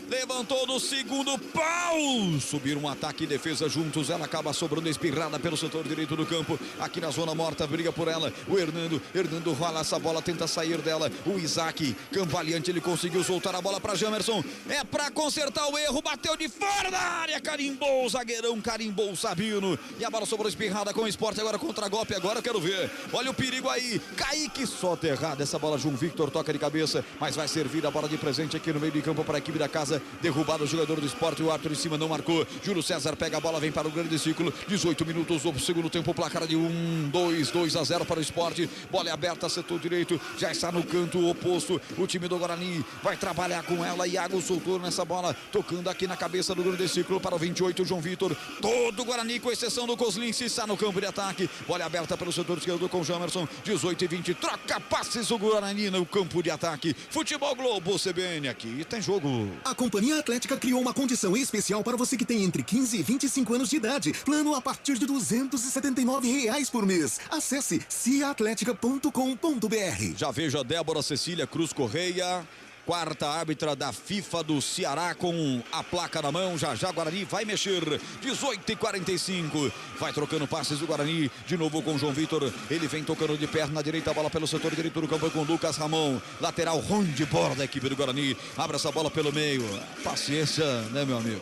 Levantou no segundo pau. Subiram um ataque e defesa juntos. Ela acaba sobrando espirrada pelo setor direito do campo. Aqui na zona morta, briga por ela. O Hernando rola essa bola, tenta sair dela. O Isaac, cambaleante, ele conseguiu soltar a bola para Jamerson. É para consertar o erro. Bateu de fora da área. Carimbou o zagueirão, carimbou o Sabino. E a bola sobrou espirrada com o Sport. Agora contra-golpe. Agora eu quero ver. Olha o perigo aí. Kaique solta errado. Essa bola, João Victor toca de cabeça. Mas vai servir a bola de presente aqui no meio de campo para a equipe da casa. Derrubado o jogador do Sport, o árbitro em cima não marcou. Júlio César pega a bola, vem para o grande círculo. 18 minutos do segundo tempo, placar de 2-0 para o Sport. Bola é aberta, setor direito, já está no canto oposto. O time do Guarani vai trabalhar com ela. Iago soltou nessa bola, tocando aqui na cabeça do grande círculo para o 28, João Vitor. Todo o Guarani, com exceção do Coslin, se está no campo de ataque. Bola aberta pelo setor esquerdo com Jamerson. 18-20, troca passes o Guarani no campo de ataque. Futebol Globo CBN, aqui tem jogo. A Companhia Atlética criou uma condição especial para você que tem entre 15 e 25 anos de idade. Plano a partir de R$ 279 por mês. Acesse ciaatletica.com.br. Já vejo a Débora Cecília Cruz Correia, quarta árbitra da FIFA do Ceará, com a placa na mão. Já Guarani vai mexer. 18:45. Vai trocando passes do Guarani. De novo com o João Vitor. Ele vem tocando de perna direita. A bola pelo setor direito do campo com o Lucas Ramon. Lateral de bola da equipe do Guarani. Abre essa bola pelo meio. Paciência, né, meu amigo?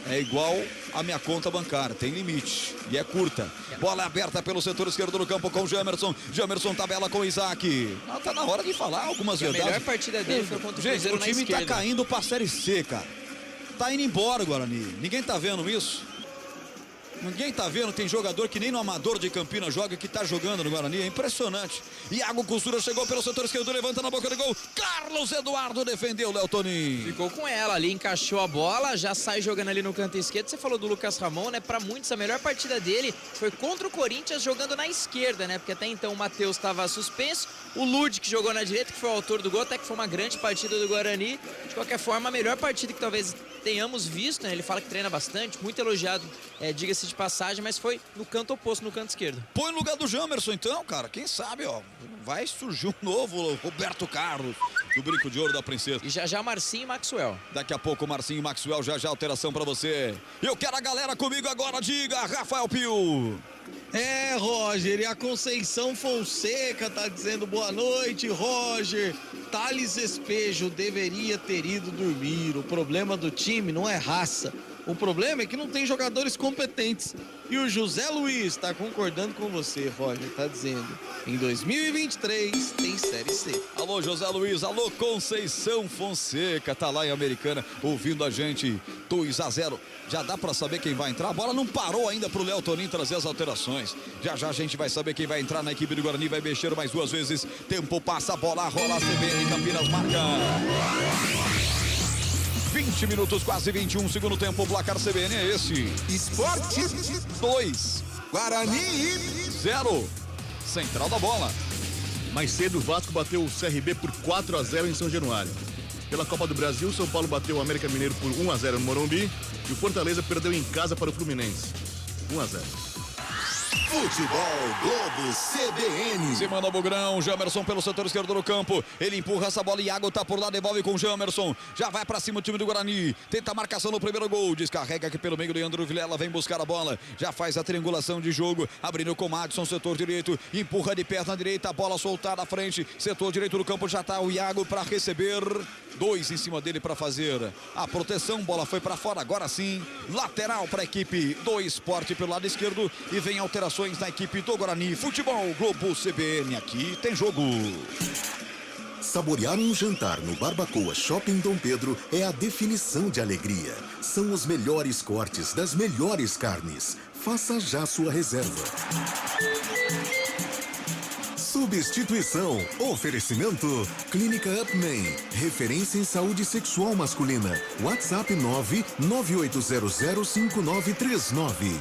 É igual a minha conta bancária, tem limite e é curta. Bola aberta pelo setor esquerdo do campo com o Jamerson. Jamerson tabela com o Isaac. Tá na hora de falar algumas verdades. A melhor partida dele foi contra o Cruzeiro na esquerda. O time tá caindo pra Série C, cara. Tá indo embora, Guarani. Ninguém tá vendo isso? Ninguém tá vendo, tem jogador que nem no Amador de Campinas joga, que tá jogando no Guarani, é impressionante. Iago Costura chegou pelo setor esquerdo, levanta na boca do gol. Carlos Eduardo defendeu, Léo Toninho. Ficou com ela ali, encaixou a bola, já sai jogando ali no canto esquerdo. Você falou do Lucas Ramon, né? Pra muitos, a melhor partida dele foi contra o Corinthians jogando na esquerda, né? Porque até então o Matheus estava suspenso. O Lud, que jogou na direita, que foi o autor do gol, até que foi uma grande partida do Guarani. De qualquer forma, a melhor partida que talvez tenhamos visto, né? Ele fala que treina bastante, muito elogiado, diga-se de passagem, mas foi no canto oposto, no canto esquerdo. Põe no lugar do Jamerson então, cara, quem sabe, ó, vai surgir um novo Roberto Carlos do Brinco de Ouro da Princesa. E já Marcinho e Maxwell. Daqui a pouco Marcinho e Maxwell, já alteração pra você. Eu quero a galera comigo agora, diga, Rafael Pio. É, Roger, e a Conceição Fonseca tá dizendo boa noite, Roger. Thales Espejo deveria ter ido dormir. O problema do time não é raça. O problema é que não tem jogadores competentes. E o José Luiz está concordando com você, Roger. Está dizendo, em 2023 tem Série C. Alô, José Luiz. Alô, Conceição Fonseca. Tá lá em Americana ouvindo a gente. 2-0. Já dá para saber quem vai entrar. A bola não parou ainda pro Léo Toninho trazer as alterações. Já a gente vai saber quem vai entrar na equipe do Guarani. Vai mexer mais duas vezes. Tempo passa, a bola rola. A CBN Campinas marca. 20 minutos, quase 21, segundo tempo, o placar CBN é esse. Esporte 2, Guarani 0. Central da bola. Mais cedo, o Vasco bateu o CRB por 4-0 em São Januário. Pela Copa do Brasil, São Paulo bateu o América Mineiro por 1-0 no Morumbi e o Fortaleza perdeu em casa para o Fluminense. 1-0. Futebol Globo CBN. Se manda o Bugrão, Jamerson pelo setor esquerdo do campo. Ele empurra essa bola, Iago tá por lá, devolve com o Jamerson. Já vai pra cima o time do Guarani. Tenta a marcação no primeiro gol. Descarrega aqui pelo meio, Leandro Vilela vem buscar a bola. Já faz a triangulação de jogo. Abrindo com o Madison, setor direito. Empurra de perna direita, a bola soltada à frente. Setor direito do campo, já tá o Iago pra receber. 2 em cima dele pra fazer a proteção. Bola foi pra fora, agora sim. Lateral pra equipe do Sport pelo lado esquerdo. E vem alterações na equipe do Guarani. Futebol Globo CBN, aqui tem jogo. Saborear um jantar no Barbacoa Shopping Dom Pedro é a definição de alegria. São os melhores cortes das melhores carnes. Faça já sua reserva. Substituição. Oferecimento. Clínica Upman. Referência em saúde sexual masculina. WhatsApp 998005939.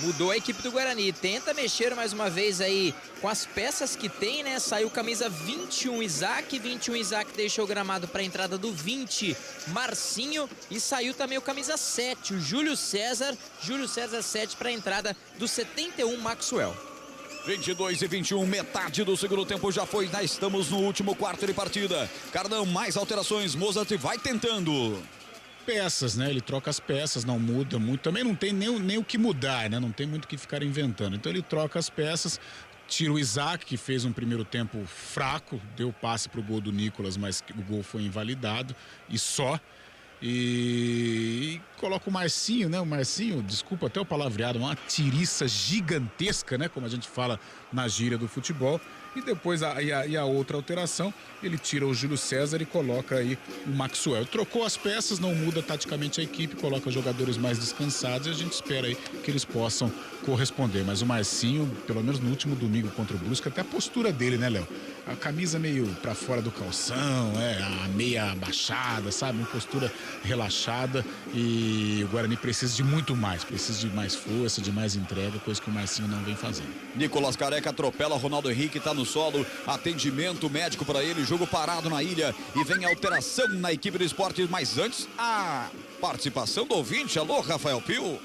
Mudou a equipe do Guarani, tenta mexer mais uma vez aí com as peças que tem, né? Saiu camisa 21 Isaac deixou o gramado para a entrada do 20 Marcinho e saiu também o camisa 7, o Júlio César 7 para a entrada do 71 Maxwell. 22:21, metade do segundo tempo já foi, nós estamos no último quarto de partida. Carlão, mais alterações, Mozart vai tentando. Peças, né? Ele troca as peças, não muda muito. Também não tem nem o que mudar, né? Não tem muito o que ficar inventando. Então ele troca as peças, tira o Isaac, que fez um primeiro tempo fraco, deu passe pro gol do Nicolas, mas o gol foi invalidado e só. E coloca o Marcinho, né? O Marcinho, desculpa até o palavreado, uma tiriça gigantesca, né? Como a gente fala na gíria do futebol. E depois a outra alteração, ele tira o Júlio César e coloca aí o Maxwell. Trocou as peças, não muda taticamente a equipe, coloca jogadores mais descansados e a gente espera aí que eles possam corresponder. Mas o Marcinho, pelo menos no último domingo contra o Brusque, até a postura dele, né, Léo? A camisa meio pra fora do calção, a meia abaixada, sabe? Uma postura relaxada e o Guarani precisa de muito mais, precisa de mais força, de mais entrega, coisa que o Marcinho não vem fazendo. Nicolas Careca atropela Ronaldo Henrique, tá no solo, atendimento médico para ele, jogo parado na ilha e vem alteração na equipe do Esporte, mas antes a participação do ouvinte. Alô, Rafael Pio.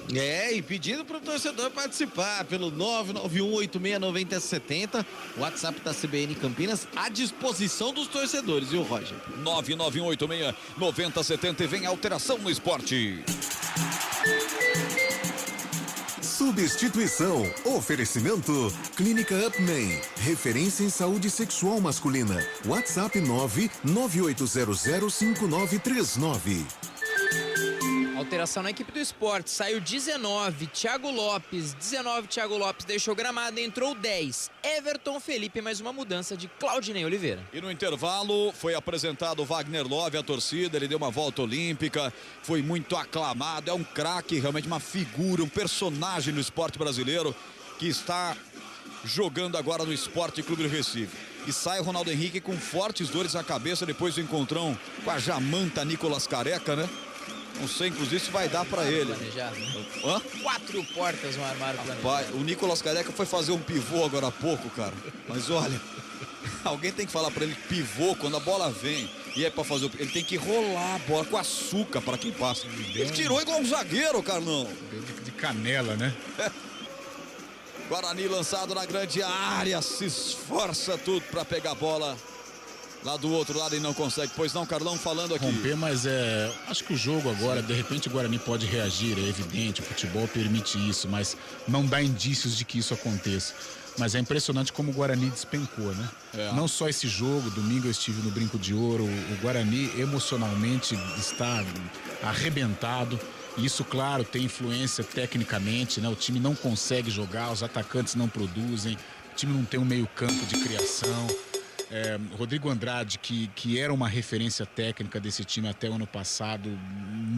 E pedindo pro torcedor participar pelo 991869070, WhatsApp da CBN Campinas, à disposição dos torcedores, viu, Roger? 991869070 e vem alteração no Esporte. Substituição. Oferecimento. Clínica Upman. Referência em saúde sexual masculina. WhatsApp 998005939. Alteração na equipe do Sport, saiu 19, Thiago Lopes deixou o gramado, entrou 10, Everton Felipe, mais uma mudança de Claudinei Oliveira. E no intervalo foi apresentado o Wagner Love à torcida, ele deu uma volta olímpica, foi muito aclamado, é um craque, realmente uma figura, um personagem no esporte brasileiro que está jogando agora no Esporte Clube do Recife. E sai o Ronaldo Henrique com fortes dores na cabeça depois do encontrão com a Jamanta Nicolas Careca, né? Não sei, inclusive, se vai dar pra ele. Planejado, né? Hã? 4 portas no armário planejado. O Nicolas Careca foi fazer um pivô agora há pouco, cara. Mas olha, alguém tem que falar pra ele pivô quando a bola vem. E é pra fazer ele tem que rolar a bola com açúcar pra quem passa. Ele tirou igual um zagueiro, Carlão. De canela, né? Guarani lançado na grande área, se esforça tudo pra pegar a bola. Lá do outro lado e não consegue. Pois não, Carlão, falando aqui. Romper, mas acho que o jogo agora, de repente o Guarani pode reagir, é evidente, o futebol permite isso, mas não dá indícios de que isso aconteça. Mas é impressionante como o Guarani despencou, né? Não só esse jogo, domingo eu estive no Brinco de Ouro, o Guarani emocionalmente está arrebentado. Isso, claro, tem influência tecnicamente, né? O time não consegue jogar, os atacantes não produzem, o time não tem um meio-campo de criação. Rodrigo Andrade, que era uma referência técnica desse time até o ano passado,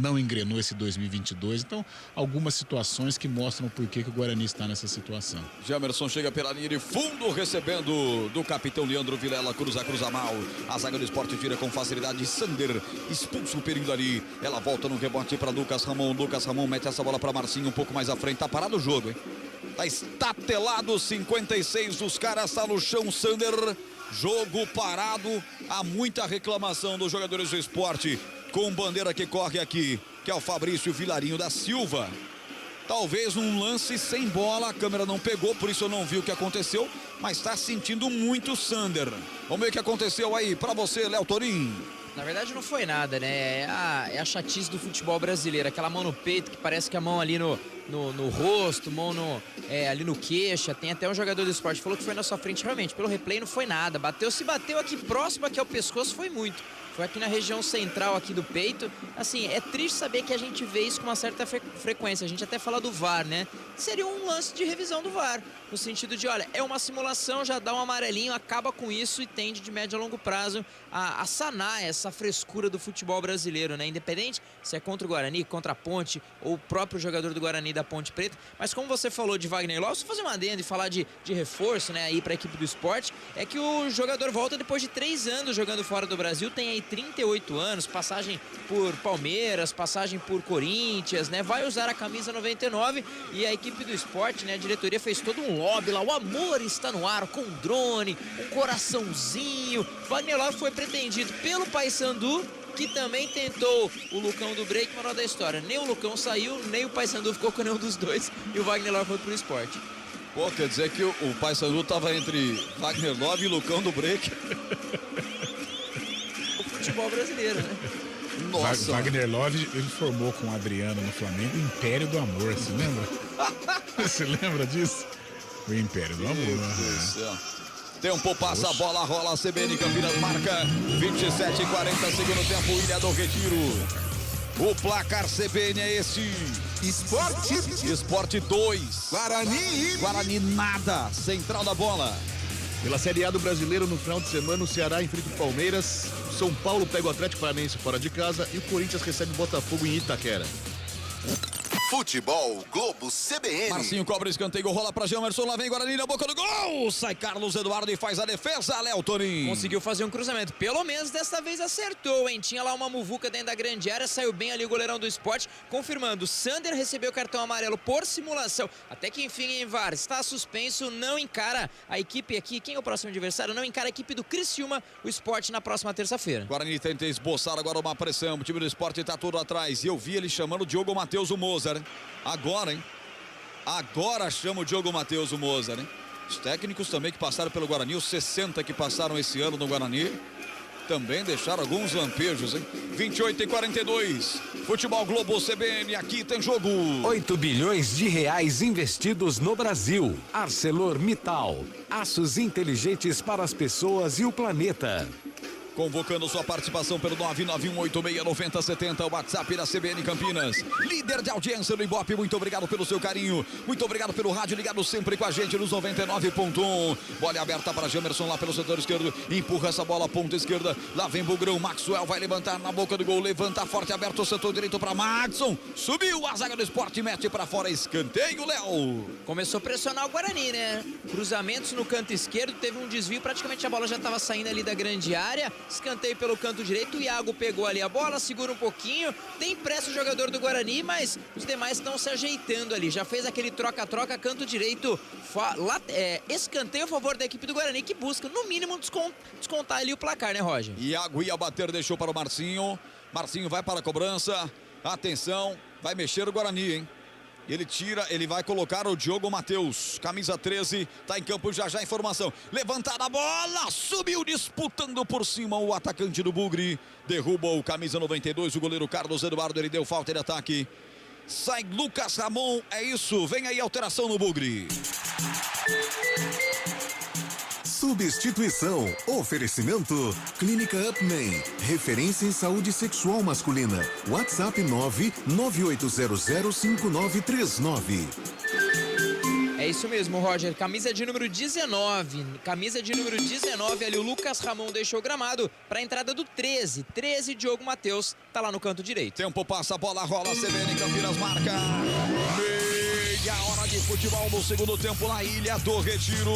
não engrenou esse 2022. Então, algumas situações que mostram por que o Guarani está nessa situação. Jamerson chega pela linha de fundo, recebendo do capitão Leandro Vilela, cruza mal. A zaga do Esporte tira com facilidade. Sander expulsa o perigo ali. Ela volta no rebote para Lucas Ramon. Lucas Ramon mete essa bola para Marcinho um pouco mais à frente. Tá parado o jogo, hein? Tá estatelado, 56 dos caras, tá no chão, Sander. Jogo parado, há muita reclamação dos jogadores do Esporte, com bandeira que corre aqui, que é o Fabrício Vilarinho da Silva. Talvez um lance sem bola, a câmera não pegou, por isso eu não vi o que aconteceu, mas tá sentindo muito o Sander. Vamos ver o que aconteceu aí pra você, Léo Torim. Na verdade não foi nada, né? É a chatice do futebol brasileiro. Aquela mão no peito que parece que a mão ali no rosto, mão ali no queixo. Tem até um jogador do esporte que falou que foi na sua frente. Realmente, pelo replay não foi nada. Se bateu aqui próximo, aqui ao pescoço, foi muito. Foi aqui na região central aqui do peito. Assim, é triste saber que a gente vê isso com uma certa frequência. A gente até fala do VAR, né? Seria um lance de revisão do VAR. No sentido de, olha, é uma simulação, já dá um amarelinho, acaba com isso e tende de médio a longo prazo a sanar essa frescura do futebol brasileiro, né? Independente se é contra o Guarani, contra a Ponte ou o próprio jogador do Guarani da Ponte Preta. Mas como você falou de Wagner Love, se fazer uma adenda e falar de reforço, né, aí para a equipe do esporte, é que o jogador volta depois de 3 anos jogando fora do Brasil, tem aí 38 anos, passagem por Palmeiras, passagem por Corinthians, né? Vai usar a camisa 99 e a equipe do esporte, né? A diretoria fez todo um lobby lá, o amor está no ar, com um drone, um coraçãozinho. Wagner Love foi pretendido pelo Paysandu, que também tentou o Lucão do Break, moral da história. Nem o Lucão saiu, nem o Paysandu ficou com nenhum dos dois e o Wagner Love foi pro esporte. Pô, quer dizer que o Paysandu tava entre Wagner Love e Lucão do Break. Futebol brasileiro, né? Nossa. Wagner Love, ele formou com o Adriano no Flamengo o Império do Amor, você lembra? Você lembra disso? O Império do Amor. Né? Tempo passa, a bola rola, a CBN Campinas marca 27:40, segundo tempo, Ilha do Retiro. O placar CBN é esse. Esporte 2. Guarani nada. Central da bola. Pela Série A do Brasileiro, no final de semana, o Ceará enfrenta o Palmeiras, São Paulo pega o Atlético Paranaense fora de casa e o Corinthians recebe o Botafogo em Itaquera. Futebol Globo CBN. Marcinho cobra escanteio, rola pra Jamerson, lá vem Guarani na boca do gol. Sai Carlos Eduardo e faz a defesa, Léo Torim. Conseguiu fazer um cruzamento, pelo menos dessa vez acertou, hein? Tinha lá uma muvuca dentro da grande área, saiu bem ali o goleirão do esporte, confirmando, Sander recebeu cartão amarelo por simulação, até que enfim em VAR, está suspenso, não encara a equipe aqui, quem é o próximo adversário? Não encara a equipe do Criciúma, o esporte na próxima terça-feira. Guarani tenta esboçar agora uma pressão, o time do esporte tá todo atrás, e eu vi ele chamando o Diogo Matheus, o Mozart. Agora, hein? Agora chama o Diogo Matheus, o Mozart, hein? Os técnicos também que passaram pelo Guarani, os 60 que passaram esse ano no Guarani, também deixaram alguns lampejos, hein? 28:42. Futebol Globo CBN, aqui tem jogo. 8 bilhões de reais investidos no Brasil. ArcelorMittal. Aços inteligentes para as pessoas e o planeta. Convocando sua participação pelo 991869070, o WhatsApp da CBN Campinas. Líder de audiência do Ibope, muito obrigado pelo seu carinho. Muito obrigado pelo rádio ligado sempre com a gente nos 99.1. Bola aberta para Jamerson lá pelo setor esquerdo. Empurra essa bola, ponta esquerda. Lá vem Bugrão, Maxwell vai levantar na boca do gol. Levanta forte, aberto o setor direito para Maxson. Subiu a zaga do esporte, mete para fora, escanteio, Léo. Começou a pressionar o Guarani, né? Cruzamentos no canto esquerdo, teve um desvio, praticamente a bola já estava saindo ali da grande área. Escanteio pelo canto direito, o Iago pegou ali a bola, segura um pouquinho, tem pressa o jogador do Guarani, mas os demais estão se ajeitando ali, já fez aquele troca-troca, canto direito, escanteio a favor da equipe do Guarani, que busca no mínimo descontar ali o placar, né, Roger? Iago ia bater, deixou para o Marcinho, Marcinho vai para a cobrança, atenção, vai mexer o Guarani, hein? Ele tira, ele vai colocar o Diogo Matheus, camisa 13, tá em campo já informação. Levantada a bola, subiu disputando por cima o atacante do Bugre. Derruba o camisa 92, o goleiro Carlos Eduardo, ele deu falta de ataque. Sai Lucas Ramon, é isso, vem aí alteração no Bugre. Substituição. Oferecimento. Clínica Upman. Referência em saúde sexual masculina. WhatsApp 998005939. É isso mesmo, Roger. Camisa de número 19. Camisa de número 19 ali, o Lucas Ramon deixou o gramado para a entrada do 13. 13, Diogo Matheus, tá lá no canto direito. Tempo passa, a bola rola, CBN Campinas marca. Meia hora de futebol no segundo tempo na Ilha do Retiro.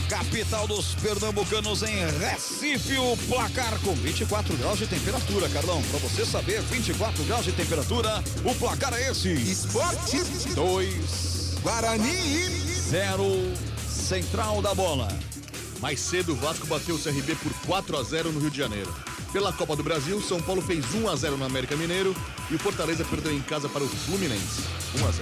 Capital dos pernambucanos em Recife, o placar com 24 graus de temperatura, Carlão. Pra você saber, 24 graus de temperatura, o placar é esse. Esporte 2, Guarani 0, Central da bola. Mais cedo, o Vasco bateu o CRB por 4-0 no Rio de Janeiro. Pela Copa do Brasil, São Paulo fez 1-0 no América Mineiro e o Fortaleza perdeu em casa para o Fluminense. 1-0.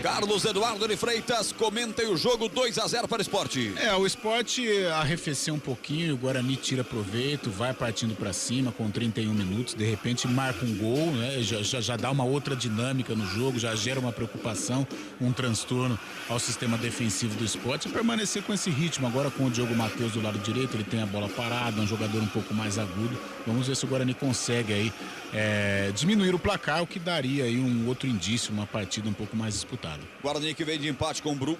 Carlos Eduardo de Freitas, comentem o jogo 2-0 para o Sport. O Sport arrefeceu um pouquinho, o Guarani tira proveito, vai partindo para cima com 31 minutos, de repente marca um gol, né? Já dá uma outra dinâmica no jogo, já gera uma preocupação, um transtorno ao sistema defensivo do Sport e permanecer com esse ritmo. Agora com o Diogo Matheus do lado direito, ele tem a bola parada, um jogador um pouco mais agudo. Vamos ver se o Guarani consegue aí diminuir o placar, o que daria aí um outro indício, uma partida um pouco mais disputada. Guarani que vem de empate com o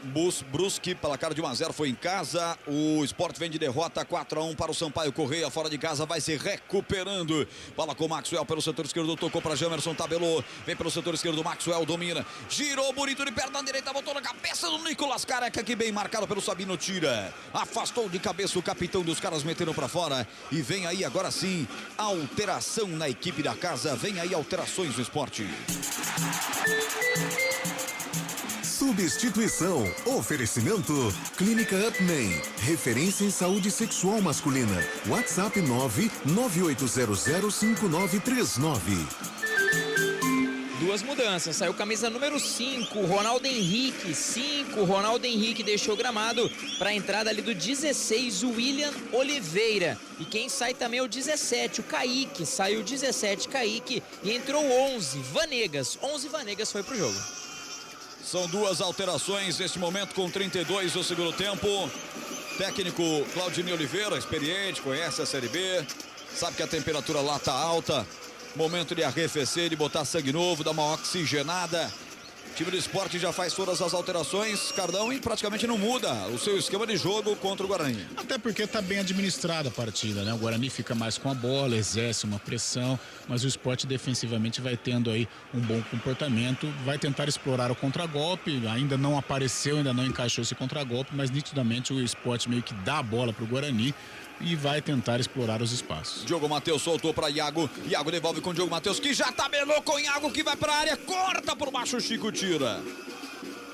Brusque, placar de 1-0 foi em casa. O Sport vem de derrota 4-1 para o Sampaio Correia, fora de casa, vai se recuperando. Bola com o Maxwell pelo setor esquerdo, tocou para Jamerson, tabelou, vem pelo setor esquerdo, Maxwell domina, girou bonito de perna direita, botou na cabeça do Nicolas Careca, que bem marcado pelo Sabino, tira, afastou de cabeça o capitão dos caras, meteram para fora e vem aí agora sim alteração na equipe da casa, vem aí alterações no Sport. Substituição. Oferecimento. Clínica Upman. Referência em saúde sexual masculina. WhatsApp 998005939. Duas mudanças, saiu camisa número 5, Ronaldo Henrique, 5, Ronaldo Henrique deixou o gramado para a entrada ali do 16, o William Oliveira. E quem sai também é o 17, o Kaique, saiu o 17, Kaique, e entrou o 11, Vanegas, 11 Vanegas foi pro jogo. São duas alterações neste momento com 32 do segundo tempo. Técnico Claudinei Oliveira, experiente, conhece a Série B, sabe que a temperatura lá tá alta. Momento de arrefecer, de botar sangue novo, dar uma oxigenada. O time do Sport já faz todas as alterações, Cardão, e praticamente não muda o seu esquema de jogo contra o Guarani. Até porque está bem administrada a partida, né? O Guarani fica mais com a bola, exerce uma pressão, mas o Sport defensivamente vai tendo aí um bom comportamento, vai tentar explorar o contragolpe, ainda não apareceu, ainda não encaixou esse contragolpe, mas nitidamente o Sport meio que dá a bola para o Guarani e vai tentar explorar os espaços. Diogo Matheus soltou para Iago. Iago devolve com o Diogo Matheus, que já tabelou com o Iago, que vai para a área, corta por baixo, o Chico tira.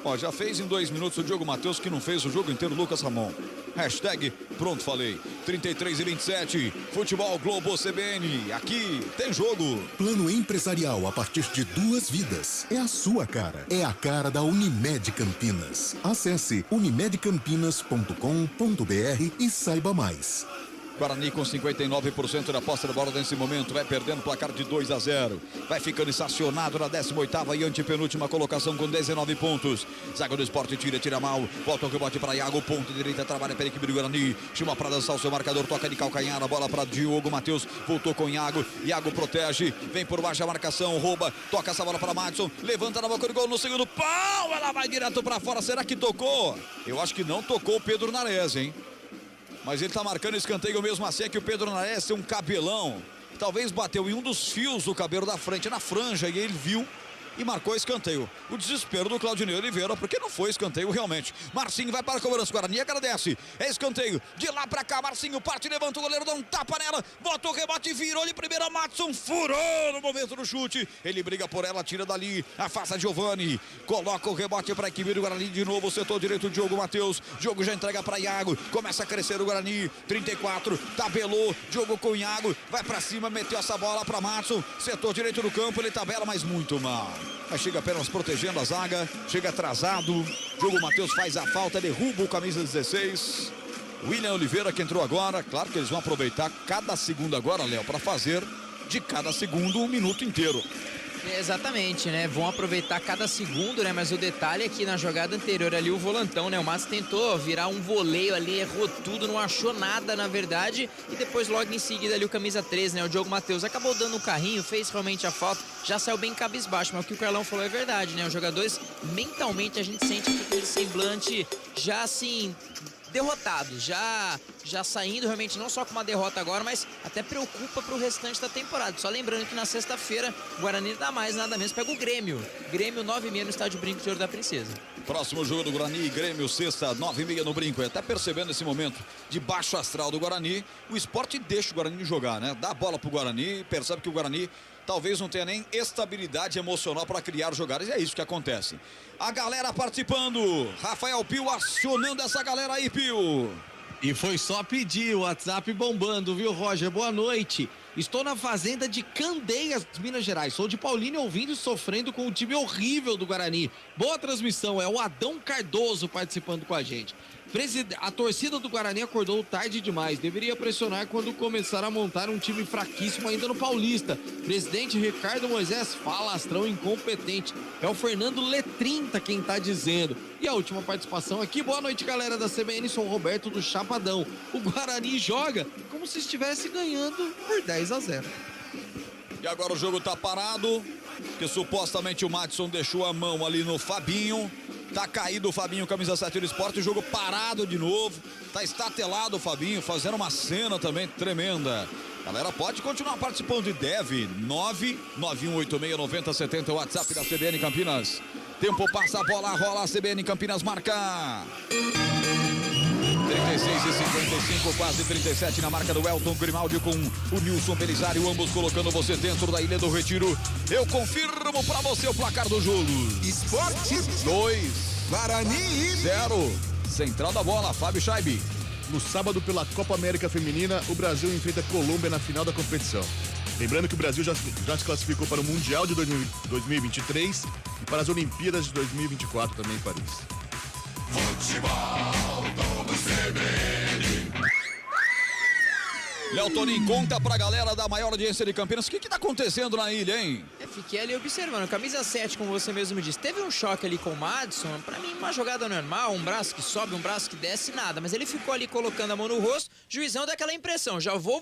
Ó, já fez em 2 minutos o Diogo Matheus, que não fez o jogo inteiro, Lucas Ramon. Hashtag pronto, falei. 33:27, Futebol Globo CBN, aqui tem jogo. Plano empresarial a partir de 2 vidas. É a sua cara. É a cara da Unimed Campinas. Acesse unimedcampinas.com.br e saiba mais. Guarani com 59% da posse da bola nesse momento, vai perdendo o placar de 2-0, vai ficando estacionado na 18ª e antepenúltima colocação com 19 pontos. Zaga do Sport tira mal, volta o rebote para Iago, ponto direita, trabalha pela equipe do Guarani, chama para dançar o seu marcador, toca de calcanhar, a bola para Diogo Matheus, voltou com Iago, Iago protege, vem por baixo a marcação, rouba, toca essa bola para Madison, levanta na boca do gol no segundo pau, ela vai direto para fora, será que tocou? Eu acho que não tocou o Pedro Nares, hein? Mas ele tá marcando escanteio mesmo assim, é que o Pedro Nares tem um cabelão. Talvez bateu em um dos fios do cabelo da frente, na franja, e ele viu e marcou escanteio. O desespero do Claudinei Oliveira, porque não foi escanteio realmente. Marcinho vai para a cobrança, o Guarani agradece. É escanteio, de lá para cá, Marcinho parte, levanta o goleiro, dá um tapa nela, bota o rebote, virou de primeira, Matson furou no momento do chute. Ele briga por ela, tira dali, afasta Giovani, coloca o rebote para a equipe do Guarani de novo, setor direito, Diogo Matheus. Diogo já entrega para Iago, começa a crescer o Guarani, 34, tabelou, Diogo com Iago, vai para cima, meteu essa bola para Matson, setor direito do campo, ele tabela, mas muito mal. Mas chega apenas protegendo a zaga, chega atrasado, Diogo Matheus faz a falta, derruba o camisa 16, William Oliveira que entrou agora, claro que eles vão aproveitar cada segundo agora, Léo, para fazer de cada segundo 1 minuto inteiro. Exatamente, né? Vão aproveitar cada segundo, né? Mas o detalhe é que na jogada anterior ali o volantão, né? O Márcio tentou virar um voleio ali, errou tudo, não achou nada na verdade. E depois logo em seguida ali o camisa 13, né? O Diogo Matheus acabou dando um carrinho, fez realmente a falta, já saiu bem cabisbaixo. Mas o que o Carlão falou é verdade, né? Os jogadores mentalmente a gente sente aquele semblante já assim... derrotados, já saindo realmente não só com uma derrota agora, mas até preocupa para o restante da temporada. Só lembrando que na sexta-feira o Guarani dá mais, nada menos, pega o Grêmio. Grêmio 9h30 no estádio Brinco de Ouro da Princesa. Próximo jogo do Guarani, Grêmio, sexta, 9h30 no Brinco. Até percebendo esse momento de baixo astral do Guarani, o Sport deixa o Guarani jogar, né? Dá a bola pro Guarani, percebe que o Guarani talvez não tenha nem estabilidade emocional para criar jogadas, e é isso que acontece. A galera participando, Rafael Pio acionando essa galera aí, Pio. E foi só pedir, o WhatsApp bombando, viu, Roger? Boa noite. Estou na fazenda de Candeias, Minas Gerais. Sou de Paulínia ouvindo e sofrendo com o time horrível do Guarani. Boa transmissão, é o Adão Cardoso participando com a gente. A torcida do Guarani acordou tarde demais. Deveria pressionar quando começar a montar um time fraquíssimo ainda no Paulista. Presidente Ricardo Moisés, falastrão incompetente. É o Fernando Letrinta quem tá dizendo. E a última participação aqui. Boa noite, galera da CBN. Sou o Roberto do Chapadão. O Guarani joga como se estivesse ganhando por 10-0. E agora o jogo tá parado, porque supostamente o Madison deixou a mão ali no Fabinho. Tá caído o Fabinho, camisa 7 do Esporte, o jogo parado de novo. Tá estatelado o Fabinho, fazendo uma cena também tremenda. Galera, pode continuar participando e deve. 991869070, o WhatsApp da CBN Campinas. Tempo passa, a bola rola, a CBN Campinas marca. 36:55, quase 37 na marca do Elton Grimaldi com o Nilson Belisário, ambos colocando você dentro da Ilha do Retiro. Eu confirmo pra você o placar do jogo. Esporte 2, Guarani 0. Central da bola, Fábio Scheibe. No sábado, pela Copa América Feminina, o Brasil enfrenta a Colômbia na final da competição. Lembrando que o Brasil já se classificou para o Mundial de 2023 e para as Olimpíadas de 2024 também em Paris. Futebol do CBN. Léo Toninho, conta pra galera da maior audiência de Campinas, o que tá acontecendo na ilha, hein? Fiquei ali observando, camisa 7, como você mesmo disse, teve um choque ali com o Madison, pra mim uma jogada normal, um braço que sobe, um braço que desce, nada, mas ele ficou ali colocando a mão no rosto, juizão dá aquela impressão, já vou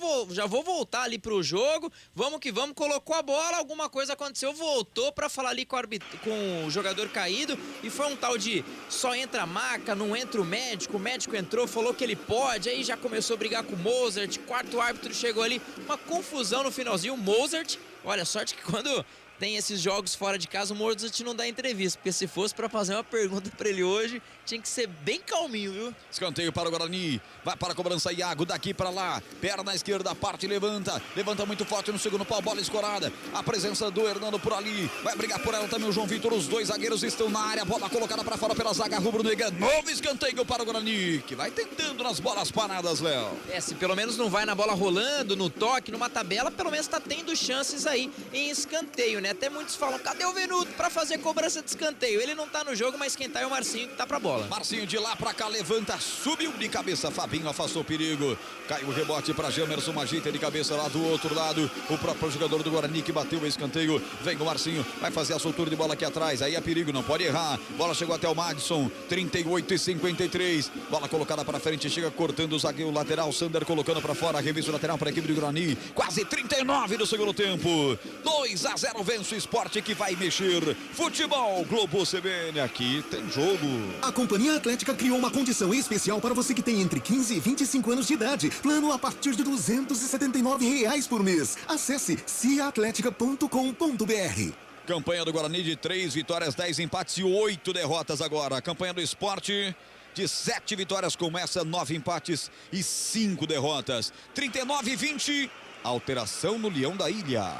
voltar ali pro jogo, vamos que vamos, colocou a bola, alguma coisa aconteceu, voltou pra falar ali com o jogador caído, e foi um tal de só entra a maca, não entra o médico entrou, falou que ele pode, aí já começou a brigar com o Mozart, quarto árbitro chegou ali, uma confusão no finalzinho, o Mozart, olha, sorte que quando tem esses jogos fora de casa, o Mozart não dá entrevista, porque se fosse pra fazer uma pergunta pra ele hoje, tinha que ser bem calminho, viu? Escanteio para o Guarani, vai para a cobrança Iago, daqui para lá, perna esquerda, parte, levanta muito forte no segundo pau, bola escorada, a presença do Hernando por ali, vai brigar por ela também o João Vitor, os dois zagueiros estão na área, bola colocada para fora pela zaga rubro-negra, novo escanteio para o Guarani, que vai tentando nas bolas paradas, Léo. Se pelo menos não vai na bola rolando, no toque, numa tabela, pelo menos tá tendo chances aí em escanteio, né? Até muitos falam, cadê o Venuto pra fazer cobrança de escanteio? Ele não tá no jogo, mas quem tá é o Marcinho, que tá pra bola. Marcinho de lá pra cá, levanta, subiu de cabeça, Fabinho afastou o perigo, caiu o rebote pra Jamerson, agita de cabeça lá do outro lado, o próprio jogador do Guarani que bateu o escanteio, vem o Marcinho, vai fazer a soltura de bola aqui atrás, aí é perigo, não pode errar, bola chegou até o Madison, 38:53, bola colocada pra frente, chega cortando o zagueiro lateral, Sander colocando pra fora, revista lateral pra equipe do Guarani, quase 39 do segundo tempo, 2-0, vence o Esporte que vai mexer, Futebol Globo CBN, aqui tem jogo. A Companhia Atlética criou uma condição especial para você que tem entre 15 e 25 anos de idade. Plano a partir de R$ 279 por mês. Acesse ciaatletica.com.br. Campanha do Guarani de 3 vitórias, 10 empates e 8 derrotas agora. A campanha do Esporte de 7 vitórias começa, 9 empates e 5 derrotas. 39-20, alteração no Leão da Ilha.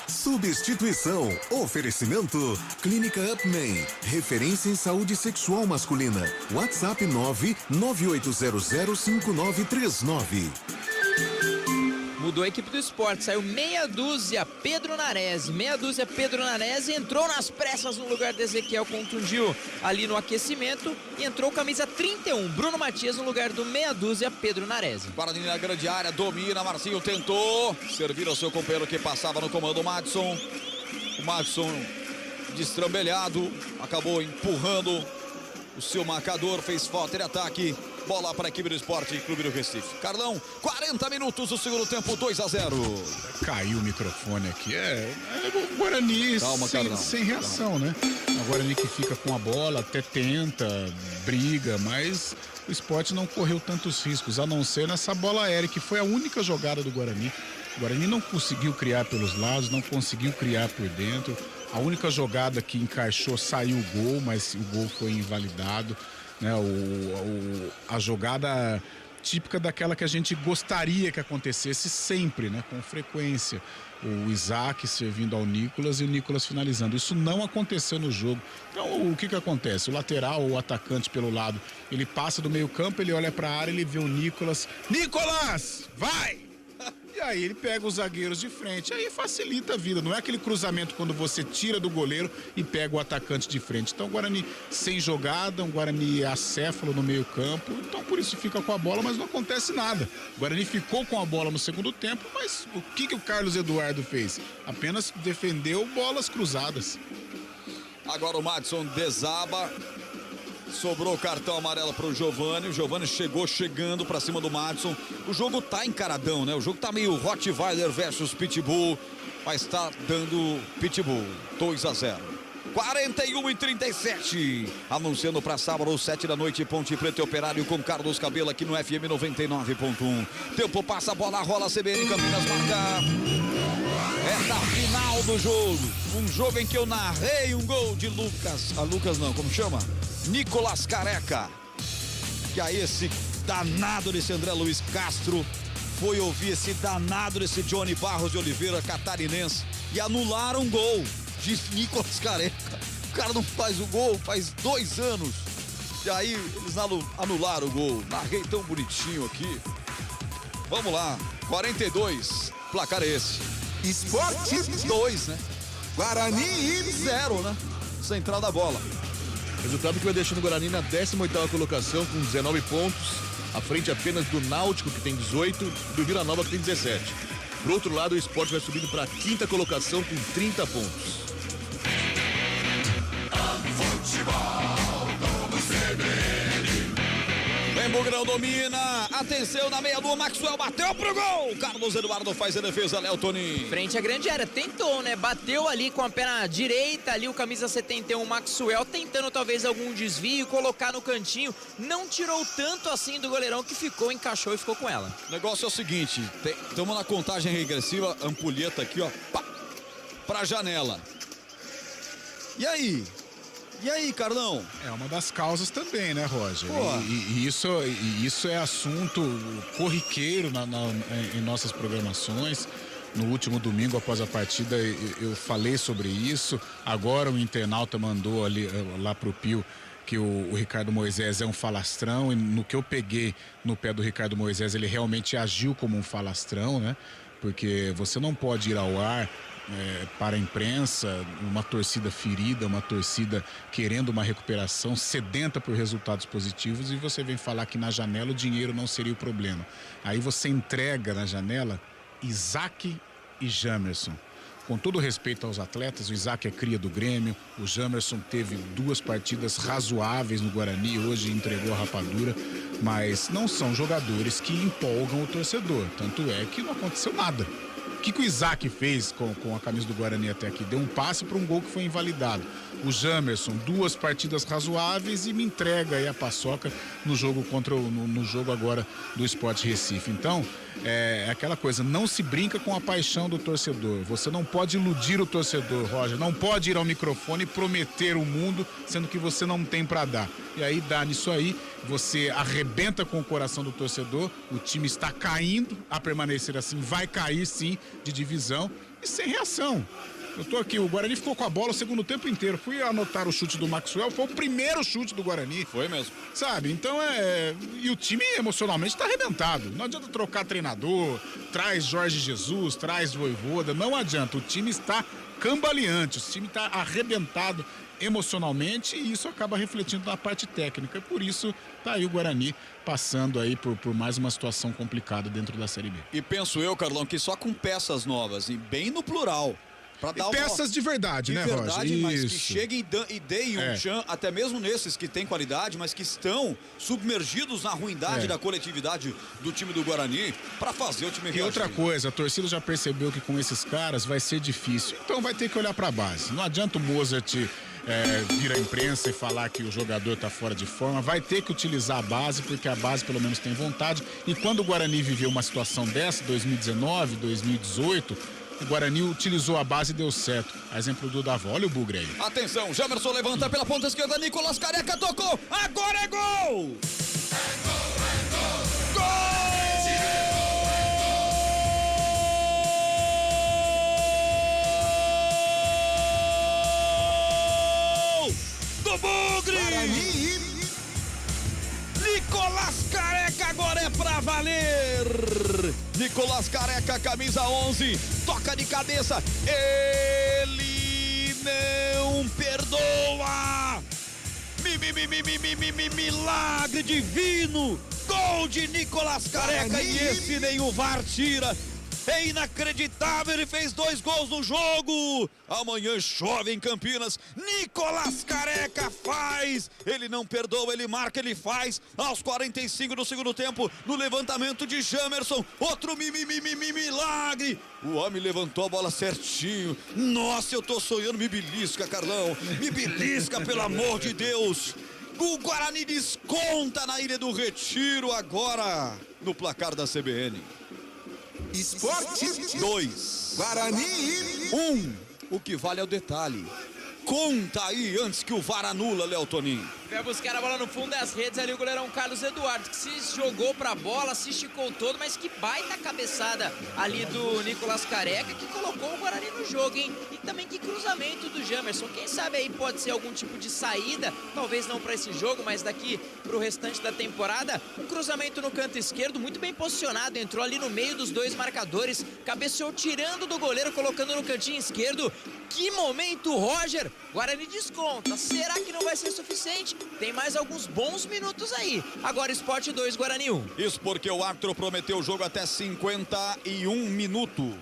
Substituição. Oferecimento. Clínica Upman. Referência em saúde sexual masculina. WhatsApp 998005939. Mudou a equipe do Esporte, saiu meia dúzia Pedro Nares, entrou nas pressas no lugar de Ezequiel, contundiu ali no aquecimento e entrou camisa 31, Bruno Matias no lugar do meia dúzia Pedro Nares. Guarani na grande área, domina, Marcinho tentou servir ao seu companheiro que passava no comando, o Madison destrambelhado, acabou empurrando o seu marcador, fez falta de ataque. Bola para a equipe do Esporte Clube do Recife. Carlão, 40 minutos do segundo tempo, 2-0. Caiu o microfone aqui. O Guarani calma, sem reação, né? O Guarani que fica com a bola, até tenta, briga, mas o Esporte não correu tantos riscos, a não ser nessa bola aérea, que foi a única jogada do Guarani. O Guarani não conseguiu criar pelos lados, não conseguiu criar por dentro. A única jogada que encaixou, saiu o gol, mas o gol foi invalidado. Né, a jogada típica daquela que a gente gostaria que acontecesse sempre, né? Com frequência. O Isaac servindo ao Nicolas e o Nicolas finalizando. Isso não aconteceu no jogo. Então, o que acontece? O lateral, o atacante pelo lado, ele passa do meio campo, ele olha para a área, ele vê o Nicolas. Nicolas, vai! E aí ele pega os zagueiros de frente, aí facilita a vida. Não é aquele cruzamento quando você tira do goleiro e pega o atacante de frente. Então o Guarani sem jogada, um Guarani acéfalo no meio campo, então por isso fica com a bola, mas não acontece nada. O Guarani ficou com a bola no segundo tempo, mas o que o Carlos Eduardo fez? Apenas defendeu bolas cruzadas. Agora o Madison desaba. Sobrou o cartão amarelo pro Giovani. O Giovani chegando pra cima do Madison. O jogo tá encaradão, né? O jogo tá meio Rottweiler versus Pitbull. Mas tá dando Pitbull 2-0. 41:37. Anunciando pra sábado, 7 da noite, Ponte Preta e Operário com Carlos Cabelo aqui no FM 99.1. Tempo passa, a bola rola, CBN Campinas marca. É da final do jogo. Um jogo em que eu narrei um gol de Lucas. Lucas não, como chama? Nicolas Careca. Que aí esse danado desse André Luiz Castro foi ouvir esse danado desse Johnny Barros de Oliveira, catarinense, e anularam um gol de Nicolas Careca. O cara não faz o gol faz 2 anos. E aí eles anularam o gol. Narrei tão bonitinho aqui. Vamos lá. 42. Placar é esse. Esporte 2, né? Guarani 0, né? Central da bola. Resultado que vai deixando o Guarani na 18ª colocação com 19 pontos, à frente apenas do Náutico, que tem 18, e do Vila Nova, que tem 17. Por outro lado, o Sport vai subindo para a 5ª colocação com 30 pontos. Vem Bugrão, domina, atenção na meia-lua, Maxwell bateu pro gol, Carlos Eduardo faz a defesa, Léo Toninho. Frente à grande área, tentou, né, bateu ali com a perna direita, ali o camisa 71, Maxwell, tentando talvez algum desvio, colocar no cantinho, não tirou tanto assim do goleirão que ficou, encaixou e ficou com ela. O negócio é o seguinte, estamos na contagem regressiva, ampulheta aqui, ó, pá, pra janela. E aí, Carlão? É uma das causas também, né, Roger? E isso é assunto corriqueiro em nossas programações. No último domingo, após a partida, eu falei sobre isso. Agora o internauta mandou lá pro Pio que o Ricardo Moisés é um falastrão. E no que eu peguei no pé do Ricardo Moisés, ele realmente agiu como um falastrão, né? Porque você não pode ir ao ar para a imprensa, uma torcida ferida, uma torcida querendo uma recuperação, sedenta por resultados positivos, e você vem falar que na janela o dinheiro não seria o problema. Aí você entrega na janela Isaac e Jamerson. Com todo respeito aos atletas, o Isaac é cria do Grêmio, o Jamerson teve 2 partidas razoáveis no Guarani, hoje entregou a rapadura, mas não são jogadores que empolgam o torcedor, tanto é que não aconteceu nada. O que o Isaac fez com a camisa do Guarani até aqui? Deu um passe para um gol que foi invalidado. O Jamerson, 2 partidas razoáveis e me entrega aí a paçoca no jogo no jogo agora do Sport Recife. Então, é aquela coisa, não se brinca com a paixão do torcedor. Você não pode iludir o torcedor, Roger. Não pode ir ao microfone e prometer o mundo, sendo que você não tem para dar. E aí dá nisso aí, você arrebenta com o coração do torcedor, o time está caindo, a permanecer assim, vai cair sim de divisão e sem reação. Eu tô aqui, o Guarani ficou com a bola o segundo tempo inteiro. Fui anotar o chute do Maxwell, foi o primeiro chute do Guarani. Foi mesmo. Sabe, então e o time emocionalmente tá arrebentado. Não adianta trocar treinador, traz Jorge Jesus, traz Vojvoda, não adianta. O time está cambaleante, o time está arrebentado emocionalmente e isso acaba refletindo na parte técnica. E por isso tá aí o Guarani passando aí por mais uma situação complicada dentro da Série B. E penso eu, Carlão, que só com peças novas e bem no plural. Dar peças de verdade, né, Roger? De verdade, mas que cheguem e deem um chance, até mesmo nesses que têm qualidade, mas que estão submergidos na ruindade da coletividade do time do Guarani para fazer o time reagir. E outra coisa, a torcida já percebeu que com esses caras vai ser difícil, então vai ter que olhar para a base. Não adianta o Mozart vir à imprensa e falar que o jogador está fora de forma, vai ter que utilizar a base, porque a base pelo menos tem vontade. E quando o Guarani viveu uma situação dessa, 2019, 2018... o Guarani utilizou a base e deu certo. A exemplo do Davó. Olha o bugre aí. Atenção, Jamerson levanta pela ponta esquerda, Nicolas Careca tocou. Agora é gol! Gol! valer! Nicolas Careca, camisa 11, toca de cabeça, ele não perdoa! Milagre divino! Gol de Nicolas Careca e esse nem o VAR tira! É inacreditável, ele fez 2 gols no jogo. Amanhã chove em Campinas. Nicolas Careca faz. Ele não perdoa, ele marca, ele faz. Aos 45 do segundo tempo, no levantamento de Jamerson. Outro milagre. O homem levantou a bola certinho. Nossa, eu tô sonhando. Me belisca, Carlão. Me belisca, pelo amor de Deus. O Guarani desconta na Ilha do Retiro agora no placar da CBN. Esporte 2, Guarani 1. O que vale é o detalhe. Conta aí antes que o VAR anula, Léo Toninho. Vai buscar a bola no fundo das redes ali o goleirão Carlos Eduardo, que se jogou pra bola, se esticou todo, mas que baita cabeçada ali do Nicolas Careca, que colocou o Guarani no jogo, hein? E também que cruzamento do Jamerson. Quem sabe aí pode ser algum tipo de saída, talvez não pra esse jogo, mas daqui pro restante da temporada. Um cruzamento no canto esquerdo, muito bem posicionado, entrou ali no meio dos 2 marcadores, cabeceou tirando do goleiro, colocando no cantinho esquerdo. Que momento, Roger! Guarani desconta. Será que não vai ser suficiente? Tem mais alguns bons minutos aí. Agora Sport 2, Guarani 1. Isso porque o árbitro prometeu o jogo até 51 minutos.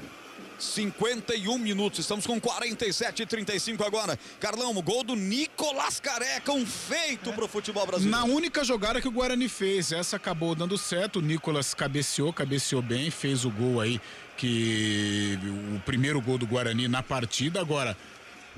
51 minutos, estamos com 47:35 agora. Carlão, o gol do Nicolas Careca, um feito pro futebol brasileiro. Na única jogada que o Guarani fez, essa acabou dando certo. O Nicolas cabeceou bem, fez o gol aí, o primeiro gol do Guarani na partida. Agora,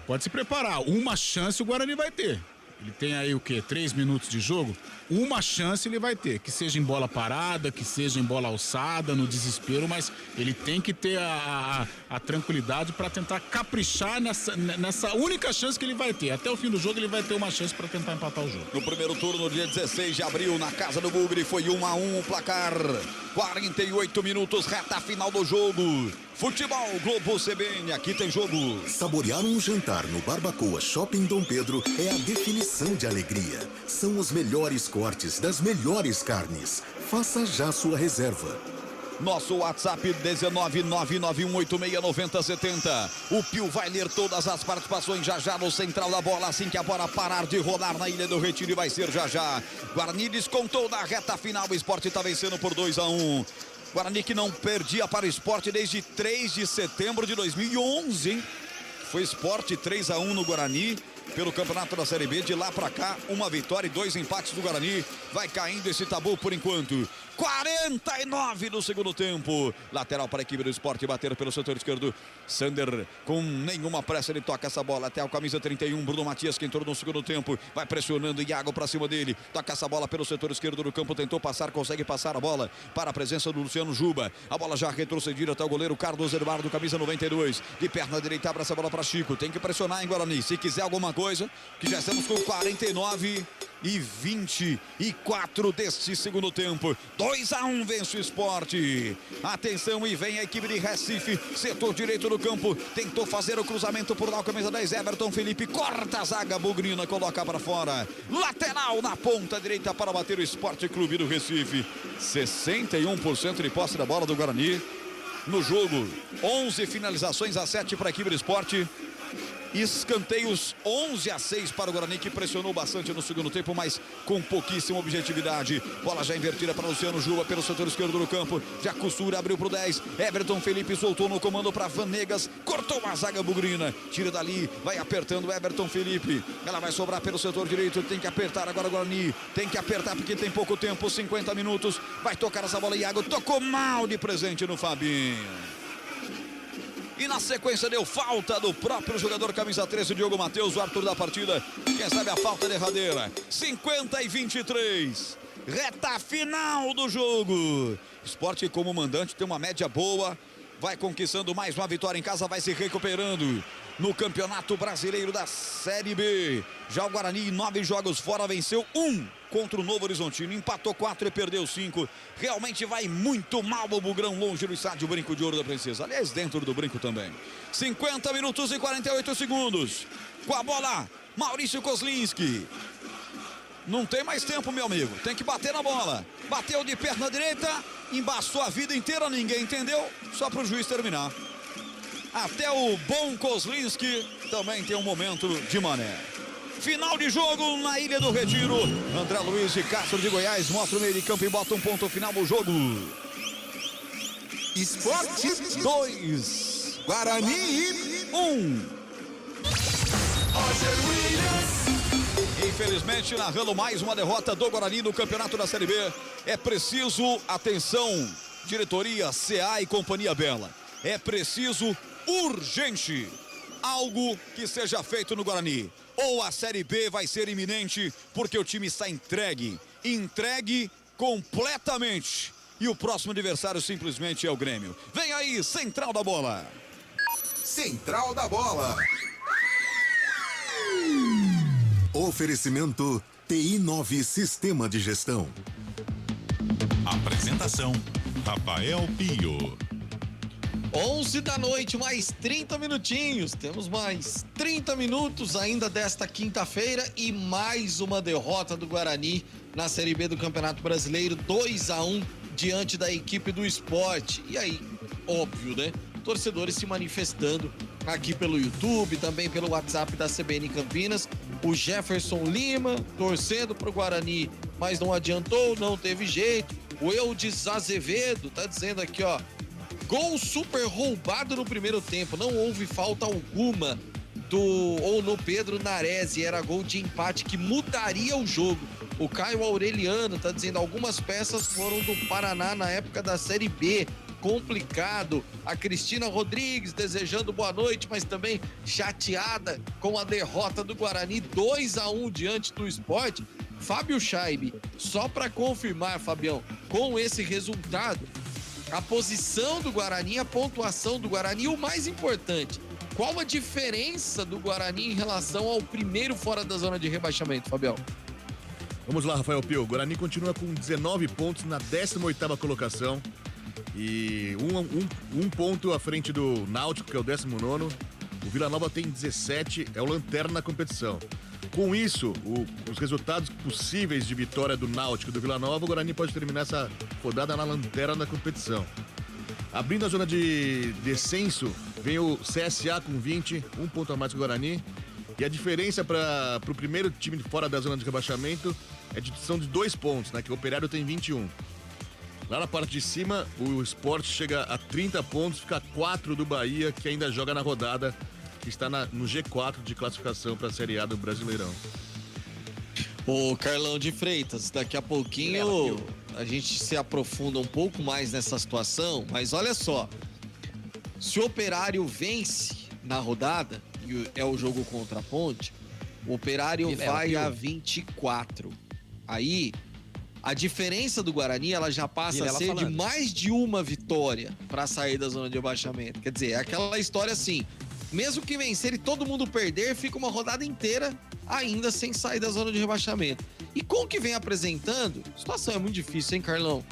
pode se preparar, uma chance o Guarani vai ter. Ele tem aí o quê? 3 minutos de jogo? Uma chance ele vai ter, que seja em bola parada, que seja em bola alçada, no desespero, mas ele tem que ter a tranquilidade para tentar caprichar nessa única chance que ele vai ter. Até o fim do jogo ele vai ter uma chance para tentar empatar o jogo. No primeiro turno, dia 16 de abril, na casa do Bugre, foi 1-1 o placar. 48 minutos, reta final do jogo. Futebol Globo CBN, aqui tem jogo. Saborear um jantar no Barbacoa Shopping Dom Pedro é a definição de alegria. São os melhores cortes das melhores carnes. Faça já sua reserva. Nosso WhatsApp 19991869070. O Pio vai ler todas as participações já no central da bola, assim que a bola parar de rolar na Ilha do Retiro, e vai ser já. Guarani descontou na reta final, o Sport está vencendo por 2-1. Guarani que não perdia para o Sport desde 3 de setembro de 2011, hein? Foi Sport 3-1 no Guarani pelo campeonato da Série B. De lá pra cá, 1 vitória e 2 empates do Guarani. Vai caindo esse tabu por enquanto. 49 do segundo tempo. Lateral para a equipe do Sport, bater pelo setor esquerdo. Sander, com nenhuma pressa, ele toca essa bola até o camisa 31, Bruno Matias, que entrou no segundo tempo. Vai pressionando, Iago pra cima dele. Toca essa bola pelo setor esquerdo do campo, tentou passar, consegue passar a bola para a presença do Luciano Juba. A bola já retrocedida até o goleiro Carlos Eduardo, camisa 92. De perna direita, abre essa bola para Chico. Tem que pressionar em Guarani, se quiser alguma coisa, que já estamos com 49:24 deste segundo tempo. 2-1 vence o Sport. Atenção, e vem a equipe de Recife, setor direito do campo, tentou fazer o cruzamento por lá, o camisa 10, Everton Felipe, corta a zaga, Bugrina coloca para fora. Lateral na ponta direita para bater o Sport Clube do Recife. 61% de posse da bola do Guarani no jogo. 11 finalizações a 7 para a equipe do Sport. Escanteios 11-6 para o Guarani, que pressionou bastante no segundo tempo, mas com pouquíssima objetividade. Bola já invertida para Luciano Juba pelo setor esquerdo do campo. Já costura, abriu para o 10. Everton Felipe soltou no comando para Vanegas. Cortou a zaga Bugrina. Tira dali, vai apertando Everton Felipe. Ela vai sobrar pelo setor direito. Tem que apertar agora o Guarani. Tem que apertar porque tem pouco tempo, 50 minutos. Vai tocar essa bola, Iago. Tocou mal de presente no Fabinho. E na sequência deu falta do próprio jogador camisa 13, Diogo Matheus, o árbitro da partida. Quem sabe a falta derradeira. 50-23. Reta final do jogo. Sport como mandante tem uma média boa. Vai conquistando mais uma vitória em casa, vai se recuperando no Campeonato Brasileiro da Série B. Já o Guarani, 9 jogos fora, venceu 1 contra o Novo Horizontino, empatou 4 e perdeu 5. Realmente vai muito mal o Bugrão, longe do estádio Brinco de Ouro da Princesa. Aliás, dentro do Brinco também. 50 minutos e 48 segundos. Com a bola, Maurício Kozlinski. Não tem mais tempo, meu amigo. Tem que bater na bola. Bateu de perna direita, embaçou a vida inteira, ninguém entendeu. Só pro juiz terminar. Até o bom Kozlinski também tem um momento de mané. Final de jogo na Ilha do Retiro. André Luiz de Castro de Goiás mostra o meio de campo e bota um ponto final no jogo. Esporte 2, Guarani 1. Infelizmente, narrando mais uma derrota do Guarani no campeonato da Série B. É preciso, atenção, diretoria, CA e Companhia Bela. É preciso, urgente, algo que seja feito no Guarani. Ou a Série B vai ser iminente, porque o time está entregue completamente. E o próximo adversário simplesmente é o Grêmio. Vem aí, Central da Bola. Central da Bola. Oferecimento TI9 Sistema de Gestão. Apresentação: Rafael Pio. 11 da noite, mais 30 minutinhos. Temos mais 30 minutos ainda desta quinta-feira e mais uma derrota do Guarani na Série B do Campeonato Brasileiro, 2-1 diante da equipe do Sport. E aí, óbvio, né? Torcedores se manifestando aqui pelo YouTube, também pelo WhatsApp da CBN Campinas. O Jefferson Lima torcendo pro Guarani, mas não adiantou, não teve jeito. O Eudes Azevedo tá dizendo aqui, ó: gol super roubado no primeiro tempo, não houve falta alguma no Pedro Nares, era gol de empate que mudaria o jogo. O Caio Aureliano tá dizendo: algumas peças foram do Paraná na época da Série B, complicado. A Cristina Rodrigues desejando boa noite, mas também chateada com a derrota do Guarani, 2-1 diante do Sport. Fábio Scheibe, só para confirmar, Fabião, com esse resultado, a posição do Guarani, a pontuação do Guarani, e o mais importante, qual a diferença do Guarani em relação ao primeiro fora da zona de rebaixamento, Fabião? Vamos lá, Rafael Pio. O Guarani continua com 19 pontos na 18ª colocação e um ponto à frente do Náutico, que é o 19º. O Vila Nova tem 17, é o lanterna na competição. Com isso, os resultados possíveis de vitória do Náutico e do Vila Nova, o Guarani pode terminar essa rodada na lanterna da competição. Abrindo a zona de descenso, vem o CSA com 20, um ponto a mais que o Guarani. E a diferença para o primeiro time fora da zona de rebaixamento são de 2 pontos, né? Que o Operário tem 21. Lá na parte de cima, o Sport chega a 30 pontos, fica 4 do Bahia, que ainda joga na rodada, que está no G4 de classificação para a Série A do Brasileirão. Ô Carlão de Freitas, daqui a pouquinho a gente se aprofunda um pouco mais nessa situação, mas olha só, se o Operário vence na rodada, e é o jogo contra a Ponte, o Operário vai a 24. Aí, a diferença do Guarani, ela já passa a ser de mais de uma vitória para sair da zona de rebaixamento. Quer dizer, é aquela história assim, mesmo que vencer e todo mundo perder, fica uma rodada inteira ainda sem sair da zona de rebaixamento. E com o que vem apresentando, a situação é muito difícil, hein, Carlão?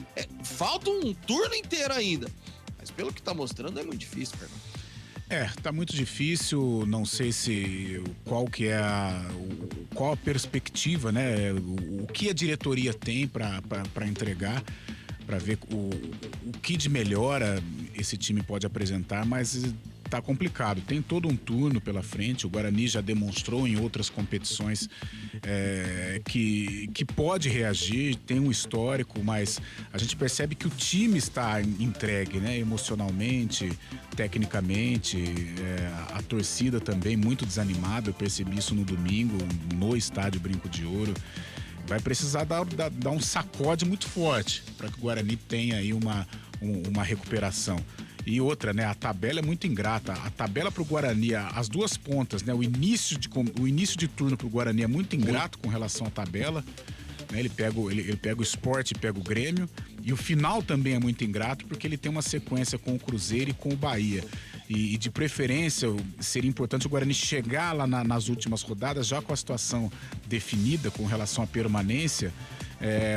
Falta um turno inteiro ainda. Mas pelo que tá mostrando, é muito difícil, Carlão. Tá muito difícil, não sei qual a perspectiva, né? O que a diretoria tem para entregar, para ver o que de melhora esse time pode apresentar, mas tá complicado. Tem todo um turno pela frente. O Guarani já demonstrou em outras competições que pode reagir, tem um histórico, mas a gente percebe que o time está entregue, né? Emocionalmente, tecnicamente, a torcida também muito desanimada. Eu percebi isso no domingo, no estádio Brinco de Ouro. Vai precisar dar um sacode muito forte para que o Guarani tenha aí uma recuperação. E outra, né? A tabela é muito ingrata. A tabela pro Guarani, as duas pontas, né? O início de turno pro Guarani é muito ingrato com relação à tabela. Né? Ele pega o Sport e pega o Grêmio. E o final também é muito ingrato porque ele tem uma sequência com o Cruzeiro e com o Bahia. E de preferência, seria importante o Guarani chegar lá nas últimas rodadas já com a situação definida com relação à permanência,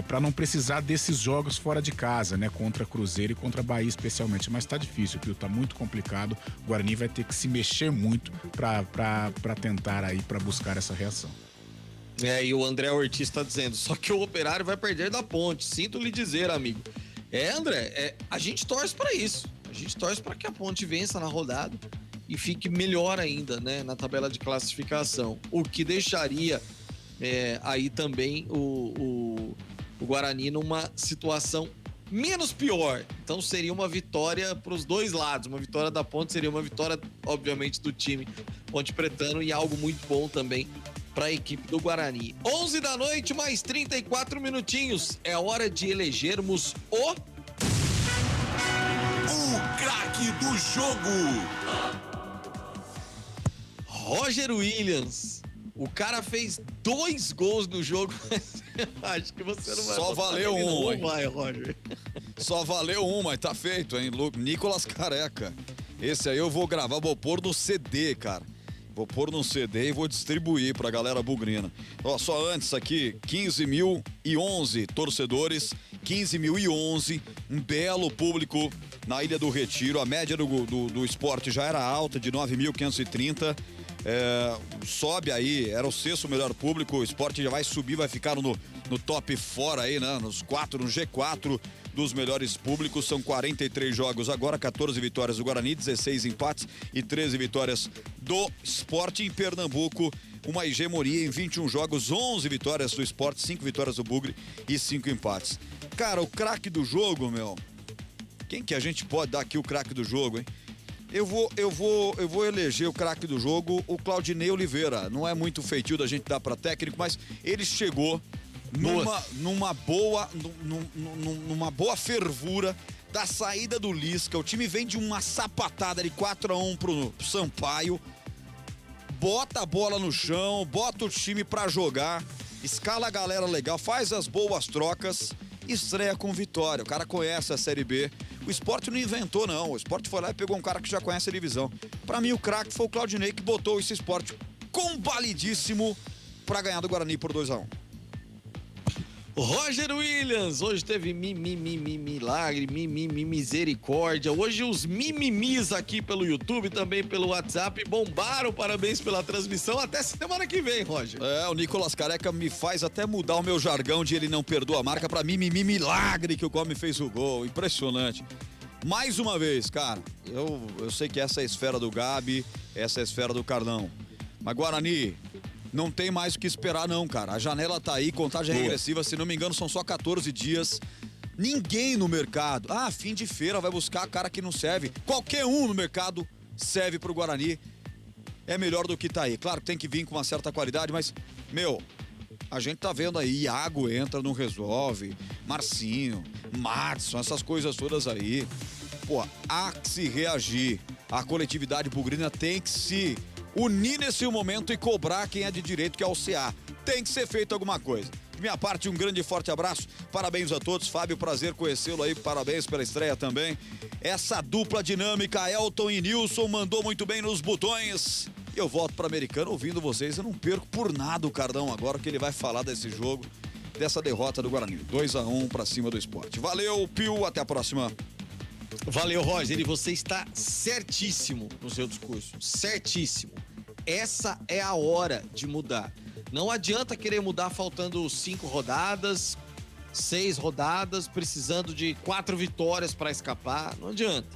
para não precisar desses jogos fora de casa, né? Contra Cruzeiro e contra Bahia especialmente. Mas tá difícil, viu? Tá muito complicado. O Guarani vai ter que se mexer muito para tentar aí, para buscar essa reação. E o André Ortiz tá dizendo, só que o Operário vai perder da Ponte, sinto lhe dizer, amigo. André, a gente torce para isso. A gente torce para que a Ponte vença na rodada e fique melhor ainda, né, na tabela de classificação. O que deixaria aí também o Guarani numa situação menos pior. Então seria uma vitória para os dois lados. Uma vitória da Ponte seria uma vitória, obviamente, do time Ponte Pretano e algo muito bom também para a equipe do Guarani. 11 da noite, mais 34 minutinhos. É hora de elegermos o craque do jogo. Roger Williams. O cara fez 2 gols no jogo, mas acho que você não vai. Só valeu um, hein? Não vai, Roger. Só valeu um, mas tá feito, hein? Nicolas Careca. Esse aí eu vou gravar, vou pôr no CD, cara. Vou pôr no CD e vou distribuir pra galera bugrina. Ó, só antes aqui, 15.011 torcedores, 15.011, um belo público na Ilha do Retiro. A média do esporte já era alta, de 9.530. Sobe aí, era o 6º melhor público. O esporte já vai subir, vai ficar no top fora aí, né? No G4 dos melhores públicos. São 43 jogos agora, 14 vitórias do Guarani, 16 empates e 13 vitórias do esporte. Em Pernambuco, uma hegemonia em 21 jogos, 11 vitórias do esporte, 5 vitórias do Bugre e 5 empates. Cara, o craque do jogo, meu. Quem que a gente pode dar aqui o craque do jogo, hein? Eu vou eleger o craque do jogo, o Claudinei Oliveira. Não é muito feitio da gente dar para técnico, mas ele chegou numa boa fervura da saída do Lisca. O time vem de uma sapatada de 4-1 pro Sampaio. Bota a bola no chão, bota o time para jogar, escala a galera legal, faz as boas trocas, estreia com vitória. O cara conhece a Série B. O esporte não inventou, não. O esporte foi lá e pegou um cara que já conhece a divisão. Pra mim, o craque foi o Claudinei, que botou esse esporte combalidíssimo pra ganhar do Guarani por 2-1. Roger Williams, hoje teve milagre, misericórdia. Hoje os mimimis aqui pelo YouTube, também pelo WhatsApp, bombaram. Parabéns pela transmissão. Até semana que vem, Roger. O Nicolas Careca me faz até mudar o meu jargão de ele não perdoa a marca pra milagre que o Gomes fez o gol. Impressionante. Mais uma vez, cara, eu sei que essa é a esfera do Gabi, essa é a esfera do Carlão. Mas Guarani, não tem mais o que esperar não, cara. A janela tá aí, contagem regressiva, se não me engano são só 14 dias. Ninguém no mercado, fim de feira vai buscar cara que não serve. Qualquer um no mercado serve pro Guarani. É melhor do que tá aí. Claro que tem que vir com uma certa qualidade, mas, a gente tá vendo aí, Iago entra, não resolve, Marcinho, Madison, essas coisas todas aí. Pô, há que se reagir. A coletividade bugrina tem que se unir nesse momento e cobrar quem é de direito, que é o CA. Tem que ser feito alguma coisa. De minha parte, um grande e forte abraço. Parabéns a todos. Fábio, prazer conhecê-lo aí. Parabéns pela estreia também. Essa dupla dinâmica, Elton e Nilson, mandou muito bem nos botões. Eu volto para Americano ouvindo vocês. Eu não perco por nada o Cardão agora, que ele vai falar desse jogo, dessa derrota do Guarani. 2-1 para cima do esporte. Valeu, Pio. Até a próxima. Valeu, Roger, e você está certíssimo no seu discurso, certíssimo. Essa é a hora de mudar. Não adianta querer mudar faltando 5 rodadas, 6 rodadas, precisando de 4 vitórias para escapar, não adianta.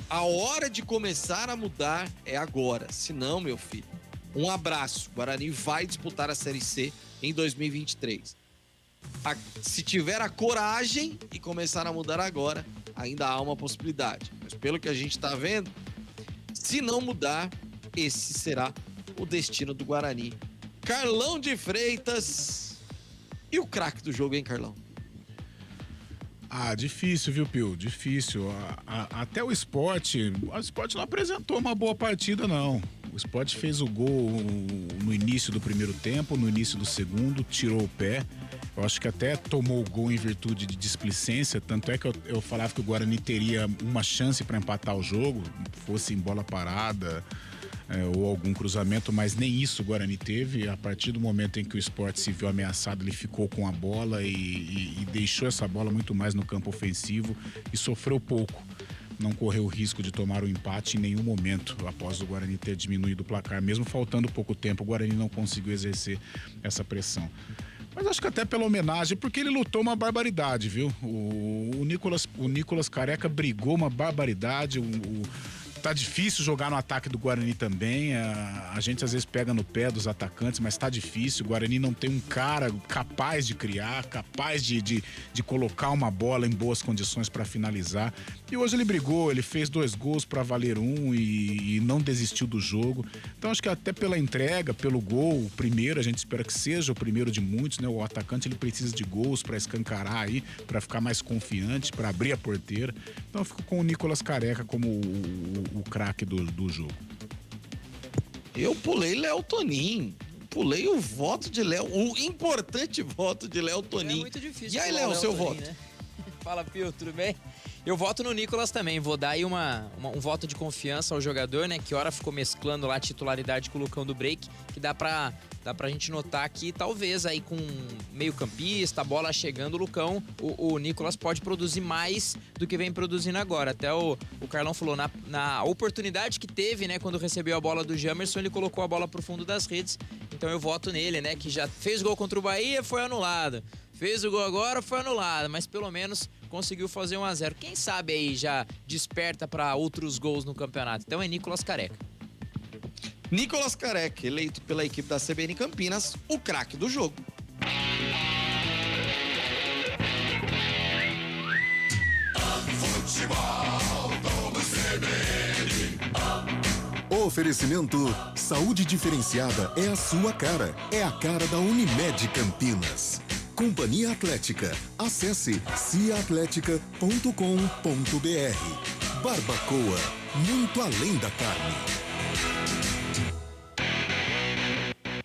A hora de começar a mudar é agora, senão, meu filho, um abraço. O Guarani vai disputar a Série C em 2023. Se tiver a coragem e começar a mudar agora, ainda há uma possibilidade. Mas pelo que a gente está vendo, se não mudar, esse será o destino do Guarani. Carlão de Freitas. E o craque do jogo, hein, Carlão? Difícil, viu, Pio? Difícil. Até o esporte não apresentou uma boa partida, não. O esporte fez o gol no início do primeiro tempo, no início do segundo, tirou o pé. Eu acho que até tomou o gol em virtude de displicência, tanto é que eu falava que o Guarani teria uma chance para empatar o jogo, fosse em bola parada ou algum cruzamento, mas nem isso o Guarani teve. A partir do momento em que o esporte se viu ameaçado, ele ficou com a bola e deixou essa bola muito mais no campo ofensivo e sofreu pouco. não correu o risco de tomar o empate em nenhum momento após o Guarani ter diminuído o placar. Mesmo faltando pouco tempo, o Guarani não conseguiu exercer essa pressão. Mas acho que até pela homenagem, porque ele lutou uma barbaridade, viu? O Nicolas Careca brigou uma barbaridade. Tá difícil jogar no ataque do Guarani também. A gente às vezes pega no pé dos atacantes, mas tá difícil. O Guarani não tem um cara capaz de criar, capaz de colocar uma bola em boas condições para finalizar. E hoje ele brigou, ele fez 2 gols para valer 1 e não desistiu do jogo. Então acho que até pela entrega, pelo gol, o primeiro, a gente espera que seja o primeiro de muitos, né? O atacante ele precisa de gols para escancarar aí, para ficar mais confiante, para abrir a porteira. Então eu fico com o Nicolas Careca como o craque do jogo. Eu pulei Léo Tonin. Pulei o voto de Léo, o importante voto de Léo Tonin. É muito difícil. E aí, Léo, seu voto? Né? Fala, Pio, tudo bem? Eu voto no Nicolas também. Vou dar aí um voto de confiança ao jogador, né? Que ora ficou mesclando lá a titularidade com o Lucão do Break, que dá pra gente notar que talvez aí com meio campista, a bola chegando, o Lucão, o Nicolas pode produzir mais do que vem produzindo agora. Até o Carlão falou, na oportunidade que teve, né? Quando recebeu a bola do Jamerson, ele colocou a bola pro fundo das redes. Então eu voto nele, né? Que já fez gol contra o Bahia, foi anulado. Fez o gol agora, foi anulado, mas pelo menos conseguiu fazer 1-0. Quem sabe aí já desperta para outros gols no campeonato. Então é Nicolas Careca. Nicolas Careca, eleito pela equipe da CBN Campinas, o craque do jogo. Oferecimento Saúde Diferenciada é a sua cara. É a cara da Unimed Campinas. Companhia Atlética. Acesse ciaatletica.com.br. Barbacoa, muito além da carne.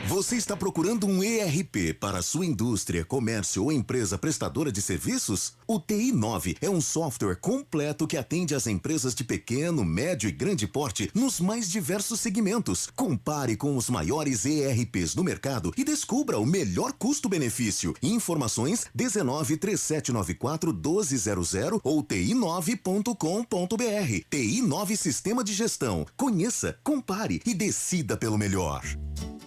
Você está procurando um ERP para a sua indústria, comércio ou empresa prestadora de serviços? O TI9 é um software completo que atende às empresas de pequeno, médio e grande porte nos mais diversos segmentos. Compare com os maiores ERPs do mercado e descubra o melhor custo-benefício. Informações 19-3794-1200 ou ti9.com.br. TI9 Sistema de Gestão. Conheça, compare e decida pelo melhor.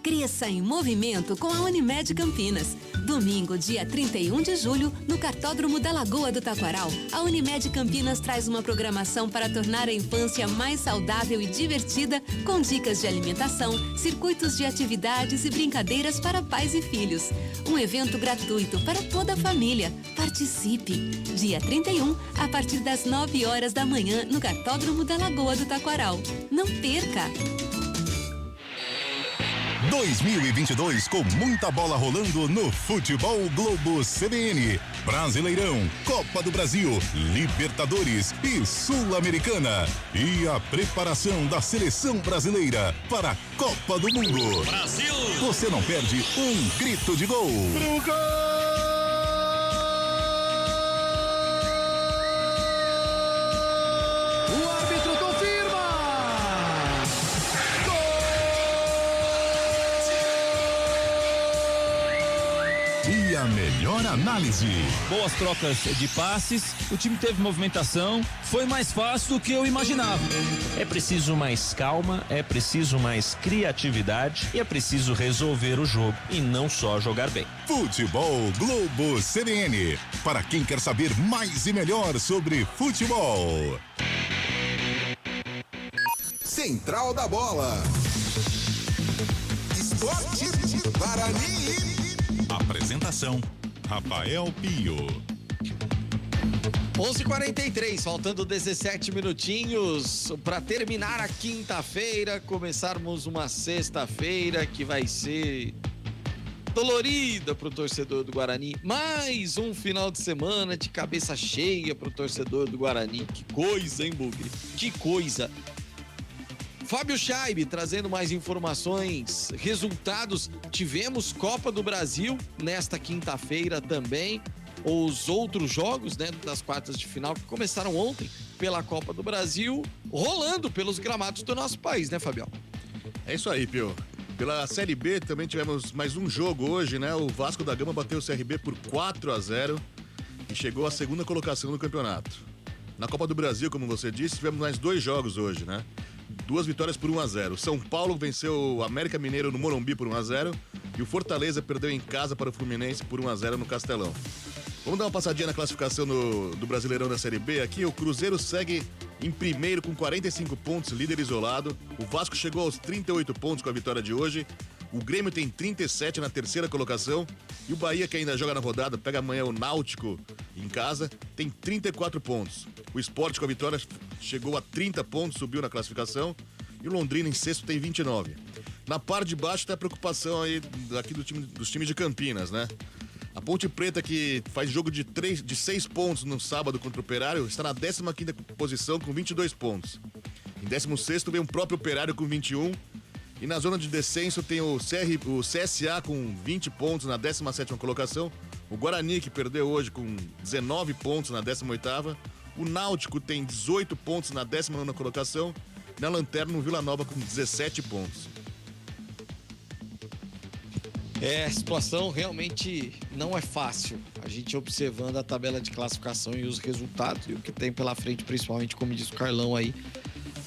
Cresça em movimento com a Unimed Campinas. Domingo, dia 31 de julho, no Cartódromo da Lagoa do Taquaral, a Unimed Campinas traz uma programação para tornar a infância mais saudável e divertida, com dicas de alimentação, circuitos de atividades e brincadeiras para pais e filhos. Um evento gratuito para toda a família. Participe! Dia 31, a partir das 9 horas da manhã, no Cartódromo da Lagoa do Taquaral. Não perca! 2022 com muita bola rolando no Futebol Globo CBN. Brasileirão, Copa do Brasil, Libertadores e Sul-Americana. E a preparação da seleção brasileira para a Copa do Mundo. Brasil! Você não perde um grito de gol. Pro gol! O árbitro confirma! E a melhor análise. Boas trocas de passes, o time teve movimentação, foi mais fácil do que eu imaginava. É preciso mais calma, é preciso mais criatividade e é preciso resolver o jogo e não só jogar bem. Futebol Globo CBN. Para quem quer saber mais e melhor sobre futebol. Central da Bola. Esporte Guarani. Apresentação: Rafael Pio. 11h43, faltando 17 minutinhos para terminar a quinta-feira, começarmos uma sexta-feira que vai ser dolorida para o torcedor do Guarani. Mais um final de semana de cabeça cheia para o torcedor do Guarani. Que coisa, hein, Bugre? Que coisa! Fábio Scheibe trazendo mais informações, resultados. Tivemos Copa do Brasil nesta quinta-feira também. Os outros jogos, né, das quartas de final que começaram ontem pela Copa do Brasil, rolando pelos gramados do nosso país, né, Fabião? É isso aí, Pio. Pela Série B também tivemos mais um jogo hoje, né? O Vasco da Gama bateu o CRB por 4-0 e chegou à segunda colocação no campeonato. Na Copa do Brasil, como você disse, tivemos mais 2 jogos hoje, né? 2 vitórias por 1-0. São Paulo venceu o América Mineiro no Morumbi por 1-0 e o Fortaleza perdeu em casa para o Fluminense por 1-0 no Castelão. Vamos dar uma passadinha na classificação do Brasileirão da Série B. Aqui o Cruzeiro segue em primeiro com 45 pontos, líder isolado. O Vasco chegou aos 38 pontos com a vitória de hoje. O Grêmio tem 37 na terceira colocação. E o Bahia, que ainda joga na rodada, pega amanhã o Náutico em casa, tem 34 pontos. O Sport, com a vitória, chegou a 30 pontos, subiu na classificação. E o Londrina, em sexto, tem 29. Na parte de baixo, tem a preocupação aí aqui dos times de Campinas, né? A Ponte Preta, que faz jogo de 6 pontos no sábado contra o Operário, está na 15ª posição com 22 pontos. Em 16º vem o próprio Operário com 21. E na zona de descenso tem o CSA com 20 pontos na 17ª colocação. O Guarani, que perdeu hoje, com 19 pontos na 18ª. O Náutico tem 18 pontos na 19ª colocação. E na lanterna o Vila Nova com 17 pontos. A situação realmente não é fácil. A gente observando a tabela de classificação e os resultados e o que tem pela frente, principalmente, como disse o Carlão aí,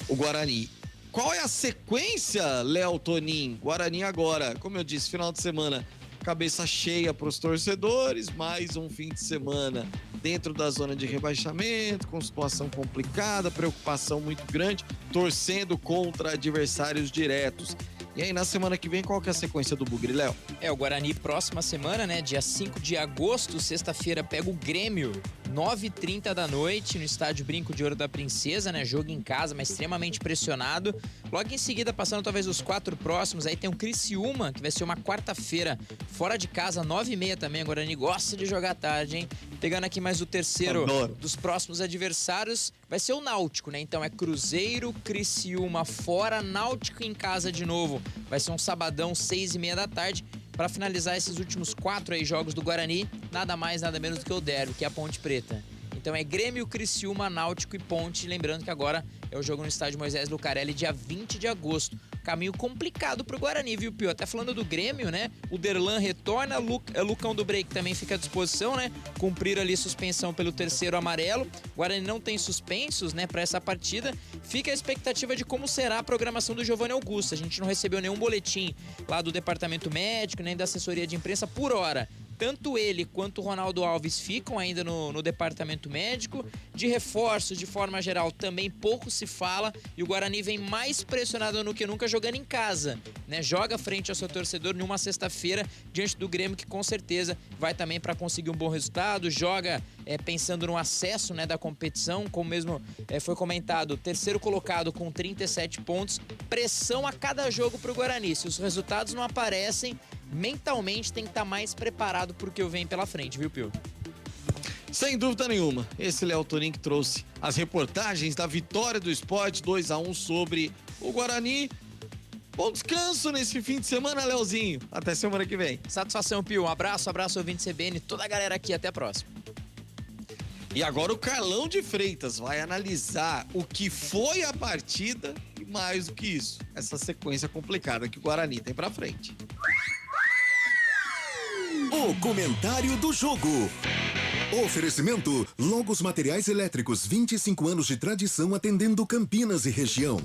o Guarani. Qual é a sequência, Léo Tonin? Guarani agora, como eu disse, final de semana, cabeça cheia para os torcedores, mais um fim de semana dentro da zona de rebaixamento, com situação complicada, preocupação muito grande, torcendo contra adversários diretos. E aí, na semana que vem, qual que é a sequência do Bugre, Léo? O Guarani, próxima semana, né? Dia 5 de agosto, sexta-feira, pega o Grêmio, 9h30 da noite, no estádio Brinco de Ouro da Princesa, né? Jogo em casa, mas extremamente pressionado. Logo em seguida, passando talvez os 4 próximos, aí tem o Criciúma, que vai ser uma quarta-feira, fora de casa, 9h30 também. O Guarani gosta de jogar tarde, hein? Pegando aqui mais o terceiro dos próximos adversários, vai ser o Náutico, né? Então é Cruzeiro, Criciúma fora, Náutico em casa de novo. Vai ser um sabadão, 6h30 da tarde. Para finalizar esses últimos 4 aí jogos do Guarani, nada mais, nada menos do que o derby, que é a Ponte Preta. Então é Grêmio, Criciúma, Náutico e Ponte. Lembrando que agora é o jogo no estádio Moisés Lucarelli, dia 20 de agosto. Caminho complicado pro Guarani, viu, Pio? Até falando do Grêmio, né? O Derlan retorna, Lucão do Break também fica à disposição, né? Cumprir ali suspensão pelo terceiro amarelo. O Guarani não tem suspensos, né, para essa partida. Fica a expectativa de como será a programação do Giovanni Augusto. A gente não recebeu nenhum boletim lá do departamento médico, nem da assessoria de imprensa por hora. Tanto ele quanto o Ronaldo Alves ficam ainda no departamento médico. De reforços, de forma geral, também pouco se fala. E o Guarani vem mais pressionado do que nunca jogando em casa, né? Joga frente ao seu torcedor numa sexta-feira, diante do Grêmio, que com certeza vai também para conseguir um bom resultado. Joga pensando no acesso, né, da competição, como mesmo foi comentado, terceiro colocado com 37 pontos. Pressão a cada jogo para o Guarani. Se os resultados não aparecem, mentalmente tem que estar mais preparado pro que vem pela frente, viu, Pio? Sem dúvida nenhuma. Esse Léo Tonin que trouxe as reportagens da vitória do Sport 2-1 sobre o Guarani. Bom descanso nesse fim de semana, Léozinho. Até semana que vem. Satisfação, Pio. Um abraço, ouvinte CBN, toda a galera aqui. Até a próxima. E agora o Carlão de Freitas vai analisar o que foi a partida e mais do que isso, essa sequência complicada que o Guarani tem pra frente. O comentário do jogo. Oferecimento Logos Materiais Elétricos, 25 anos de tradição atendendo Campinas e região.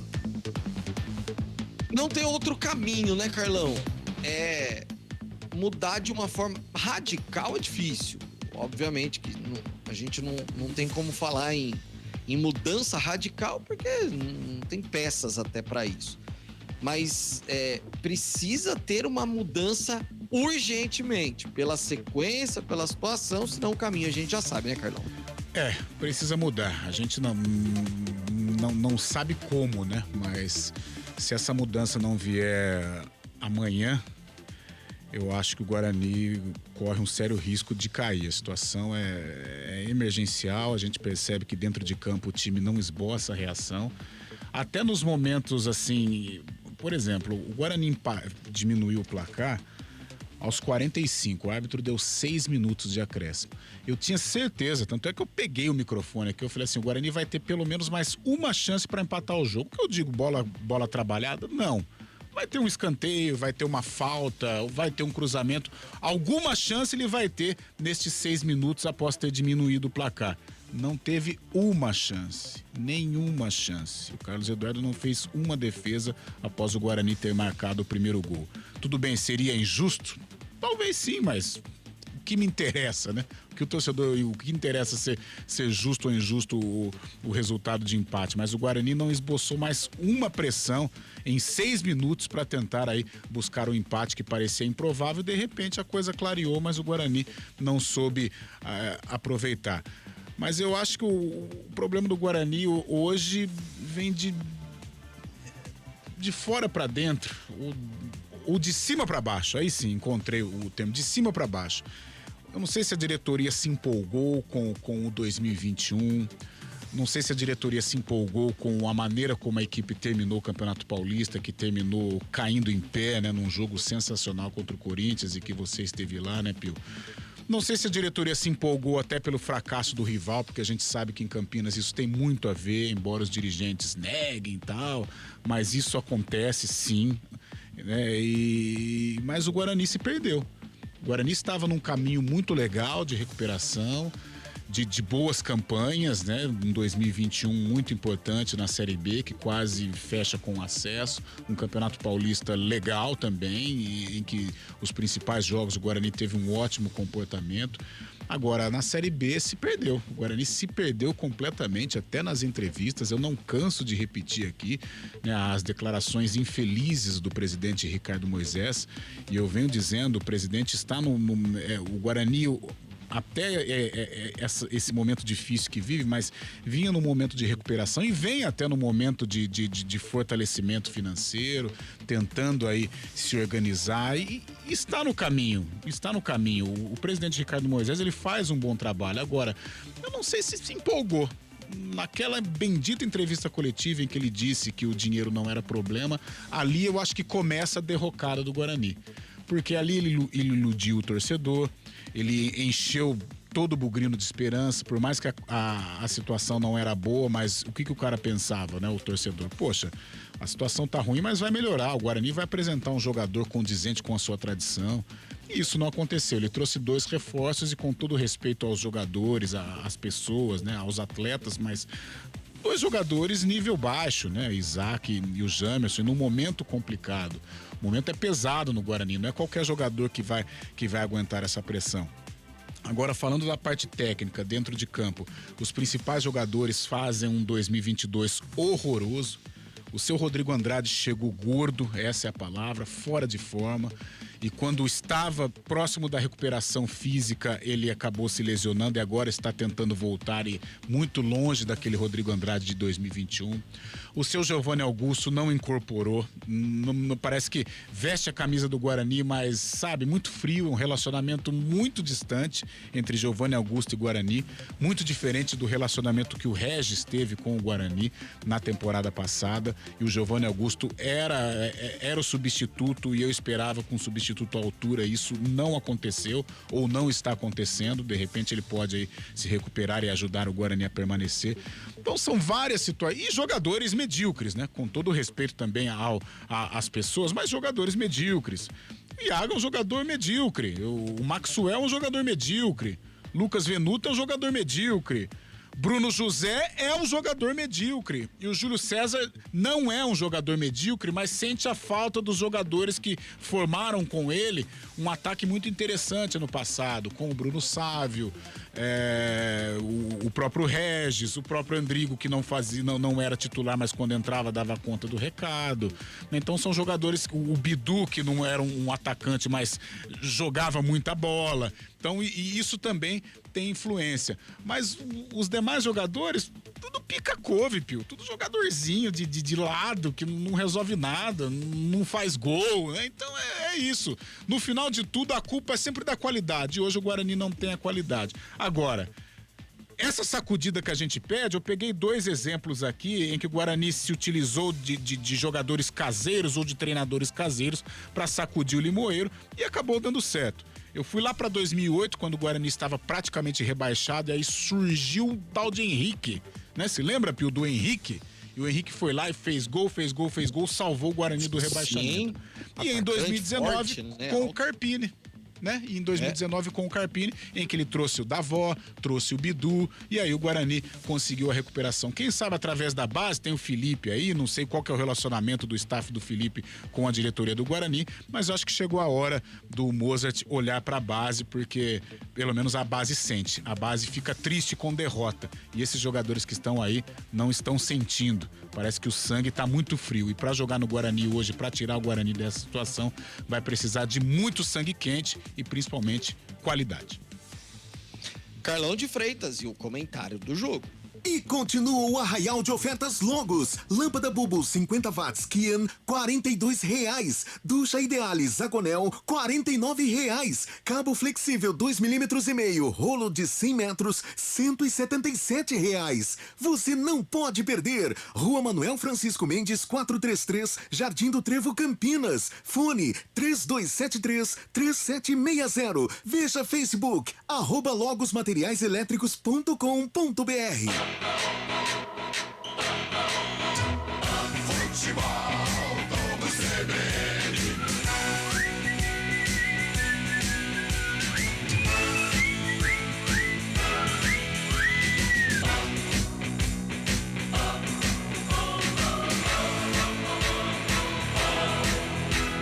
Não tem outro caminho, né, Carlão? Mudar de uma forma radical é difícil. Obviamente que a gente não tem como falar em mudança radical, porque não tem peças até para isso. Mas precisa ter uma mudança urgentemente, pela sequência, pela situação, senão o caminho a gente já sabe, né, Carlão? Precisa mudar. A gente não sabe como, né? Mas se essa mudança não vier amanhã, eu acho que o Guarani corre um sério risco de cair. A situação é emergencial, a gente percebe que dentro de campo o time não esboça a reação. Até nos momentos assim, por exemplo, o Guarani diminuiu o placar aos 45, o árbitro deu 6 minutos de acréscimo. Eu tinha certeza, tanto é que eu peguei o microfone aqui, eu falei assim, o Guarani vai ter pelo menos mais uma chance para empatar o jogo. O que eu digo, bola trabalhada? Não. Vai ter um escanteio, vai ter uma falta, vai ter um cruzamento. Alguma chance ele vai ter nestes 6 minutos após ter diminuído o placar. não teve uma chance, nenhuma chance. O Carlos Eduardo não fez uma defesa após o Guarani ter marcado o primeiro gol. Tudo bem, seria injusto? Talvez sim, mas o que me interessa, né? O que o torcedor, o que interessa ser justo ou injusto o resultado de empate. Mas o Guarani não esboçou mais uma pressão em 6 minutos para tentar aí buscar um empate que parecia improvável. De repente a coisa clareou, mas o Guarani não soube aproveitar. Mas eu acho que o problema do Guarani hoje vem de fora para dentro, ou de cima para baixo. Aí sim, encontrei o termo, de cima para baixo. Eu não sei se a diretoria se empolgou com o 2021, não sei se a diretoria se empolgou com a maneira como a equipe terminou o Campeonato Paulista, que terminou caindo em pé, né, num jogo sensacional contra o Corinthians e que você esteve lá, né, Pio? Não sei se a diretoria se empolgou até pelo fracasso do rival, porque a gente sabe que em Campinas isso tem muito a ver, embora os dirigentes neguem e tal, mas isso acontece sim, né? Mas o Guarani se perdeu. O Guarani estava num caminho muito legal de recuperação, de boas campanhas, né? Em 2021 muito importante na Série B, que quase fecha com acesso, um Campeonato Paulista legal também, em que os principais jogos o Guarani teve um ótimo comportamento. Agora, na Série B se perdeu, o Guarani se perdeu completamente, até nas entrevistas. Eu não canso de repetir aqui, né, as declarações infelizes do presidente Ricardo Moisés, e eu venho dizendo, o presidente está o Guarani até esse momento difícil que vive, mas vinha no momento de recuperação e vem até no momento de fortalecimento financeiro, tentando aí se organizar e está no caminho. O presidente Ricardo Moisés, ele faz um bom trabalho. Agora, eu não sei se empolgou. Naquela bendita entrevista coletiva em que ele disse que o dinheiro não era problema, ali eu acho que começa a derrocada do Guarani. Porque ali ele iludiu o torcedor, ele encheu todo o bugrino de esperança, por mais que a situação não era boa, mas o que o cara pensava, né, o torcedor? Poxa, a situação tá ruim, mas vai melhorar, o Guarani vai apresentar um jogador condizente com a sua tradição. E isso não aconteceu, ele trouxe 2 reforços e com todo respeito aos jogadores, às pessoas, né, aos atletas, mas 2 jogadores nível baixo, né, Isaac e o Jamerson, num momento complicado. O momento é pesado no Guarani, não é qualquer jogador que vai aguentar essa pressão. Agora, falando da parte técnica, dentro de campo, os principais jogadores fazem um 2022 horroroso. O seu Rodrigo Andrade chegou gordo, essa é a palavra, fora de forma. E quando estava próximo da recuperação física, ele acabou se lesionando e agora está tentando voltar e muito longe daquele Rodrigo Andrade de 2021. O seu Giovanni Augusto não incorporou, não parece que veste a camisa do Guarani, mas sabe, muito frio, um relacionamento muito distante entre Giovanni Augusto e Guarani, muito diferente do relacionamento que o Regis teve com o Guarani na temporada passada. E o Giovanni Augusto era o substituto e eu esperava com o substituto à altura, isso não aconteceu ou não está acontecendo. De repente ele pode aí se recuperar e ajudar o Guarani a permanecer. Então são várias situações, e jogadores medíocres, né? Com todo o respeito também às pessoas, mas jogadores medíocres. Iago é um jogador medíocre, o Maxwell é um jogador medíocre, Lucas Venuto é um jogador medíocre, Bruno José é um jogador medíocre e o Júlio César não é um jogador medíocre, mas sente a falta dos jogadores que formaram com ele um ataque muito interessante no passado, com o Bruno Sávio, o próprio Regis, o próprio Andrigo, que não era titular, mas quando entrava dava conta do recado. Então são jogadores, o Bidu, que não era um atacante, mas jogava muita bola. Então, e isso também tem influência. Mas os demais jogadores, tudo pica-couve, Pio. Tudo jogadorzinho de lado, que não resolve nada, não faz gol, né? Então é isso. No final de tudo, a culpa é sempre da qualidade. E hoje o Guarani não tem a qualidade. Agora, essa sacudida que a gente pede, eu peguei 2 exemplos aqui em que o Guarani se utilizou de jogadores caseiros ou de treinadores caseiros para sacudir o Limoeiro e acabou dando certo. Eu fui lá para 2008, quando o Guarani estava praticamente rebaixado, e aí surgiu o tal de Henrique, né? Se lembra, Pio, do Henrique? E o Henrique foi lá e fez gol, salvou o Guarani do rebaixamento. Sim, e em 2019, forte, né? Com o Carpini. né? E em 2019 com o Carpini, em que ele trouxe o Davó, trouxe o Bidu, e aí o Guarani conseguiu a recuperação. Quem sabe através da base, tem o Felipe aí, não sei qual que é o relacionamento do staff do Felipe com a diretoria do Guarani, mas eu acho que chegou a hora do Mozart olhar para a base, porque pelo menos a base sente. A base fica triste com derrota. E esses jogadores que estão aí não estão sentindo. Parece que o sangue está muito frio. E para jogar no Guarani hoje, para tirar o Guarani dessa situação, vai precisar de muito sangue quente e principalmente qualidade. Carlão de Freitas e o comentário do jogo. E continua o arraial de ofertas Logos. Lâmpada Bulbo 50 watts Kian, R$42. Ducha Idealis Zagonel, R$49. Cabo flexível 2,5 mm, rolo de 100 metros, R$177. Você não pode perder. Rua Manuel Francisco Mendes, 433, Jardim do Trevo, Campinas. Fone 3273-3760. Veja Facebook, @logosmateriaiselétricos.com.br.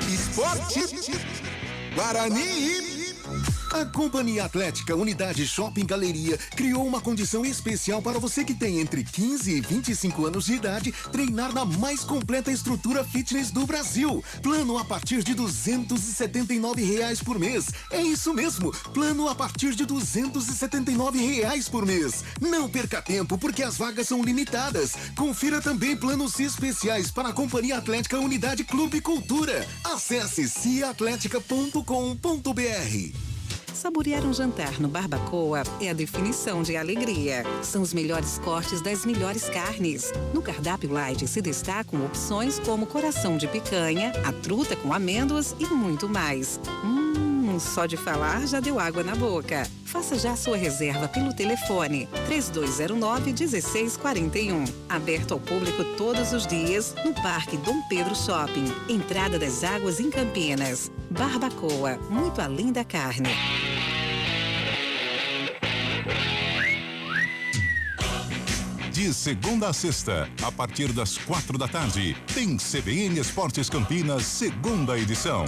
Esporte Guarani. A Companhia Atlética Unidade Shopping Galeria criou uma condição especial para você que tem entre 15 e 25 anos de idade treinar na mais completa estrutura fitness do Brasil. Plano a partir de R$279 por mês. É isso mesmo, plano a partir de R$279 por mês. Não perca tempo, porque as vagas são limitadas. Confira também planos especiais para a Companhia Atlética Unidade Clube Cultura. Acesse ciatletica.com.br. Saborear um jantar no Barbacoa é a definição de alegria. São os melhores cortes das melhores carnes. No cardápio light se destacam opções como coração de picanha, a truta com amêndoas e muito mais. Só de falar já deu água na boca. Faça já sua reserva pelo telefone 3209-1641. Aberto ao público todos os dias no Parque Dom Pedro Shopping. Entrada das Águas em Campinas. Barbacoa, muito além da carne. De segunda a sexta, a partir das 4 da tarde, tem CBN Esportes Campinas, segunda edição.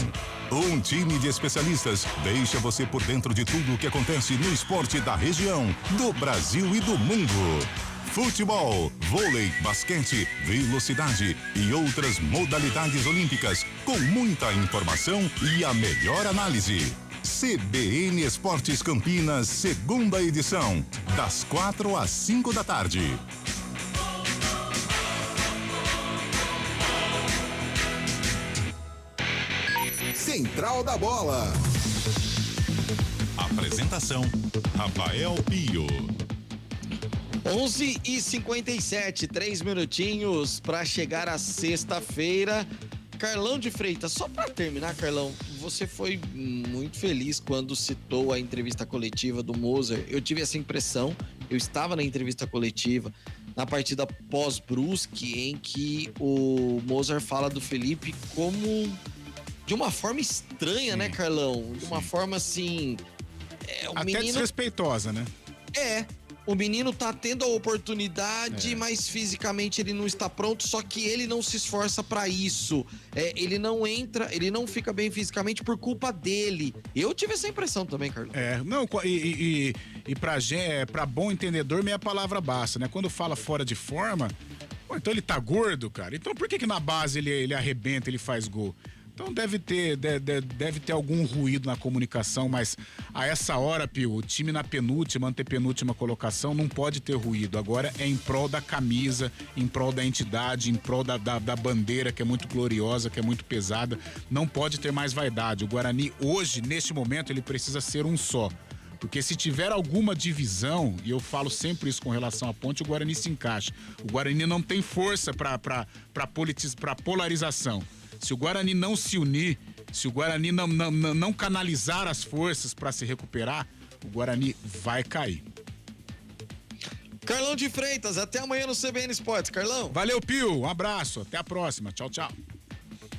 Um time de especialistas deixa você por dentro de tudo o que acontece no esporte da região, do Brasil e do mundo. Futebol, vôlei, basquete, velocidade e outras modalidades olímpicas, com muita informação e a melhor análise. CBN Esportes Campinas, segunda edição, das 4 às 5 da tarde. Central da Bola. Apresentação, Rafael Pio. 11h57, 3 minutinhos para chegar à sexta-feira. Carlão de Freitas, só para terminar, Carlão, você foi muito feliz quando citou a entrevista coletiva do Mozart. Eu tive essa impressão, eu estava na entrevista coletiva, na partida pós-Brusque, em que o Mozart fala do Felipe como de uma forma estranha, né, Carlão? De uma forma assim... Até desrespeitosa, né? O menino tá tendo a oportunidade, mas fisicamente ele não está pronto, só que ele não se esforça pra isso. Ele não entra, ele não fica bem fisicamente por culpa dele. Eu tive essa impressão também, Carlos. Pra bom entendedor, meia palavra basta, né? Quando fala fora de forma, então ele tá gordo, cara. Então por que na base ele arrebenta, ele faz gol? Então deve ter algum ruído na comunicação, mas a essa hora, Pio, o time na penúltima, antepenúltima colocação não pode ter ruído. Agora é em prol da camisa, em prol da entidade, em prol da bandeira, que é muito gloriosa, que é muito pesada. Não pode ter mais vaidade. O Guarani hoje, neste momento, ele precisa ser um só. Porque se tiver alguma divisão, e eu falo sempre isso com relação à Ponte, o Guarani se encaixa. O Guarani não tem força para polarização. Se o Guarani não se unir, se o Guarani não canalizar as forças para se recuperar, o Guarani vai cair. Carlão de Freitas, até amanhã no CBN Esportes, Carlão. Valeu, Pio, um abraço, até a próxima, tchau, tchau.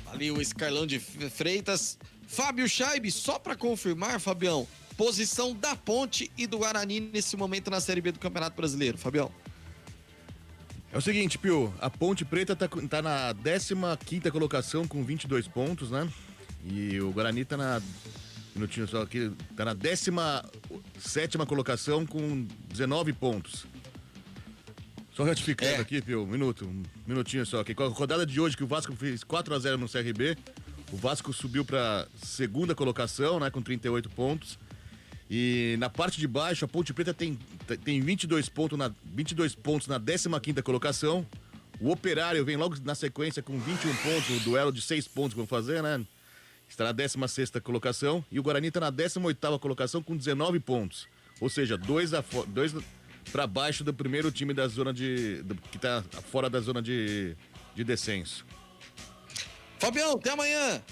Valeu, esse Carlão de Freitas. Fábio Chaib, só para confirmar, Fabião, posição da Ponte e do Guarani nesse momento na Série B do Campeonato Brasileiro, Fabião. É o seguinte, Pio, a Ponte Preta tá na 15ª colocação com 22 pontos, né? E o Guarani tá na... Minutinho só aqui, tá na 17ª colocação com 19 pontos. Só ratificando aqui, Pio, um minutinho só aqui. Com a rodada de hoje que o Vasco fez 4-0 no CRB, o Vasco subiu pra 2ª colocação, né, com 38 pontos. E na parte de baixo, a Ponte Preta tem 22 pontos na 15ª colocação. O Operário vem logo na sequência com 21 pontos, o duelo de 6 pontos que vão fazer, né? Está na 16ª colocação. E o Guarani está na 18ª colocação com 19 pontos. Ou seja, dois para baixo do primeiro time da zona que está fora da zona de descenso. Fabião, até amanhã.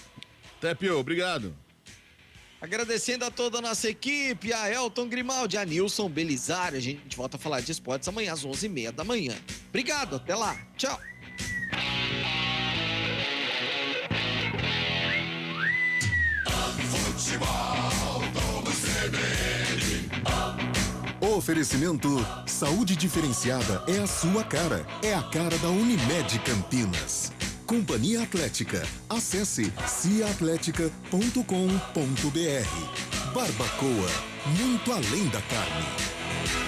Até, Pio, obrigado. Agradecendo a toda a nossa equipe, a Elton Grimaldi, a Nilson Belisário. A gente volta a falar de esportes amanhã às 11h30 da manhã. Obrigado, até lá. Tchau. Oferecimento Saúde Diferenciada é a sua cara. É a cara da Unimed Campinas. Companhia Atlética. Acesse ciaatletica.com.br. Barbacoa, muito além da carne.